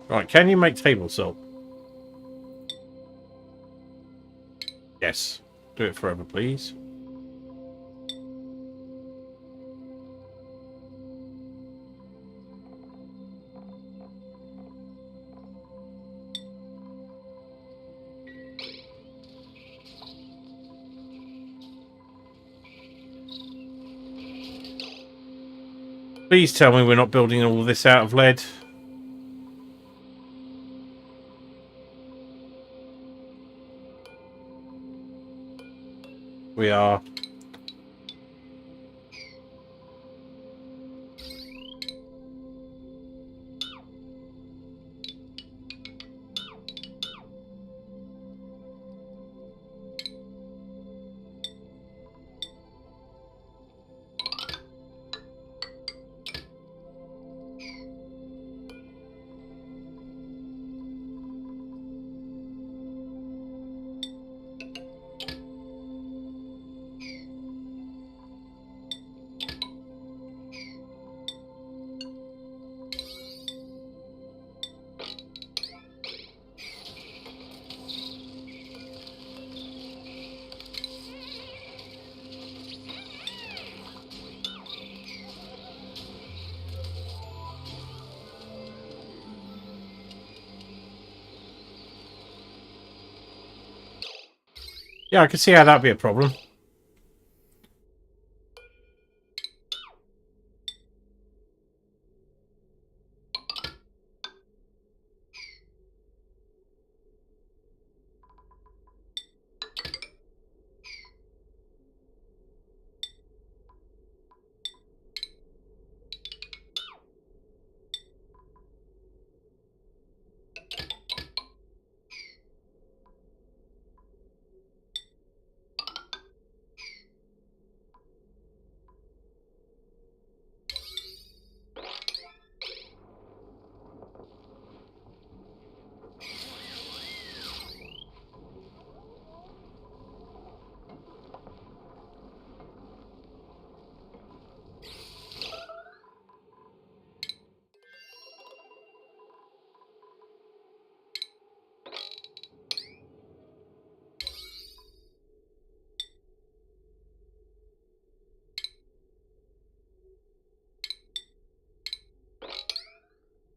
Right, can you make table salt? Yes. Do it forever, please. Please tell me we're not building all this out of lead. We are. Yeah, I can see how that'd be a problem.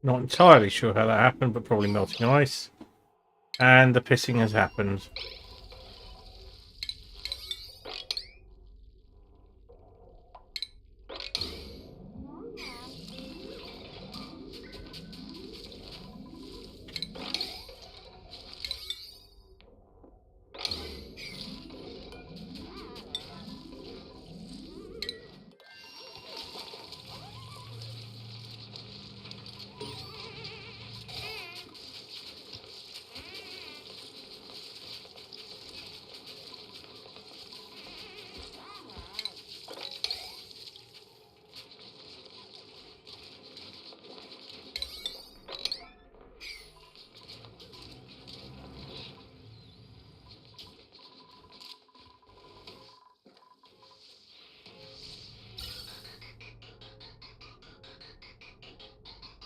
Not entirely sure how that happened, but probably melting ice. And the pissing has happened.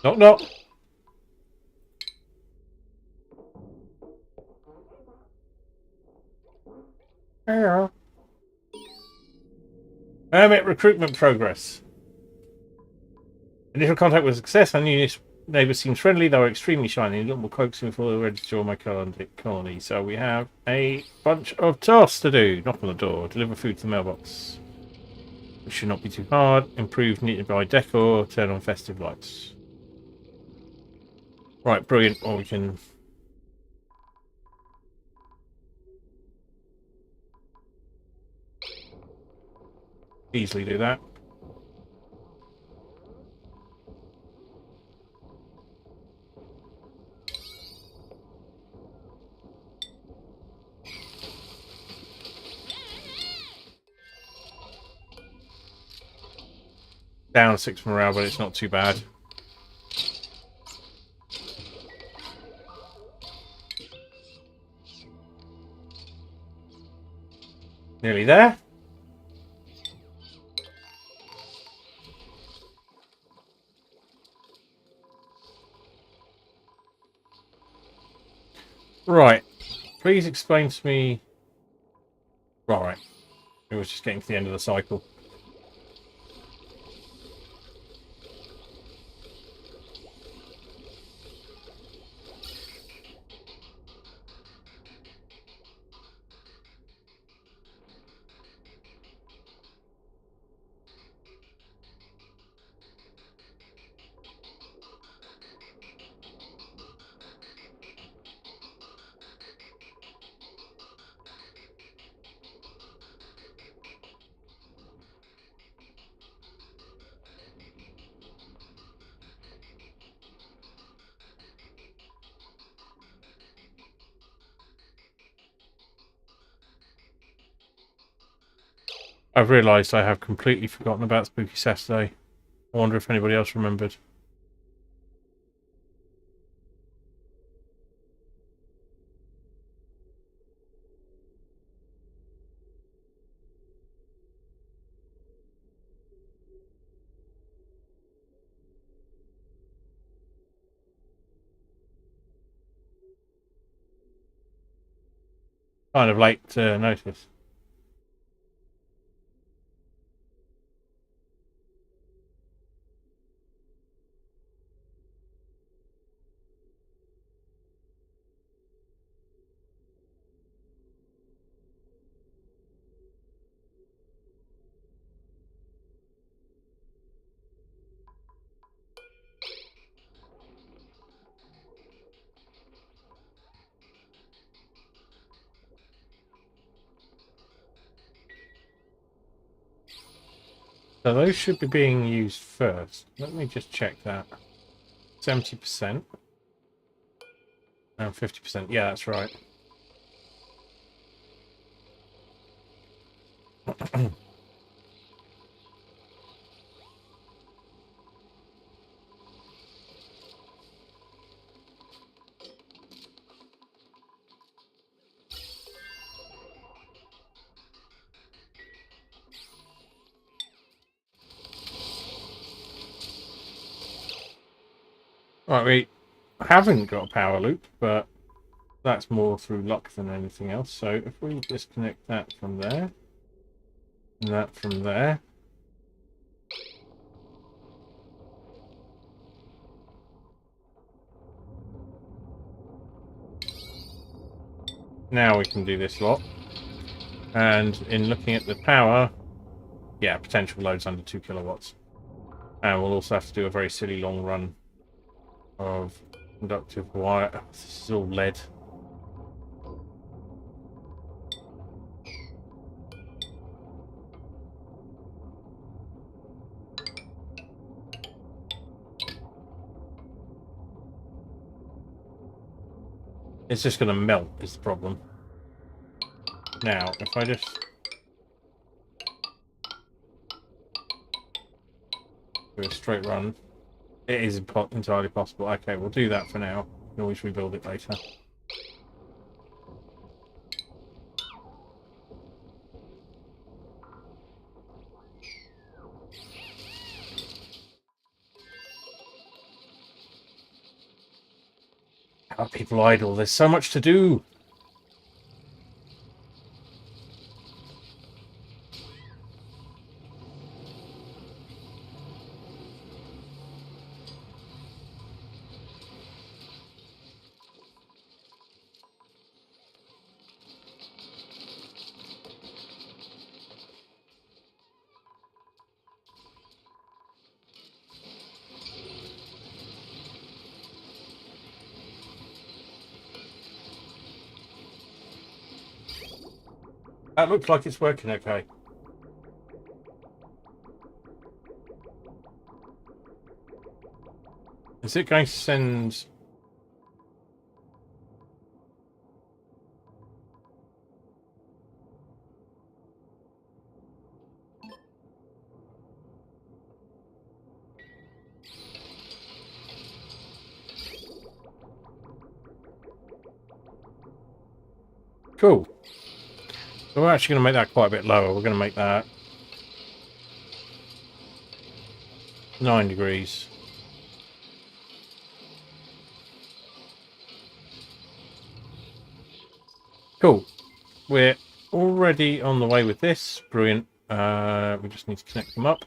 Knock, knock. Hello. Hermit recruitment progress. Initial contact was a success. Our new neighbour seems friendly. They were extremely shiny. A little more coaxing before they were ready to join my colony. So we have a bunch of tasks to do. Knock on the door. Deliver food to the mailbox. Which should not be too hard. Improve nearby decor. Turn on festive lights. Right, brilliant. Or we can easily do that. Down 6 morale, but it's not too bad. Nearly there. Right. Please explain to me. Right. It was just getting to the end of the cycle. I've realised I have completely forgotten about Spooky Saturday. I wonder if anybody else remembered. Kind of late to notice. So those should be being used first. Let me just check that. 70%. And 50%. Yeah, that's right. Right, we haven't got a power loop, but that's more through luck than anything else. So if we disconnect that from there, and that from there. Now we can do this lot. And in looking at the power, yeah, potential loads under 2 kilowatts. And we'll also have to do a very silly long run of conductive wire. This is all lead. It's just going to melt is the problem. Now, if I just do a straight run, it is entirely possible. Okay, we'll do that for now. We can always rebuild it later. How are people idle? There's so much to do. That looks like it's working okay. Is it going to send... Cool. So we're actually going to make that quite a bit lower. We're going to make that 9 degrees. Cool. We're already on the way with this. Brilliant. We just need to connect them up.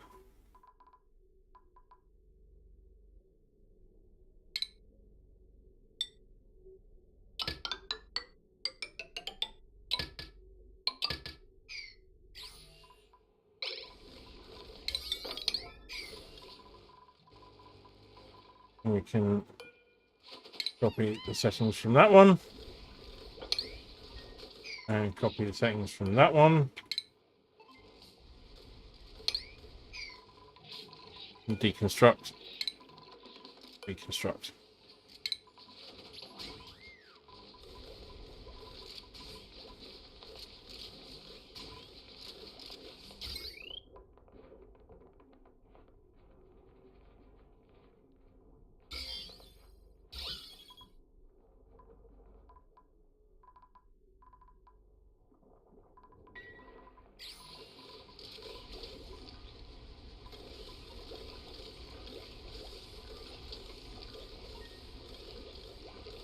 And we can copy the settings from that one. And copy the settings from that one. And deconstruct. Reconstruct.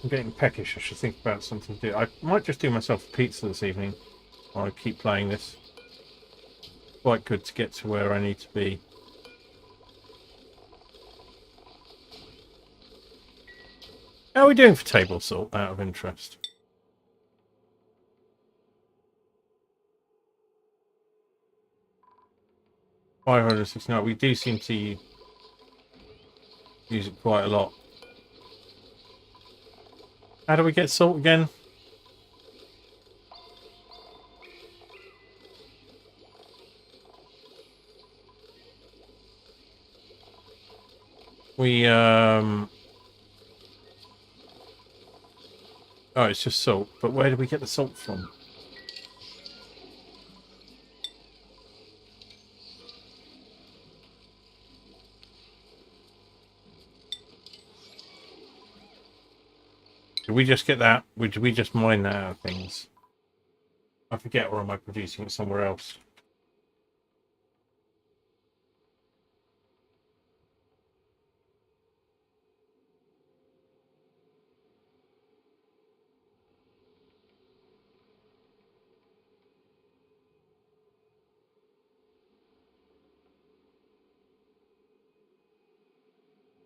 I'm getting peckish. I should think about something to do. I might just do myself a pizza this evening while I keep playing this. Quite good to get to where I need to be. How are we doing for table salt, out of interest? $569. We do seem to use it quite a lot. How do we get salt again? We oh, it's just salt. But where do we get the salt from? Did we just get that? Did we just mine that out of things? I forget, or am I producing it somewhere else?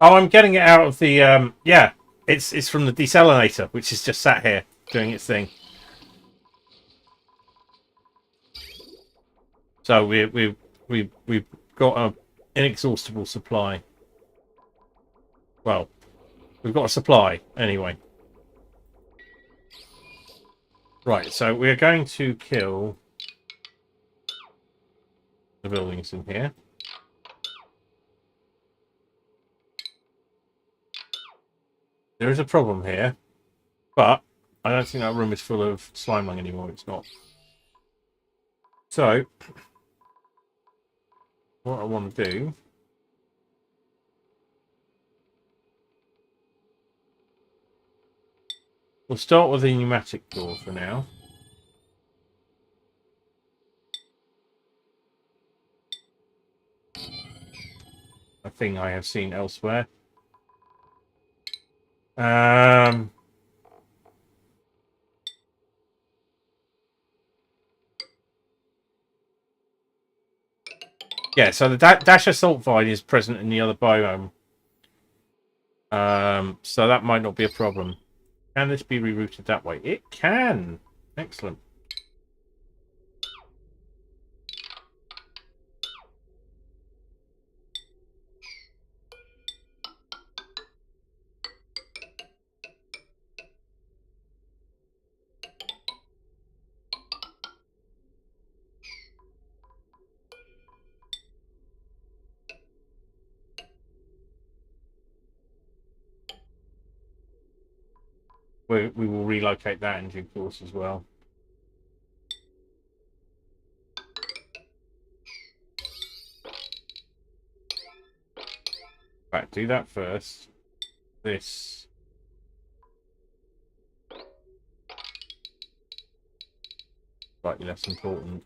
Oh, I'm getting it out of the yeah. It's from the desalinator, which is just sat here doing its thing. So we've got an inexhaustible supply. Well, we've got a supply anyway. Right, so we're going to kill the buildings in here. There is a problem here, but I don't think that room is full of slime lung anymore. It's not. So, what I want to do... We'll start with the pneumatic door for now. A thing I have seen elsewhere. Yeah, so the Dasher Sulfide is present in the other biome. So that might not be a problem. Can this be rerouted that way? It can! Excellent. We will relocate that in due course as well. Right, do that first. This. Slightly less important.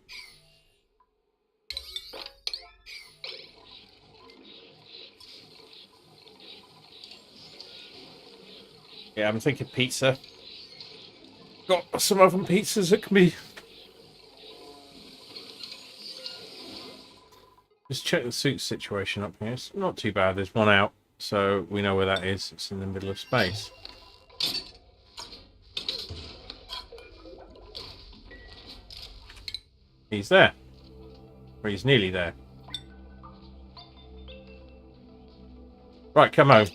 Yeah, I'm thinking pizza. Got some oven pizzas that can be... Just check the suit situation up here. It's not too bad. There's one out, so we know where that is. It's in the middle of space. He's there. Or he's nearly there. Right, come on.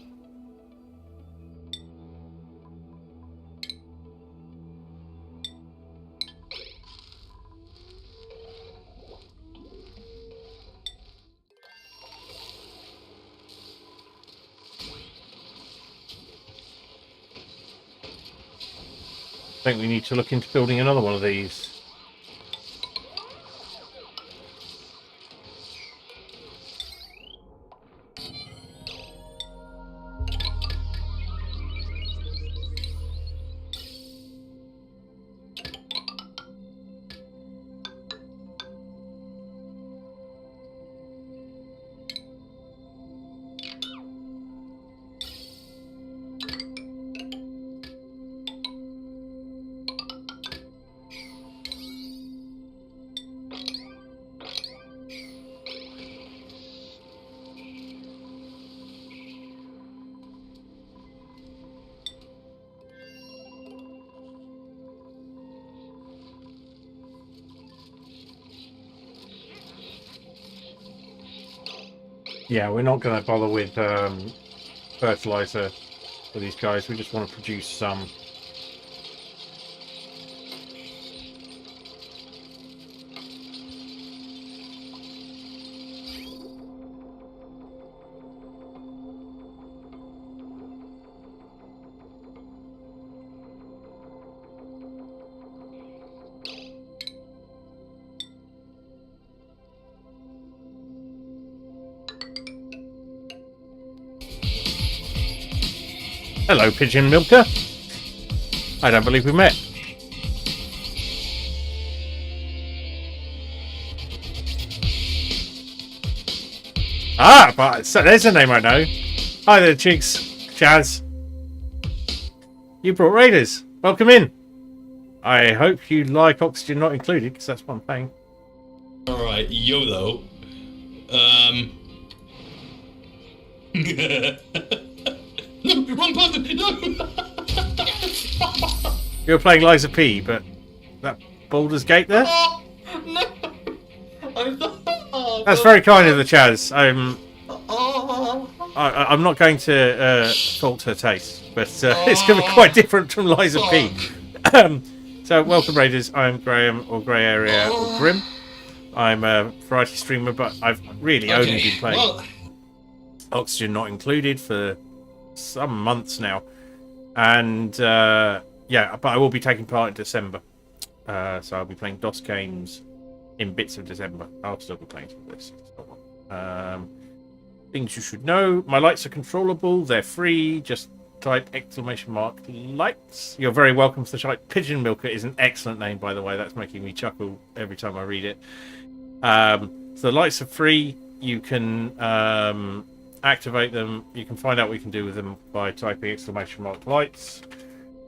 I think we need to look into building another one of these. Yeah, we're not going to bother with fertilizer for these guys. We just want to produce some. Hello, Pigeon Milker. I don't believe we met. Ah, but so there's a name I know. Hi there, Chigs. Chaz. You brought raiders. Welcome in. I hope you like Oxygen Not Included, because that's what I'm paying. Alright, YOLO. No, wrong button! No! You're playing Liza P, but that Baldur's Gate there? No! That's very kind of the Chaz. I'm not going to fault her taste, but it's going to be quite different from Liza P. So, welcome Raiders. I'm Graham, or Grey Area, or Grim. I'm a variety streamer, but I've really only been playing Oxygen Not Included for some months now. And, yeah, but I will be taking part in December. So I'll be playing DOS games in bits of December. I'll still be playing some of this. Things you should know. My lights are controllable. They're free. Just type !lights. You're very welcome to the site. Pigeon Milker is an excellent name, by the way. That's making me chuckle every time I read it. So the lights are free. You can activate them. You can find out what you can do with them by typing !lights.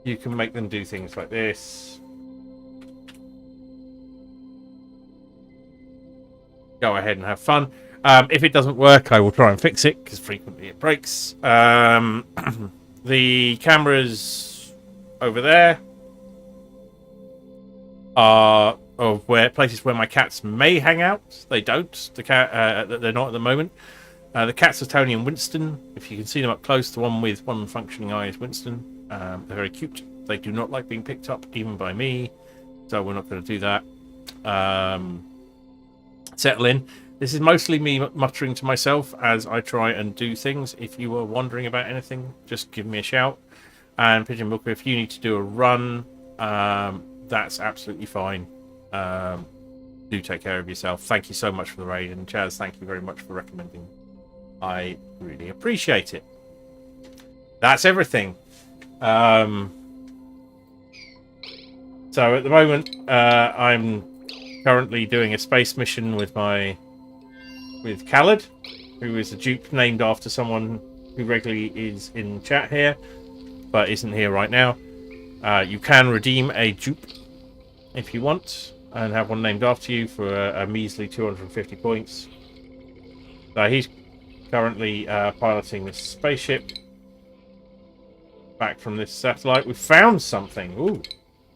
You can make them do things like this. Go ahead and have fun. If it doesn't work, I will try and fix it, because frequently it breaks. The cameras over there are of places where my cats may hang out. They don't. They're not at the moment. The cats are Tony and Winston. If you can see them up close, the one with one functioning eye is Winston. They're very cute. They do not like being picked up, even by me. So we're not going to do that. Settle in. This is mostly me muttering to myself as I try and do things. If you were wondering about anything, just give me a shout. And Pigeon Milker, if you need to do a run, that's absolutely fine. Do take care of yourself. Thank you so much for the raid. And Chaz, thank you very much for recommending. I really appreciate it. That's everything. So at the moment, I'm currently doing a space mission with Khaled, who is a dupe named after someone who regularly is in chat here, but isn't here right now. You can redeem a dupe if you want, and have one named after you for a measly 250 points. So he's currently piloting this spaceship back from this satellite. We found something. Ooh.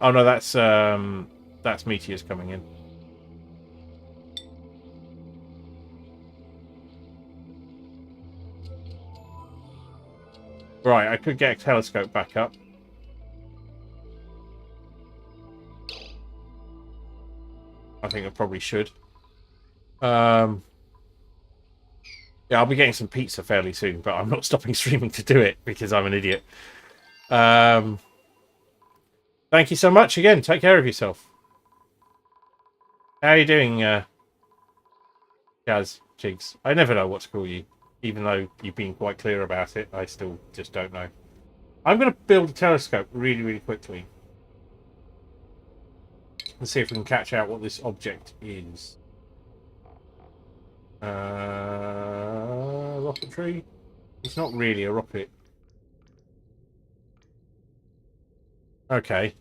Oh no, that's meteors coming in. Right, I could get a telescope back up. I think I probably should. Yeah, I'll be getting some pizza fairly soon, but I'm not stopping streaming to do it because I'm an idiot. Thank you so much again. Take care of yourself. How are you doing, Jazz Jigs? I never know what to call you. Even though you've been quite clear about it, I still just don't know. I'm going to build a telescope really, really quickly. And see if we can catch out what this object is. Rocketry? It's not really a rocket. Okay.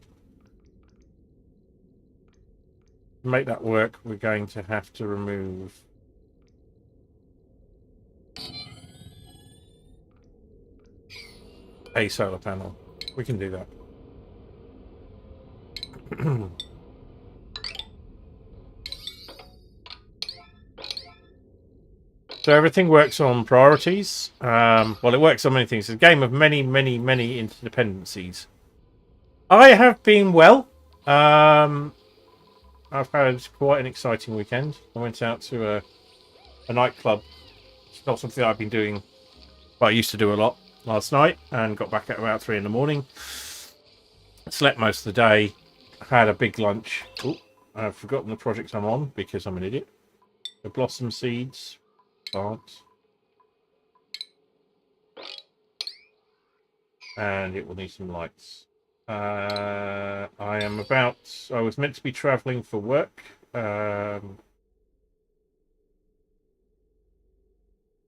To make that work, we're going to have to remove... a solar panel. We can do that. So everything works on priorities. Well, it works on many things. It's a game of many, many, many interdependencies. I have been well. I've had quite an exciting weekend. I went out to a nightclub. It's not something I've been doing, but I used to do a lot last night, and got back at about 3 in the morning. Slept most of the day. Had a big lunch. Ooh, I've forgotten the project I'm on because I'm an idiot. The blossom seeds, plants. And it will need some lights. I was meant to be traveling for work. So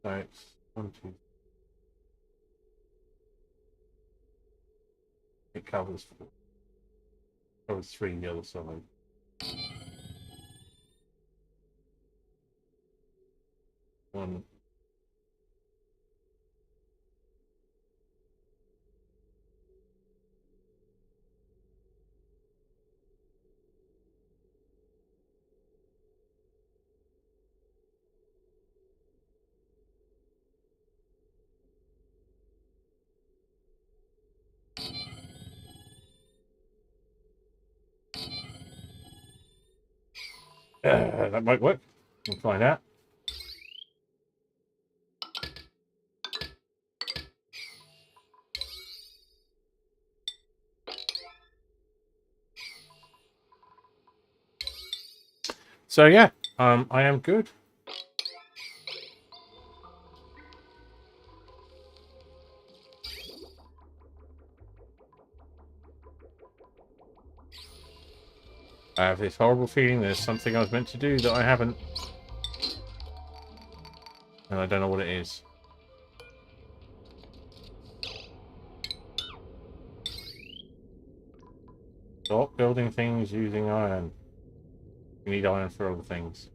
it's 1, 2. It covers 4. Covers 3 on the other side. One. That might work. We'll find out. So yeah, I am good. I have this horrible feeling there's something I was meant to do that I haven't. And I don't know what it is. Stop building things using iron. You need iron for other things.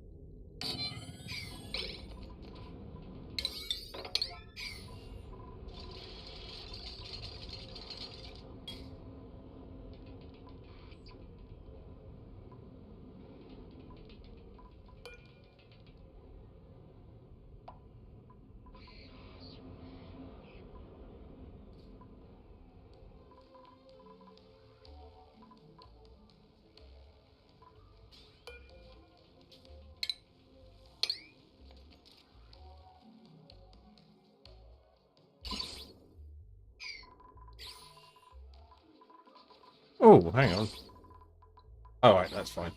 Oh, hang on. Alright, that's fine.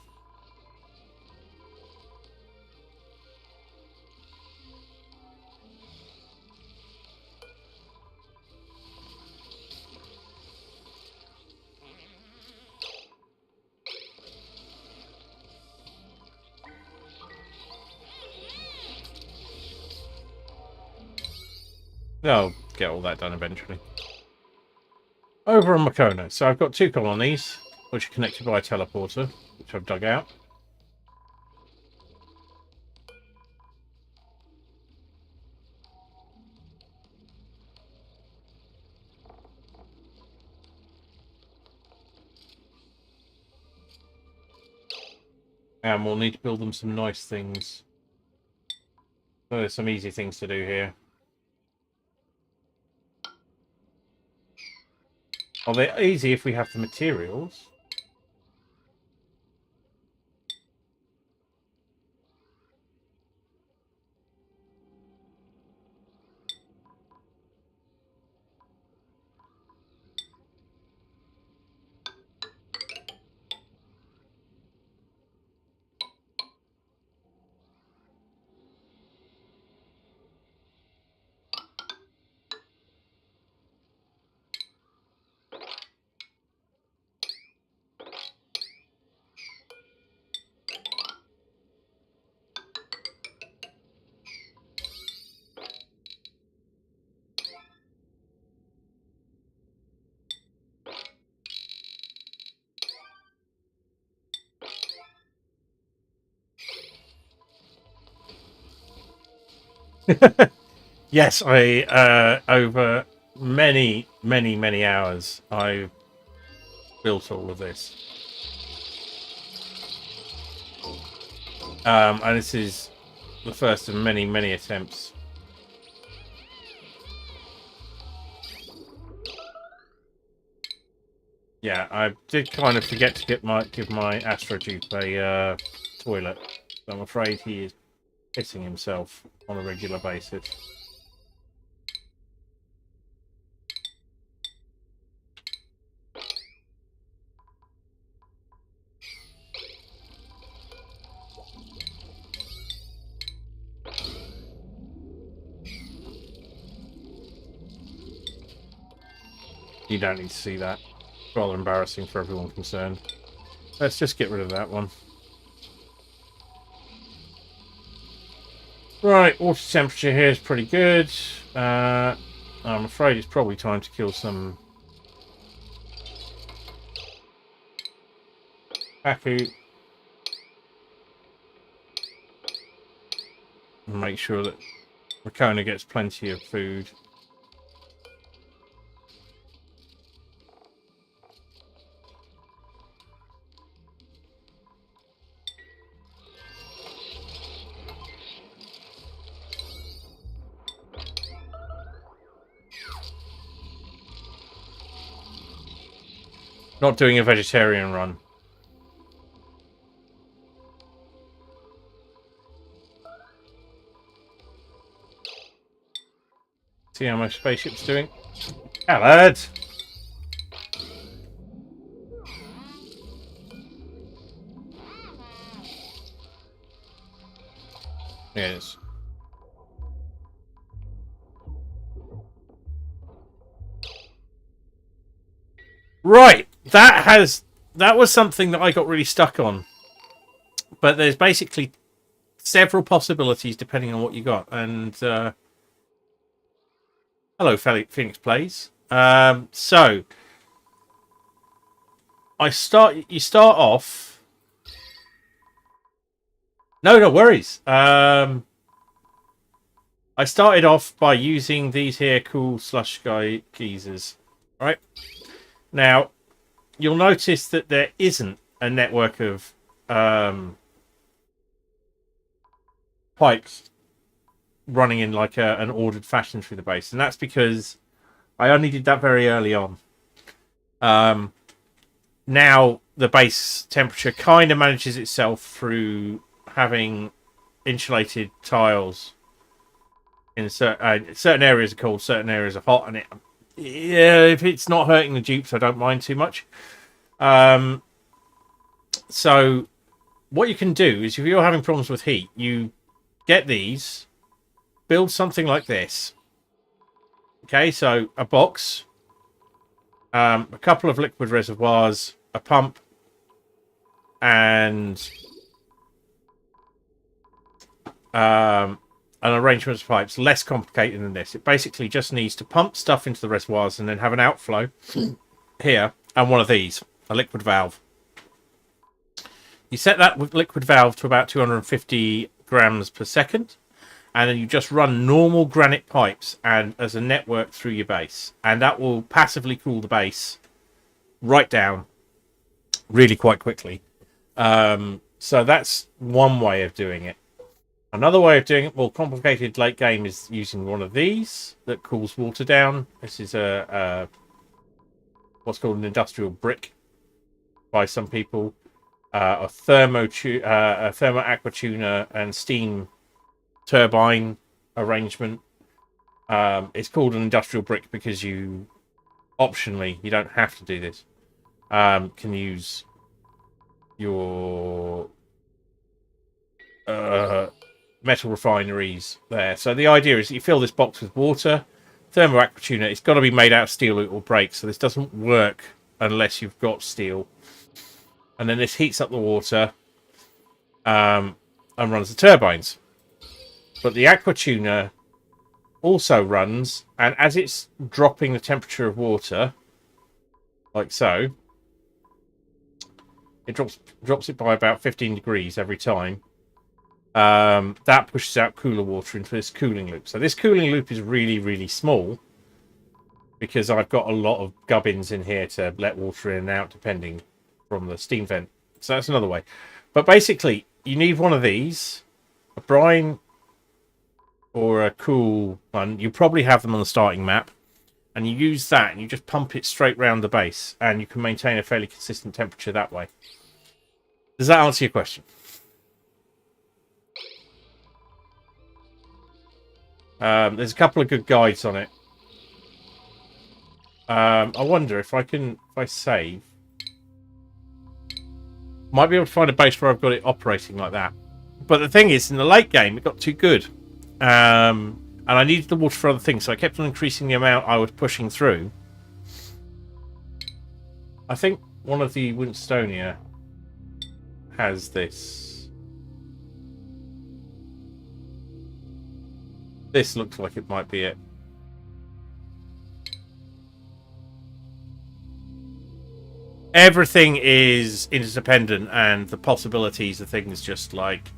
I'll get all that done eventually. Over on Makona. So I've got 2 colonies, which are connected by a teleporter, which I've dug out. And we'll need to build them some nice things. So there's some easy things to do here. Well, they're easy if we have the materials. Yes, I over many hours I built all of this. And this is the first of many, many attempts. Yeah, I did kind of forget to give my Astrodupe a toilet. So I'm afraid he is pissing himself on a regular basis. You don't need to see that. It's rather embarrassing for everyone concerned. Let's just get rid of that one. Right, water temperature here is pretty good. I'm afraid it's probably time to kill some Haku. And make sure that Rakona gets plenty of food. Not doing a vegetarian run. See how my spaceship's doing? Yeah, lads! Yes. Right, that was something that I got really stuck on. But there's basically several possibilities depending on what you got. And hello, Phoenix Plays. So you start off. No worries. I started off by using these here cool slush guy geezers. Right. Now, you'll notice that there isn't a network of pipes running in like an ordered fashion through the base, and that's because I only did that very early on. Now the base temperature kind of manages itself through having insulated tiles. In certain areas are cold, certain areas are hot, and if it's not hurting the dupes, I don't mind too much. So what you can do is, if you're having problems with heat, you get these, build something like this. Okay, so a box, a couple of liquid reservoirs, a pump, and an arrangement of pipes. Less complicated than this. It basically just needs to pump stuff into the reservoirs and then have an outflow here, and one of these, a liquid valve. You set that liquid valve to about 250 grams per second, and then you just run normal granite pipes and as a network through your base, and that will passively cool the base right down really quite quickly. So that's one way of doing it. Another way of doing it, more complicated late game, is using one of these that cools water down. This is a what's called an industrial brick by some people. A thermo aqua tuner and steam turbine arrangement. It's called an industrial brick because you optionally, you don't have to do this, can use your metal refineries there. So the idea is that you fill this box with water, thermo aqua tuner. It's got to be made out of steel or it will break, so this doesn't work unless you've got steel. And then this heats up the water and runs the turbines. But the aqua tuner also runs, and as it's dropping the temperature of water, like so, it drops it by about 15 degrees every time. That pushes out cooler water into this cooling loop. So this cooling loop is really, really small because I've got a lot of gubbins in here to let water in and out depending from the steam vent. So that's another way. But basically, you need one of these, a brine or a cool one, you probably have them on the starting map, and you use that and you just pump it straight round the base, and you can maintain a fairly consistent temperature that way. Does that answer your question? There's a couple of good guides on it. I wonder if I save, might be able to find a base where I've got it operating like that. But the thing is, in the late game, it got too good. And I needed the water for other things, so I kept on increasing the amount I was pushing through. I think one of the Winstonia has this. This looks like it might be it. Everything is interdependent, and the possibilities of things just like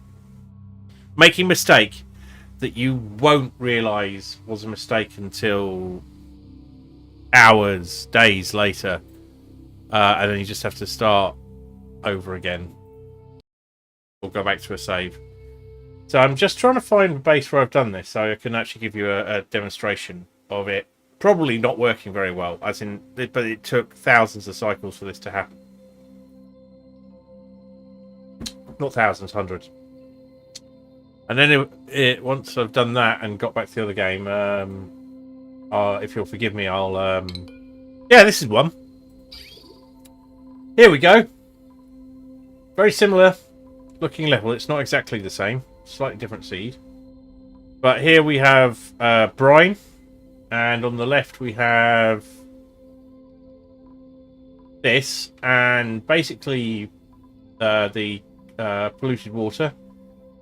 making a mistake that you won't realise was a mistake until hours, days later. And then you just have to start over again. Or go back to a save. So I'm just trying to find a base where I've done this, so I can actually give you a demonstration of it. Probably not working very well, as in, but it took thousands of cycles for this to happen. Not thousands, hundreds. And then once I've done that and got back to the other game, if you'll forgive me, I'll... Yeah, this is one. Here we go. Very similar looking level. It's not exactly the same. Slightly different seed. But here we have brine. And on the left we have this. And basically the polluted water.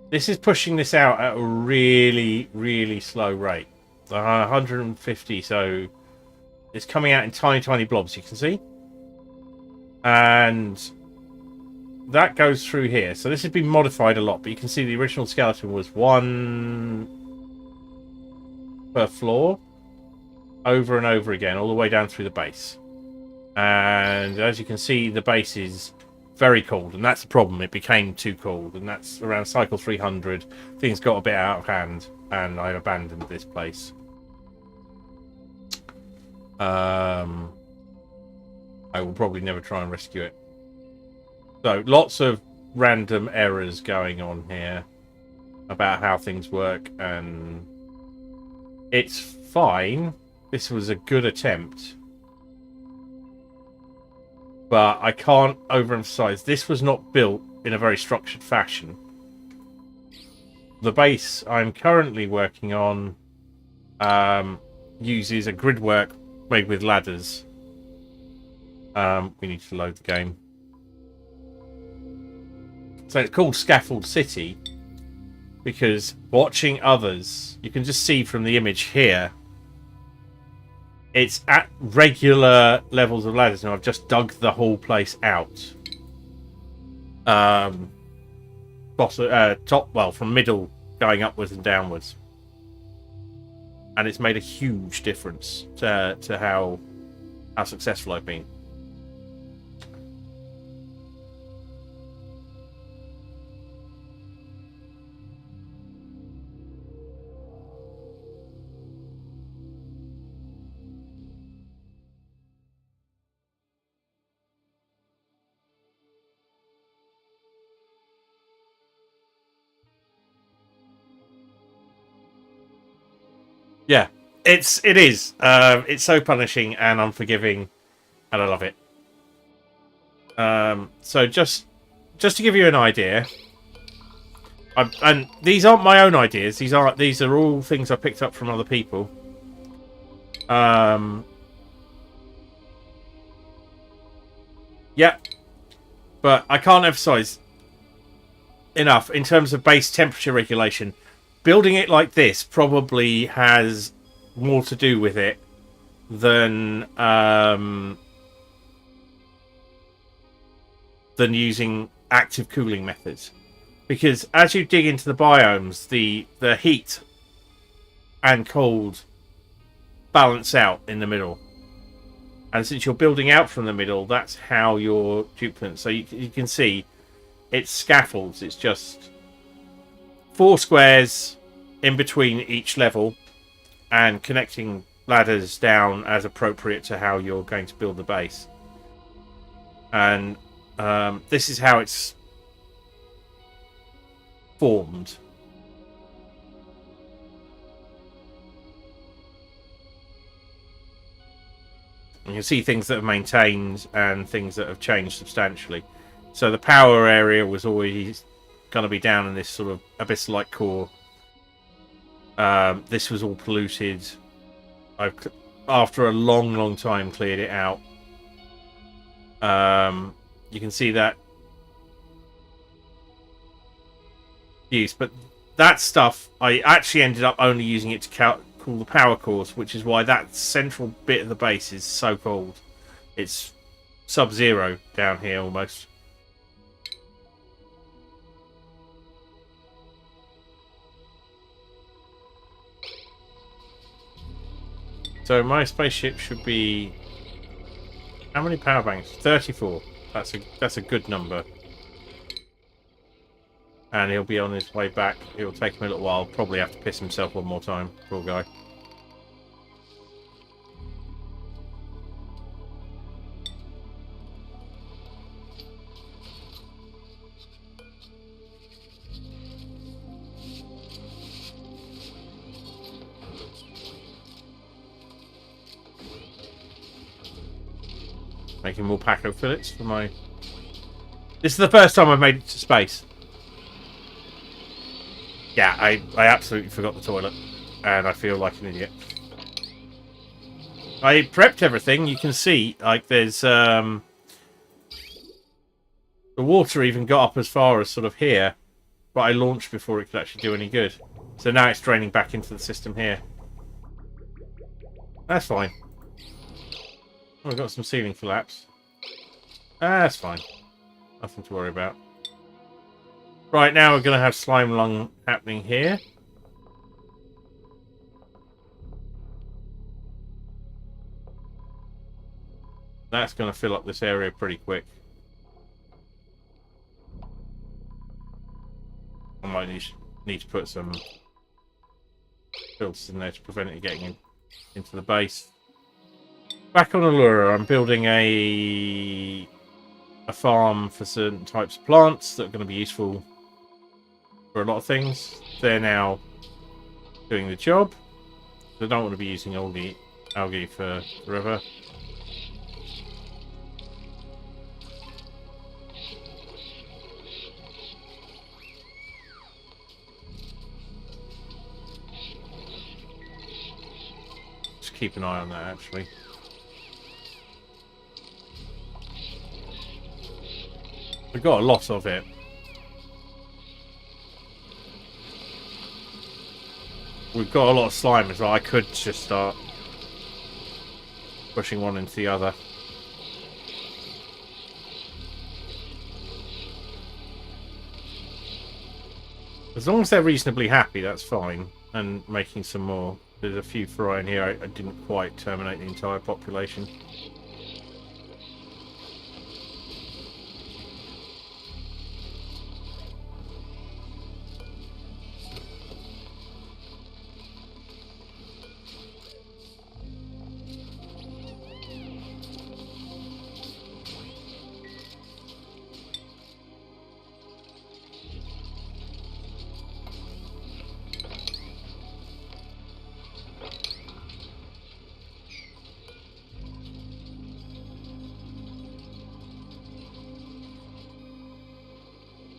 This is pushing this out at a really, really slow rate. 150, so it's coming out in tiny, tiny blobs, you can see. And that goes through here. So this has been modified a lot, but you can see the original skeleton was 1 per floor, over and over again, all the way down through the base. And as you can see, the base is very cold, and that's the problem. It became too cold, and that's around cycle 300. Things got a bit out of hand, and I abandoned this place. I will probably never try and rescue it. So lots of random errors going on here about how things work, and it's fine. This was a good attempt. But I can't overemphasize, this was not built in a very structured fashion. The base I'm currently working on uses a grid work made with ladders. We need to load the game. So it's called Scaffold City because watching others, you can just see from the image here, it's at regular levels of ladders, and I've just dug the whole place out. Top, well, from middle going upwards and downwards. And it's made a huge difference to how successful I've been. Yeah, it is. It's so punishing and unforgiving, and I love it. So just to give you an idea, and these aren't my own ideas. These are all things I picked up from other people. Yeah, but I can't emphasize enough in terms of base temperature regulation. Building it like this probably has more to do with it than using active cooling methods, because as you dig into the biomes, the heat and cold balance out in the middle, and since you're building out from the middle, that's how you're duplicate. So you can see it's scaffolds. It's just 4 squares in between each level and connecting ladders down as appropriate to how you're going to build the base. And this is how it's formed. You can see things that have maintained and things that have changed substantially. So the power area was always going to be down in this sort of abyss-like core. This was all polluted. I've, after a long time, cleared it out. You can see that use, but that stuff I actually ended up only using it to cool the power cores, which is why that central bit of the base is so cold. It's sub-zero down here almost. So my spaceship should be, how many power banks? 34. That's a good number. And he'll be on his way back. It'll take him a little while. Probably have to piss himself one more time. Poor guy. Making more Paco fillets for my... This is the first time I've made it to space. Yeah, I absolutely forgot the toilet. And I feel like an idiot. I prepped everything. You can see, like, there's... the water even got up as far as sort of here. But I launched before it could actually do any good. So now it's draining back into the system here. That's fine. Oh, we've got some ceiling collapse. That's fine. Nothing to worry about. Right, now we're going to have slime lung happening here. That's going to fill up this area pretty quick. I might need to put some filters in there to prevent it getting into the base. Back on Allura, I'm building a farm for certain types of plants that are going to be useful for a lot of things. They're now doing the job. I don't want to be using algae for forever. Just keep an eye on that, actually. We've got a lot of it. We've got a lot of slime as well. I could just start pushing one into the other. As long as they're reasonably happy, that's fine. And making some more. There's a few fry in here. I didn't quite terminate the entire population.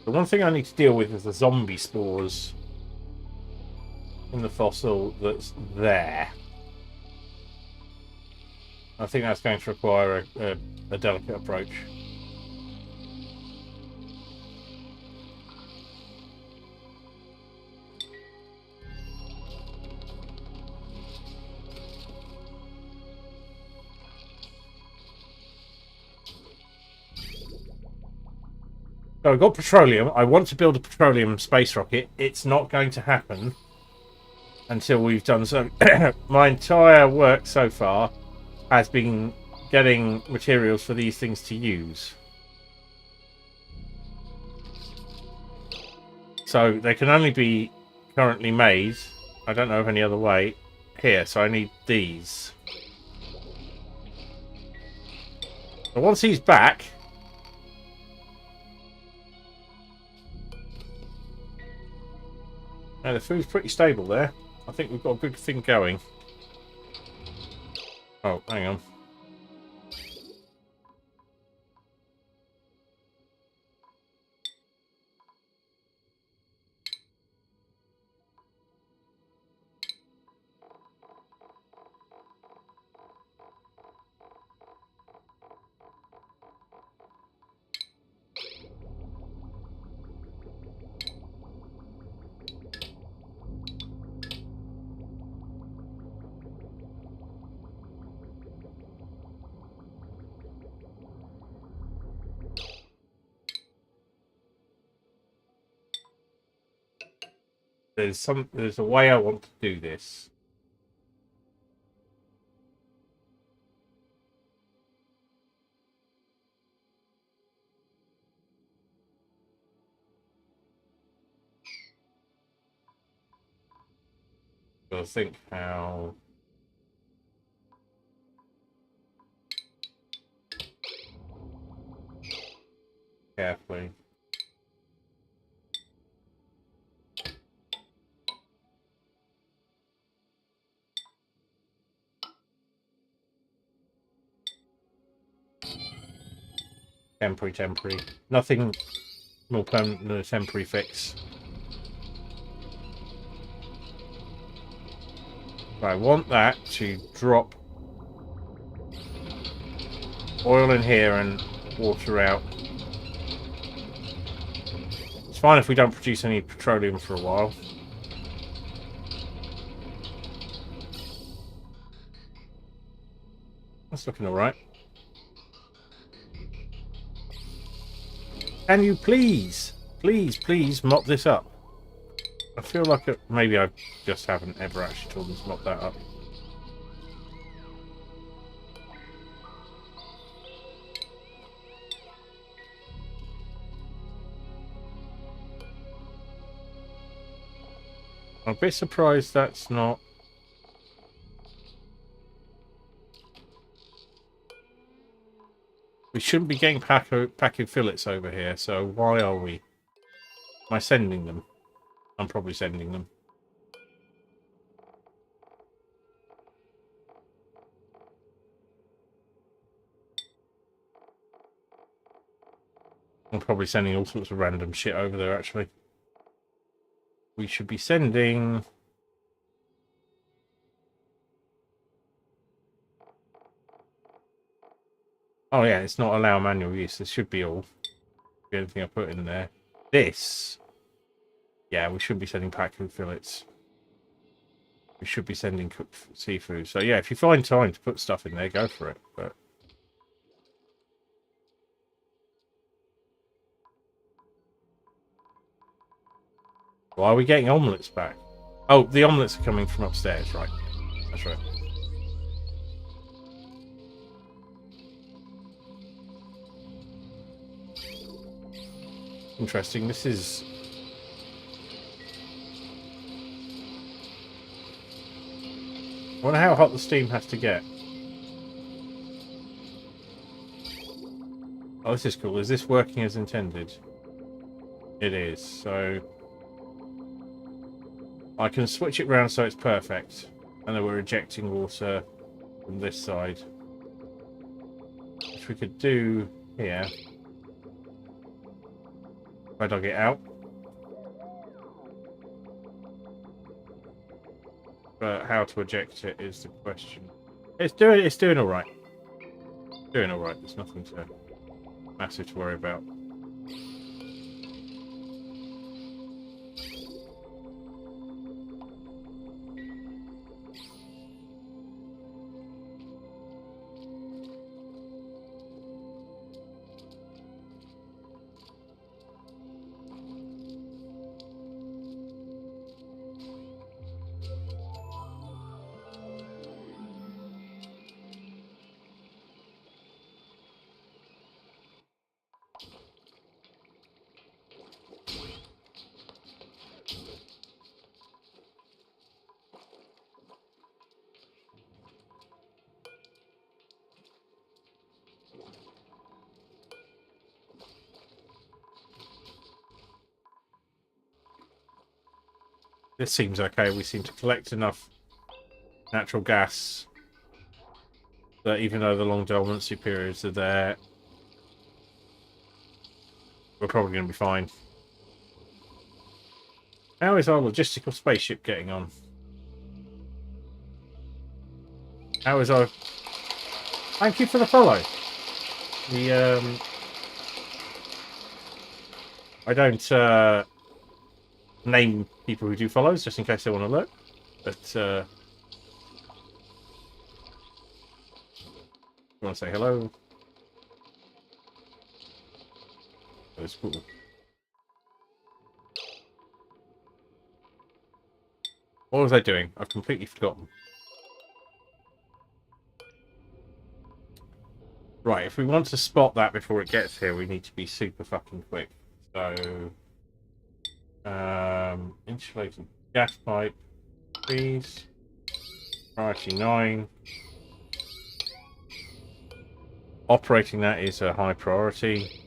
The one thing I need to deal with is the zombie spores in the fossil that's there. I think that's going to require a delicate approach. So I've got petroleum. I want to build a petroleum space rocket. It's not going to happen until we've done so. My entire work so far has been getting materials for these things to use. So they can only be currently made. I don't know of any other way. Here, so I need these. But once he's back... Now, the food's pretty stable there. I think we've got a good thing going. Oh, hang on. There's a way I want to do this. Got to think how. Carefully. Temporary. Nothing more permanent than a temporary fix. I want that to drop oil in here and water out. It's fine if we don't produce any petroleum for a while. That's looking alright. Can you please mop this up? I feel like maybe I just haven't ever actually told them to mop that up. I'm a bit surprised that's not... We shouldn't be getting packing fillets over here, so why are we? Am I sending them? I'm probably sending them. I'm probably sending all sorts of random shit over there, actually. We should be sending... Oh yeah, it's not allow manual use. This should be all. Anything I put in there. This... Yeah, we should be sending packed food fillets. We should be sending cooked seafood. So yeah, if you find time to put stuff in there, go for it. But why are we getting omelettes back? Oh, the omelettes are coming from upstairs, right? That's right. Interesting. This is... I wonder how hot the steam has to get. Oh, this is cool. Is this working as intended? It is. So I can switch it round so it's perfect. And then we're ejecting water from this side. Which we could do here. If I dug it out. But how to eject it is the question. It's doing alright. Doing alright. There's nothing massive to worry about. This seems okay. We seem to collect enough natural gas that even though the long dormancy periods are there, we're probably going to be fine. How is our logistical spaceship getting on? How is our... Thank you for the follow. I don't name people who do follows just in case they want to look, but you want to say hello? That's cool. What was I doing? I've completely forgotten. Right, if we want to spot that before it gets here, we need to be super fucking quick. So, insulated gas pipe, please. Priority 9. Operating that is a high priority.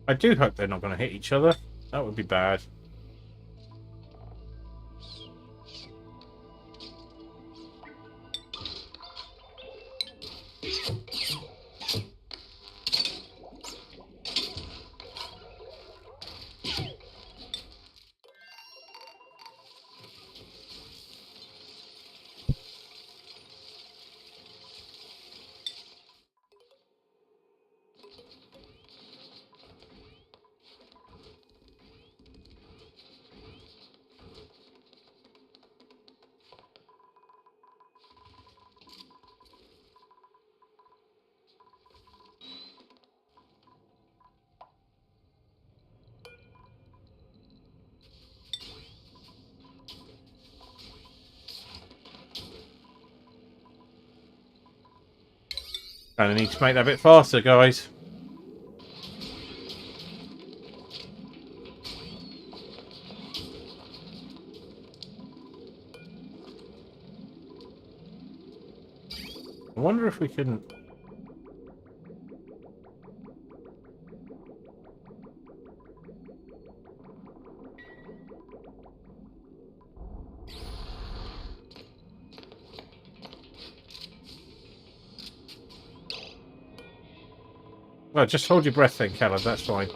I do hope they're not going to hit each other. That would be bad. Kind of need to make that a bit faster, guys. I wonder if we can... Well, just hold your breath then, Callum. That's fine.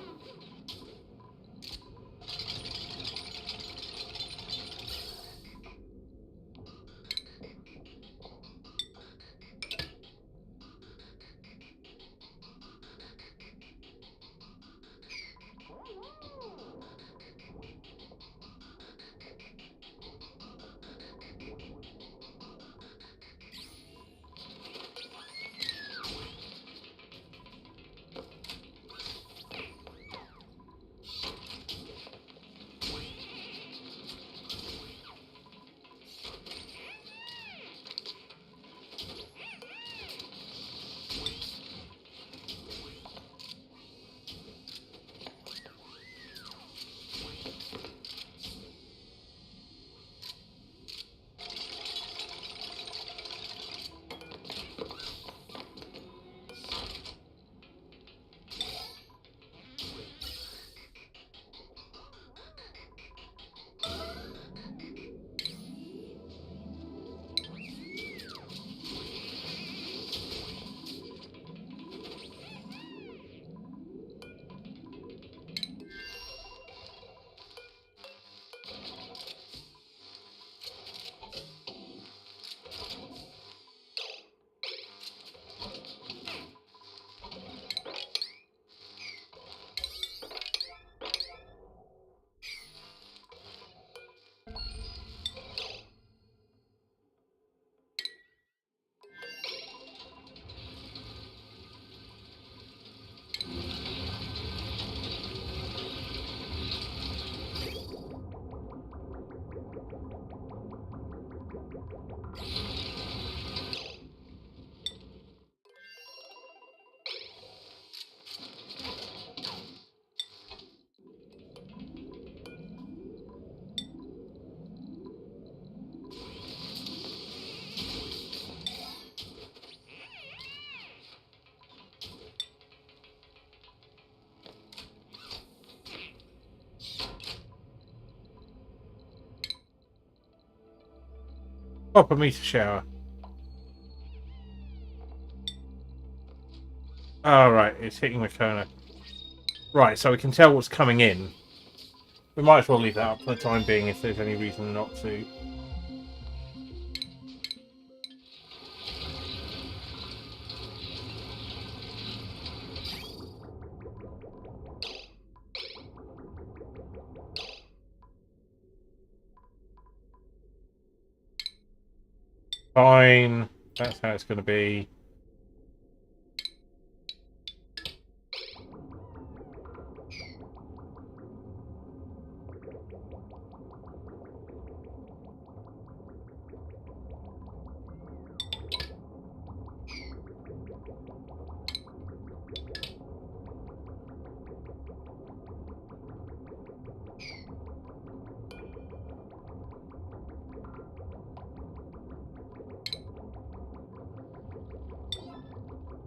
Pop a meter shower. Oh, right, it's hitting the corner. Right, so we can tell what's coming in. We might as well leave that up for the time being if there's any reason not to. Fine. That's how it's going to be.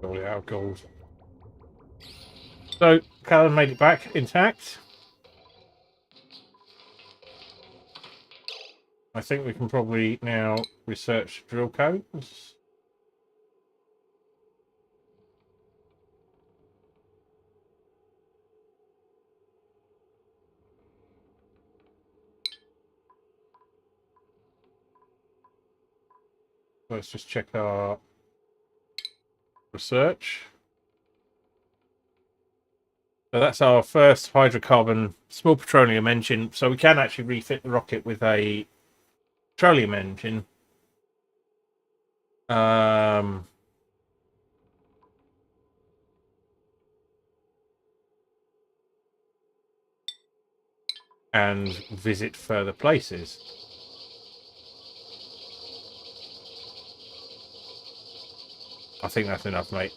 All out of gold. So, Callan made it back intact. I think we can probably now research drill codes. Let's just check our research. So that's our first hydrocarbon small petroleum engine. So we can actually refit the rocket with a petroleum engine. And visit further places. I think that's enough, mate.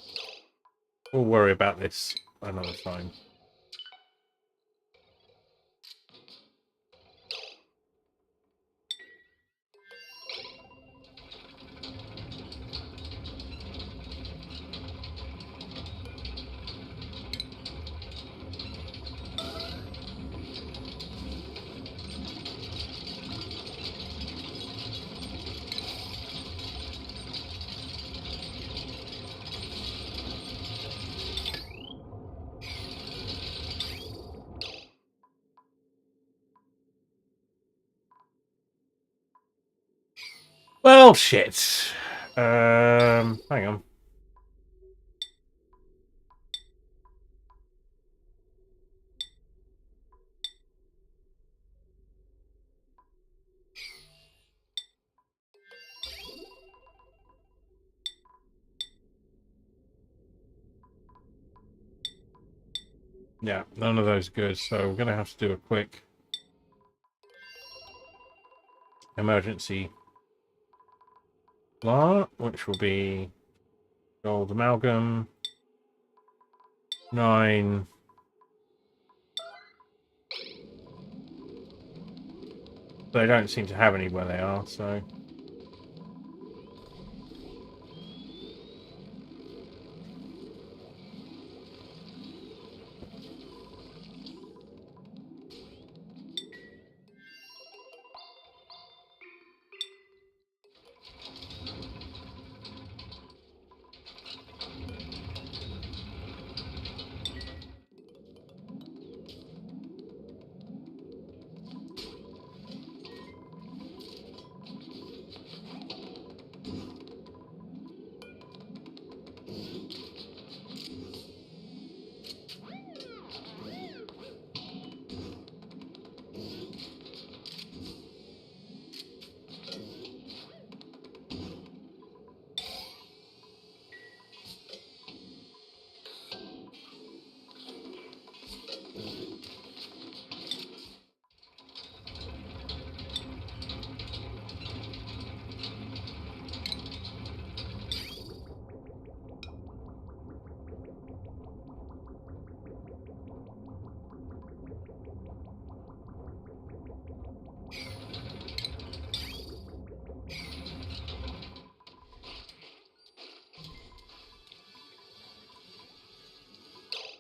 We'll worry about this another time. Well, shit. Hang on. Yeah, none of those good. So we're going to have to do a quick emergency blah, which will be gold amalgam 9. They don't seem to have any where they are, so.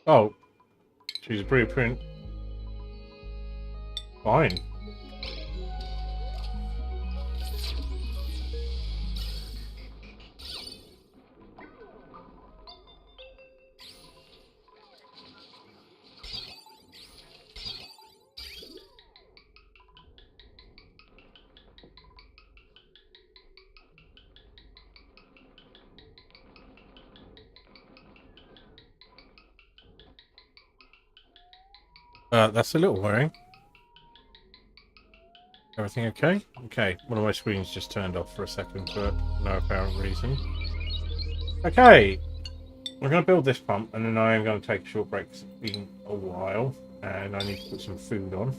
Oh, she's a blueprint. Fine. That's a little worrying. Everything okay? Okay, one of my screens just turned off for a second for no apparent reason. Okay, we're going to build this pump, and then I am going to take a short break. It's been a while, and I need to put some food on.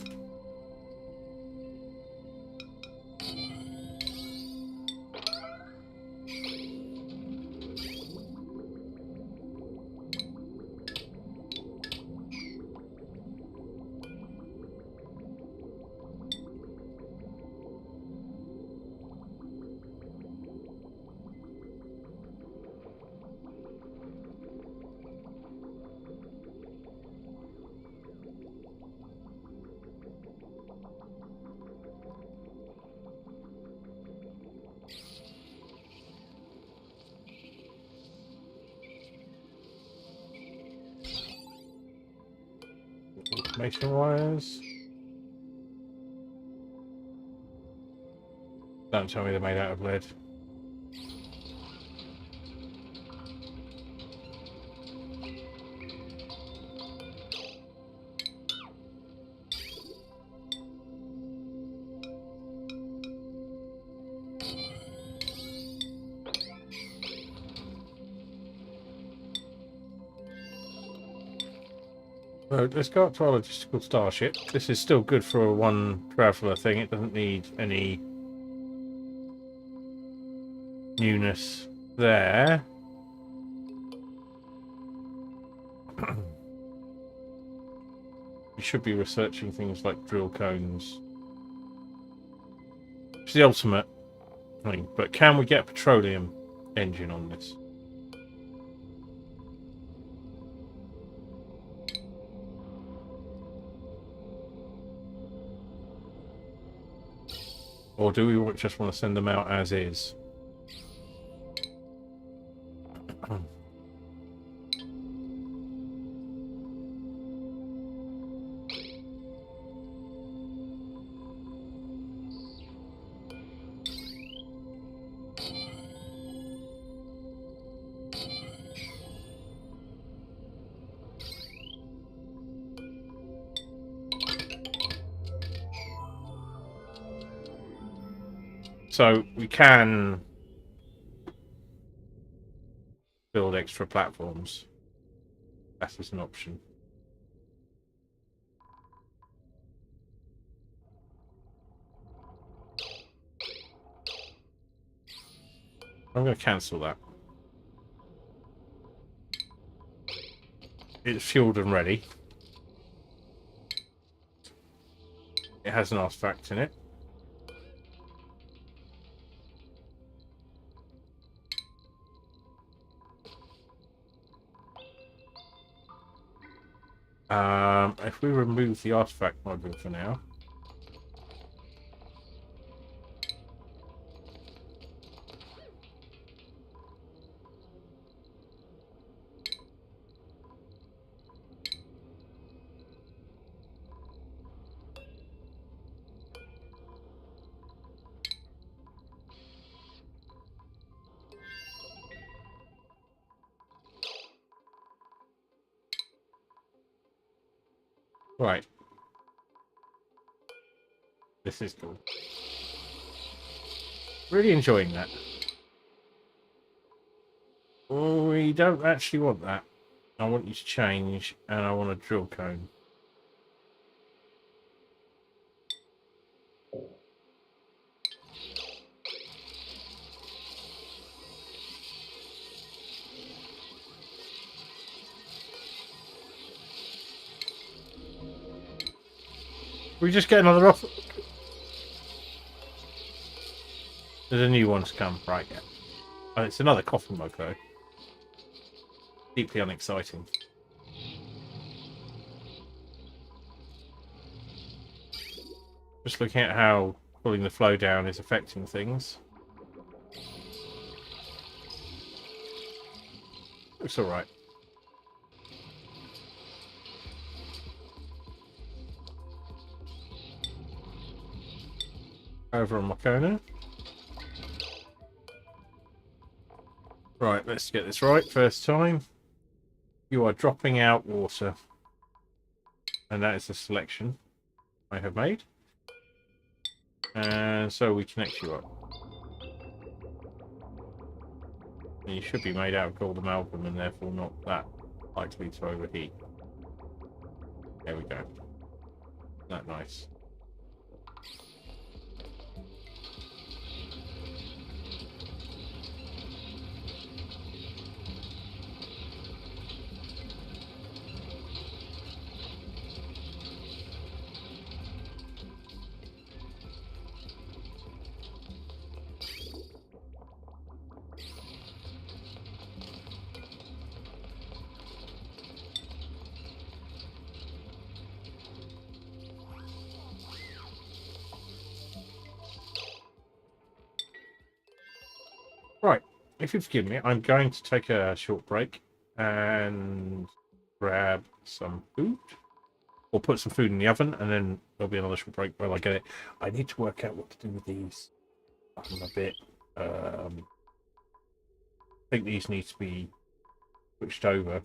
Information wires. Don't tell me they're made out of lead. So let's go up to our logistical starship. This is still good for a one traveller thing. It doesn't need any newness there. We should be researching things like drill cones. It's the ultimate thing. But can we get a petroleum engine on this? Or do we just want to send them out as is? So we can build extra platforms. That is an option. I'm going to cancel that. It's fueled and ready. It has an artifact in it. If we remove the artifact module for now. Right. This is cool. Really enjoying that. We don't actually want that. I want you to change, and I want a drill cone. We just get another offer. There's a new one to come, right? Yeah. Oh, it's another coffee mug, though. Deeply unexciting. Just looking at how pulling the flow down is affecting things. Looks alright. Over on Makona. Right, let's get this right first time. You are dropping out water. And that is the selection I have made. And so we connect you up. And you should be made out of gold amalgam and therefore not that likely to overheat. There we go. Isn't that nice? Right, if you forgive me, I'm going to take a short break and grab some food. Or put some food in the oven, and then there'll be another short break while I get it. I need to work out what to do with these. I'm a bit... I think these need to be switched over.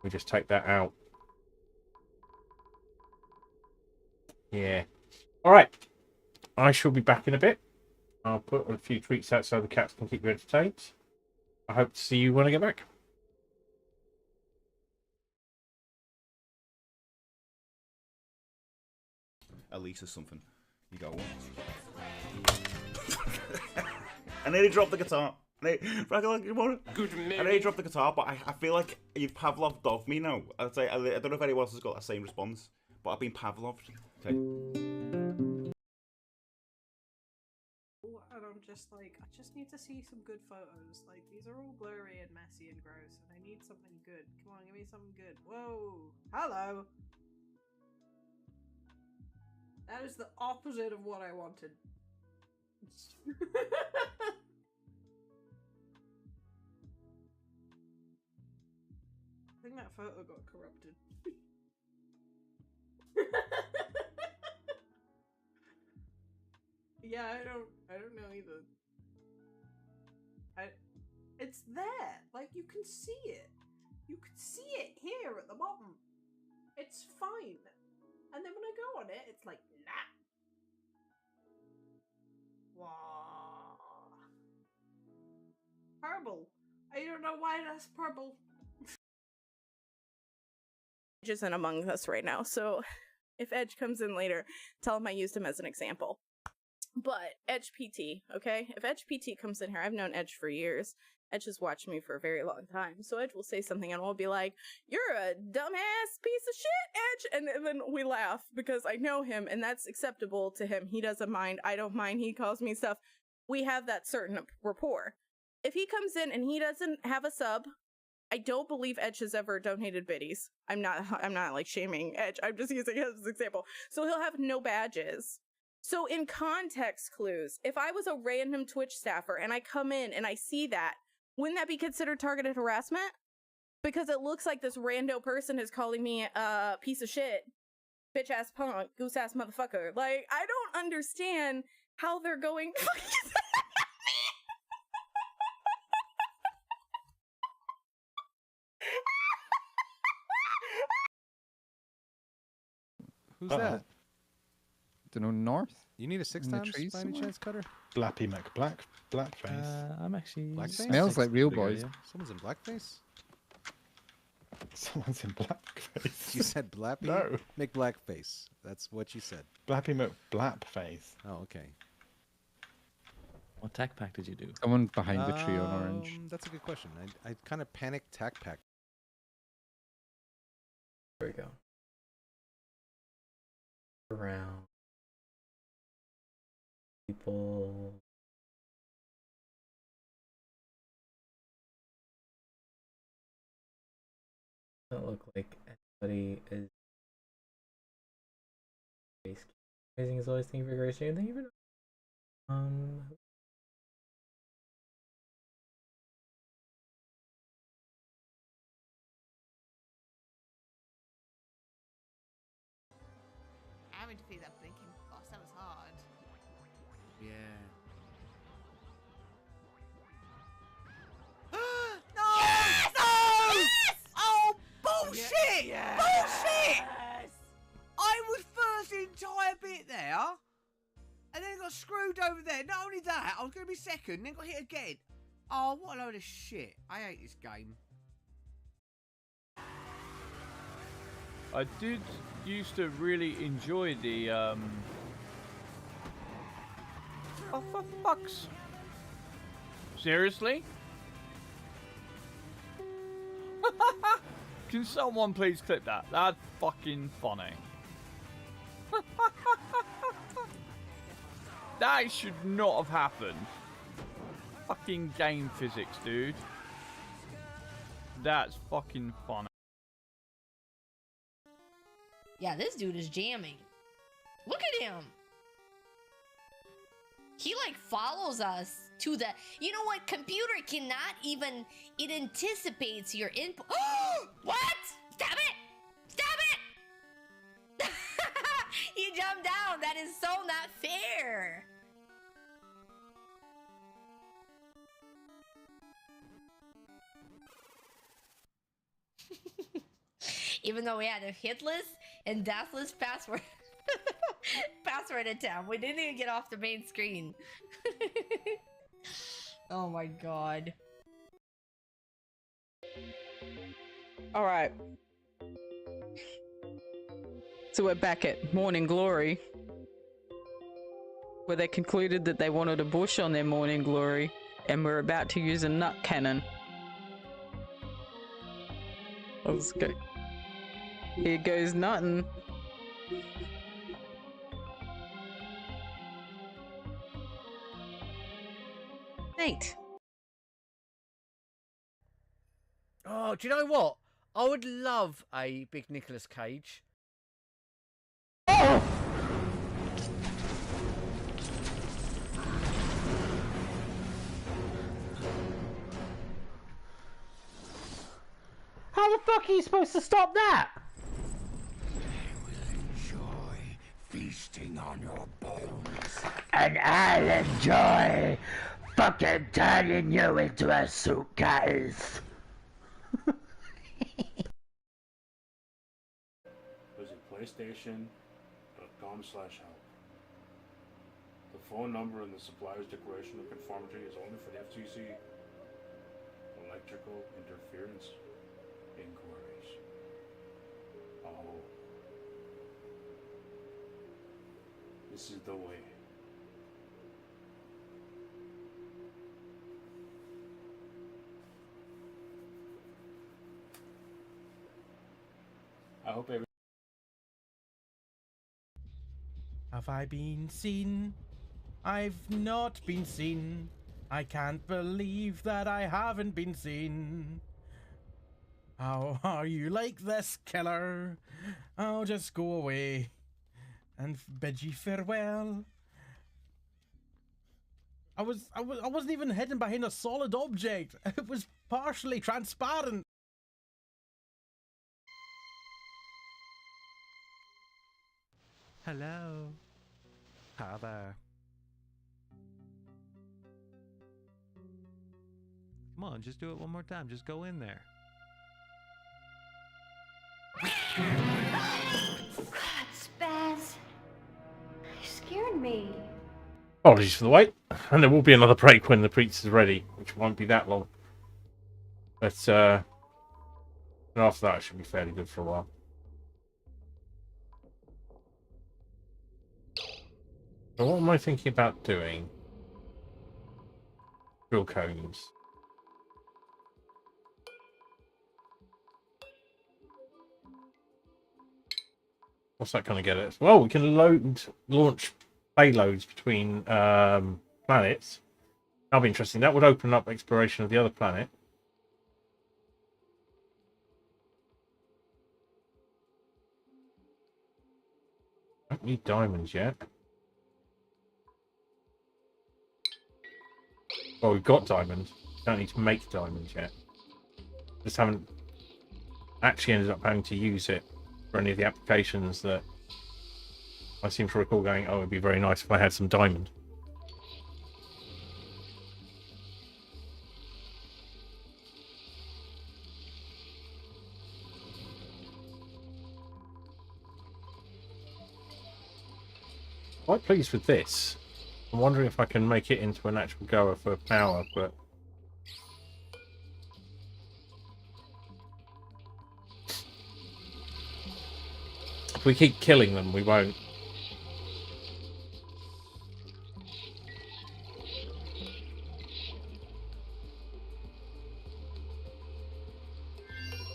We just take that out. Yeah. All right. I shall be back in a bit. I'll put a few treats out so the cats can keep you entertained. I hope to see you when I get back. At least there's something. You got one. I nearly dropped the guitar. I nearly dropped the guitar, but I feel like you've Pavlov dogged me now. I don't know if anyone else has got that same response, but I've been Pavloved. Okay. And I'm just like, I just need to see some good photos. Like, these are all blurry and messy and gross, and I need something good. Come on, give me something good. Whoa! Hello! That is the opposite of what I wanted. I think that photo got corrupted. Yeah, I don't know either. It's there. Like, you can see it. You can see it here at the bottom. It's fine. And then when I go on it, it's like, nah. Wow. Purple. I don't know why that's purple. Edge isn't among us right now, so if Edge comes in later, tell him I used him as an example. But Edge PT, okay? If Edge PT comes in here, I've known Edge for years. Edge has watched me for a very long time. So Edge will say something and we'll be like, you're a dumbass piece of shit, Edge! And then we laugh because I know him and that's acceptable to him. He doesn't mind. I don't mind. He calls me stuff. We have that certain rapport. If he comes in and he doesn't have a sub, I don't believe Edge has ever donated biddies. I'm not like shaming Edge. I'm just using him as an example. So he'll have no badges. So in context clues, if I was a random Twitch staffer and I come in and I see that, wouldn't that be considered targeted harassment? Because it looks like this rando person is calling me a piece of shit, bitch ass punk, goose ass motherfucker. Like, I don't understand how they're going. Who's that? Don't know, north? You need a 6 In the times trees by any somewhere? chance, Cutter? Blappy Blackface. I'm actually... Blackface? Smells like real boys. Someone's in blackface? Someone's in blackface. You said Blappy? No. Make blackface. That's what you said. Blappy McBlapface. Oh, okay. What tack pack did you do? Someone behind the tree on orange. That's a good question. I kind of panicked tack pack. There we go. Around people. Doesn't look like anybody is raising his always thinking for grace. Thank you for I went through that blinking boss, that was hard. Yeah. there, and then got screwed over there. Not only that, I was going to be second, then got hit again. Oh, what a load of shit. I hate this game. I did used to really enjoy the Oh, for fuck's... Seriously? Can someone please clip that? That's fucking funny. That should not have happened. Fucking game physics, dude. That's fucking funny. Yeah, this dude is jamming. Look at him. He like follows us to the. You know what? Computer cannot even. It anticipates your input. What? Stop it! Stop it! He jumped down. That is so not fair. Even though we had a hitless and deathless password password attempt, we didn't even get off the main screen. Oh my god. Alright. So we're back at Morning Glory, where they concluded that they wanted a bush on their Morning Glory, and we're about to use a nut cannon. Let's go. Here goes nothing. Nate. Oh, do you know what? I would love a big Nicolas Cage. How the fuck are you supposed to stop that? Enjoy feasting on your bones. And I'll enjoy fucking turning you into a suitcase. Visit PlayStation.com/help. The phone number in the supplier's declaration of conformity is only for the FCC. Electrical interference inquiries. Oh. This is the way. I hope every. Have I been seen? I've not been seen. I can't believe that I haven't been seen. How are you like this, killer? I'll just go away and bid you farewell. I wasn't even hidden behind a solid object. It was partially transparent. Hello. Hi there. Come on, just do it one more time. Just go in there. God, Spaz. You scared me. Apologies for the wait, and there will be another break when the pizza's ready, which won't be that long. But and after that, it should be fairly good for a while. So what am I thinking about doing? Drill cones. What's that going to get us? Well, we can launch payloads between planets. That'll be interesting. That would open up exploration of the other planet. Don't need diamonds yet. Well, we've got diamonds. Don't need to make diamonds yet. Just haven't actually ended up having to use it for any of the applications that I seem to recall going, oh, it'd be very nice if I had some diamond. quite pleased with this. I'm wondering if I can make it into an actual goer for power, but if we keep killing them, we won't.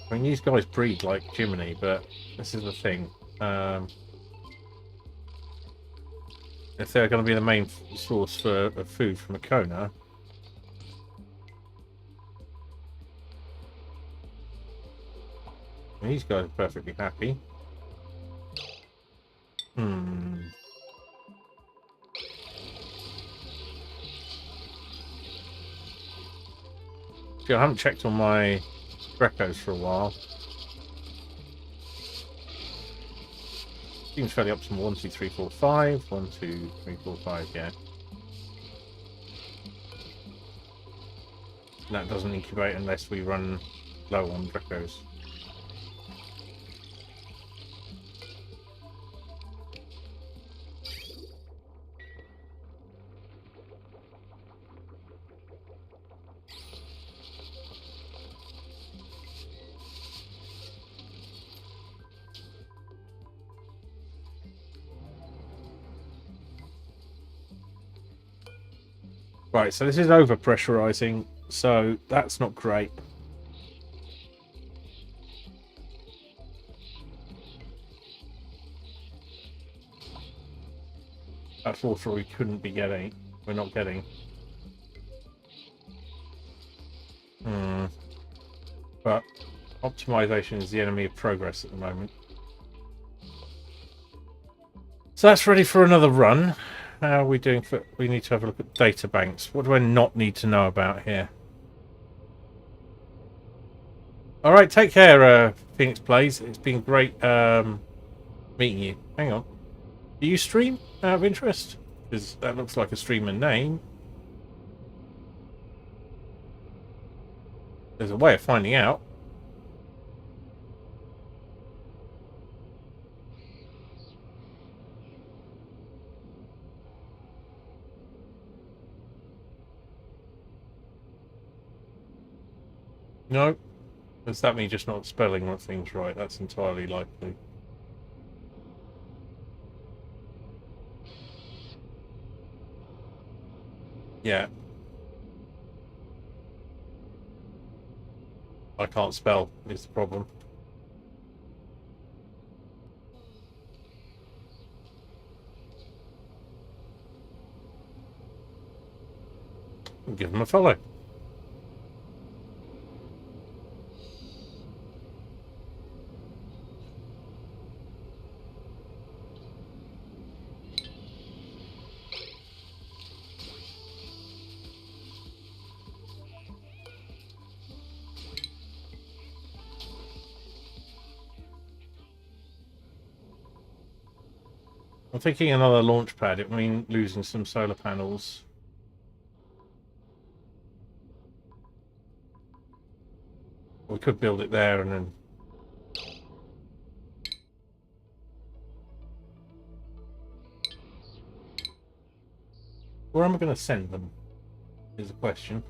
I mean, these guys breed like Jiminy, but this is the thing. If they're going to be the main source for of food from Makona, these guys are perfectly happy. See, I haven't checked on my Drecos for a while. Seems fairly optimal. 1, 2, 3, 4, 5. 1, 2, 3, 4, 5, yeah. And that doesn't incubate unless we run low on Drecos. Right, so this is over pressurizing, so that's not great. That's water we couldn't be getting. We're not getting. But optimization is the enemy of progress at the moment. So that's ready for another run. How are we doing for... We need to have a look at data banks. What do I not need to know about here? Alright, take care, Phoenix Plays. It's been great meeting you. Hang on. Do you stream out of interest? Because that looks like a streamer name. There's a way of finding out. No. Does that mean just not spelling things right? That's entirely likely. Yeah. I can't spell is the problem. Give them a follow. I'm thinking another launch pad. It means losing some solar panels. We could build it there and then... Where am I going to send them? Is the question.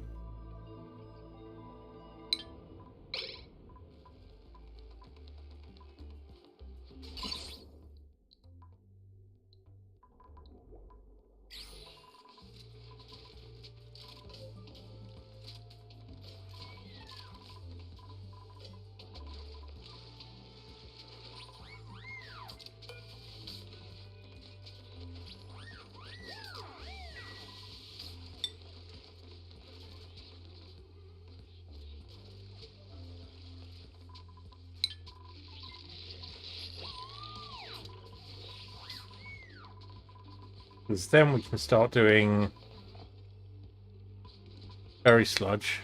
Because then we can start doing berry sludge.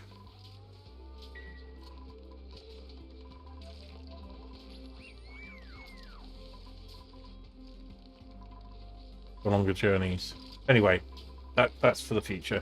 For longer journeys. Anyway, that's for the future.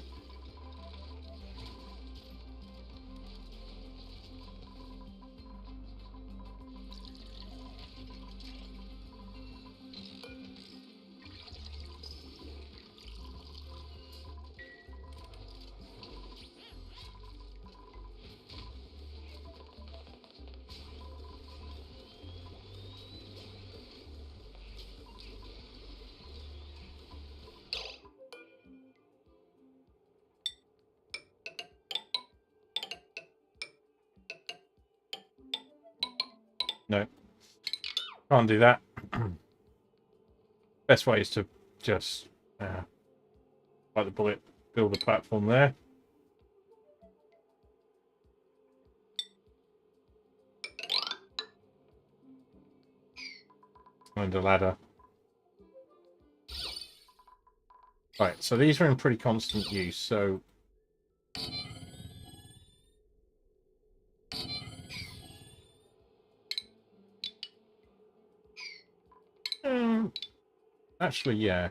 No. Can't do that. Best way is to just, like the bullet, build a platform there. And a ladder. Right, so these are in pretty constant use, so... actually, yeah.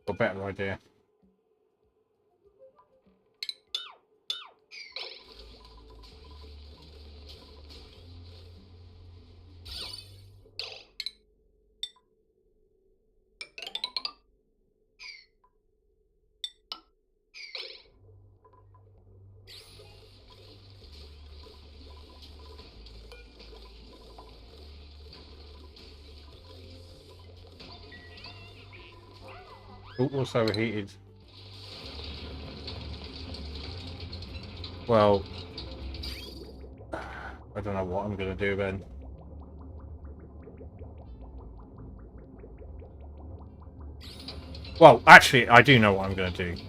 Got a better idea. Oh, what's overheated? Well, I don't know what I'm going to do then. Well, actually, I do know what I'm going to do.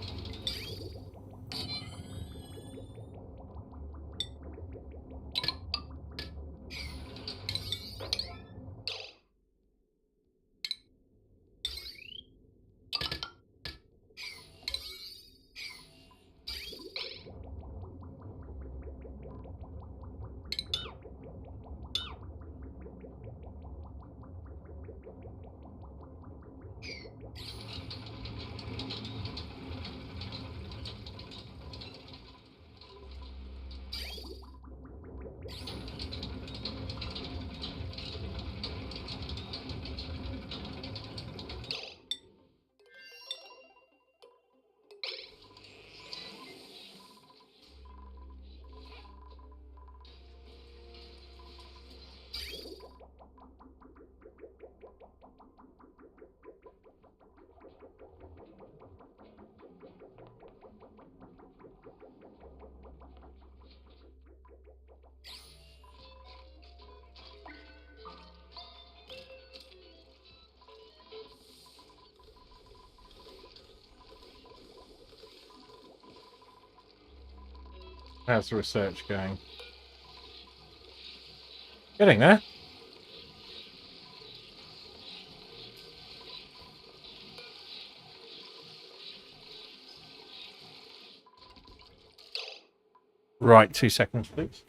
How's the research going? Getting there. Right, 2 seconds, please.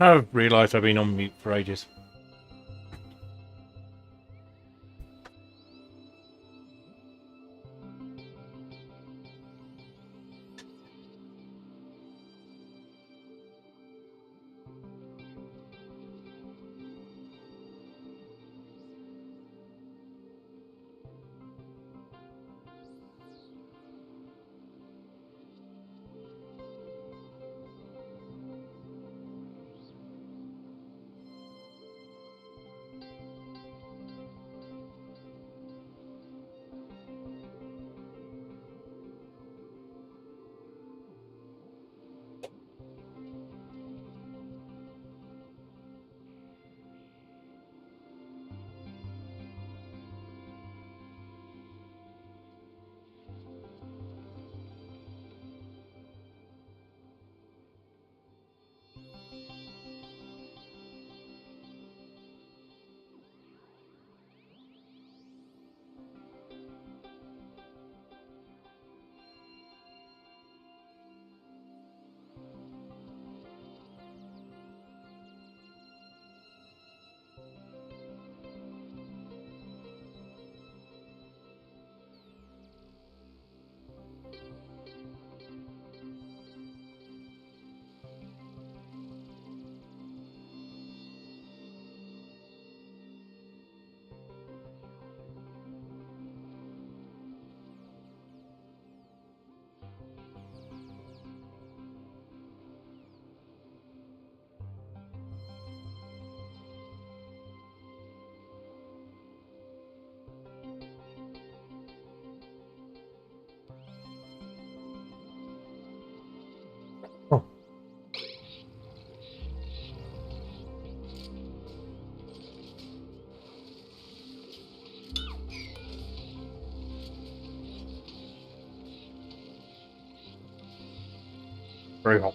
I've realised I've been on mute for ages. Very hot.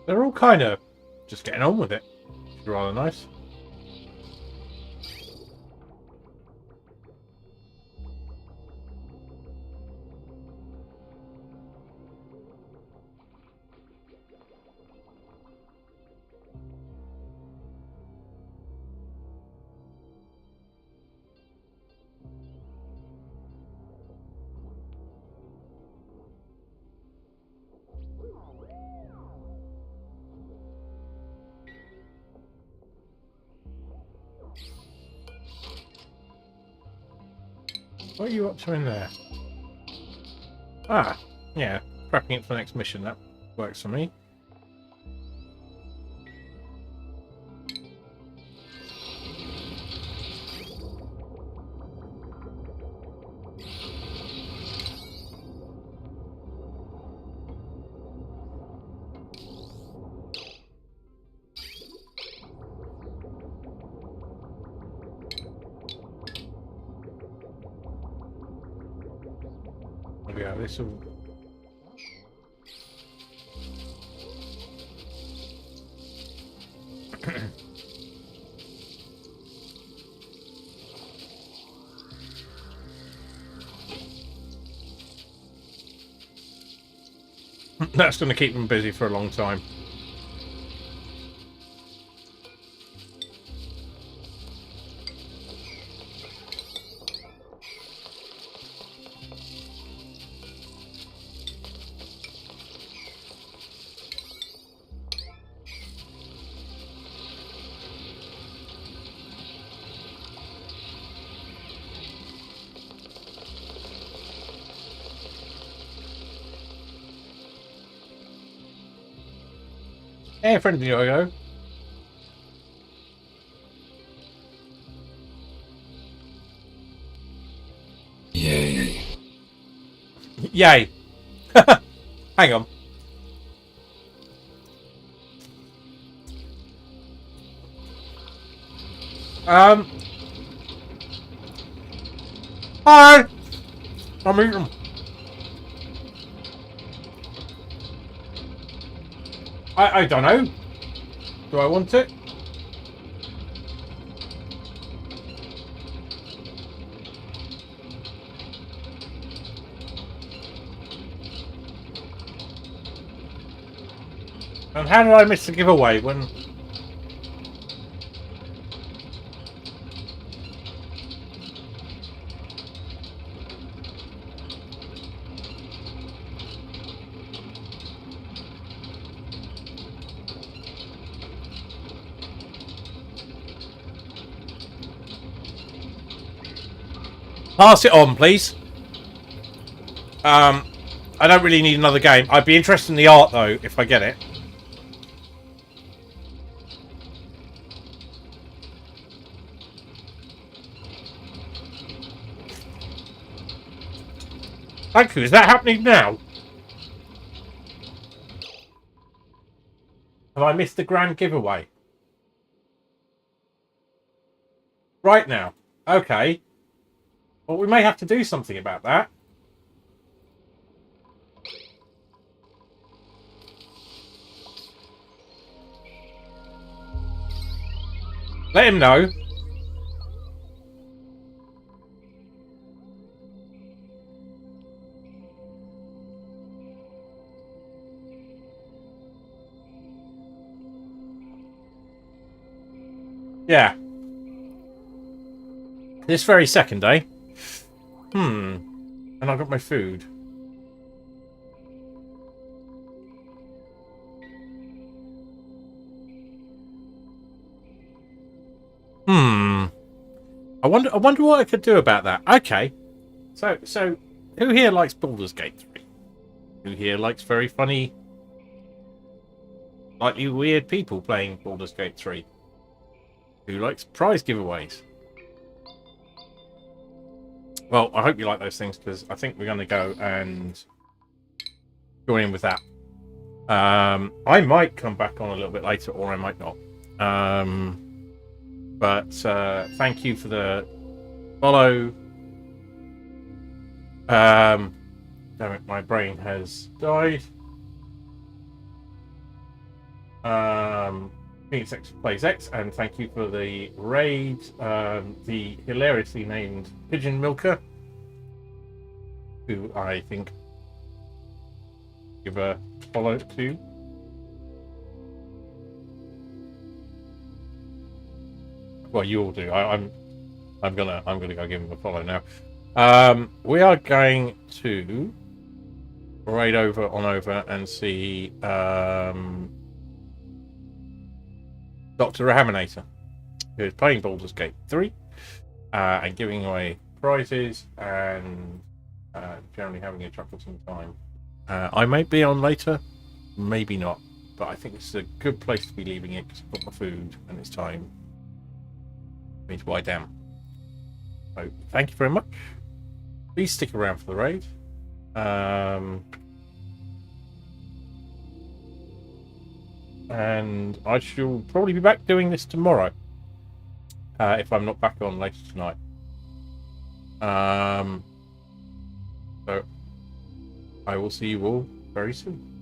They're all kind of just getting on with it. It's rather nice. What are you up to in there? Ah, yeah, prepping it for the next mission. That works for me. Yeah, this will. That's going to keep them busy for a long time. Hey, friend Diogo. Yay. Yay. Hang on. Hi. I'm eating. I don't know. Do I want it? And how did I miss the giveaway when... Pass it on, please. I don't really need another game. I'd be interested in the art, though, if I get it. Thank you. Is that happening now? Have I missed the grand giveaway? Right now. Okay. Well, we may have to do something about that. Let him know. Yeah. This very second, eh? And I got my food. I wonder what I could do about that. Okay. So who here likes Baldur's Gate 3? Who here likes very funny, slightly weird people playing Baldur's Gate 3? Who likes prize giveaways? Well, I hope you like those things, because I think we're going to go and join in with that. I might come back on a little bit later, or I might not. But thank you for the follow. Damn it, my brain has died. Phoenix X Plays X, and thank you for the raid. The hilariously named Pigeon Milker, who I think give a follow to. Well, you all do. I'm gonna go give him a follow now. We are going to raid over and see Dr. Rahaminator, who is playing Baldur's Gate 3 and giving away prizes and generally having a troublesome time. I may be on later, maybe not, but I think it's a good place to be leaving it because I've got my food and it's time for me to lie down. So thank you very much. Please stick around for the raid. And I shall probably be back doing this tomorrow, if I'm not back on later tonight. So I will see you all very soon.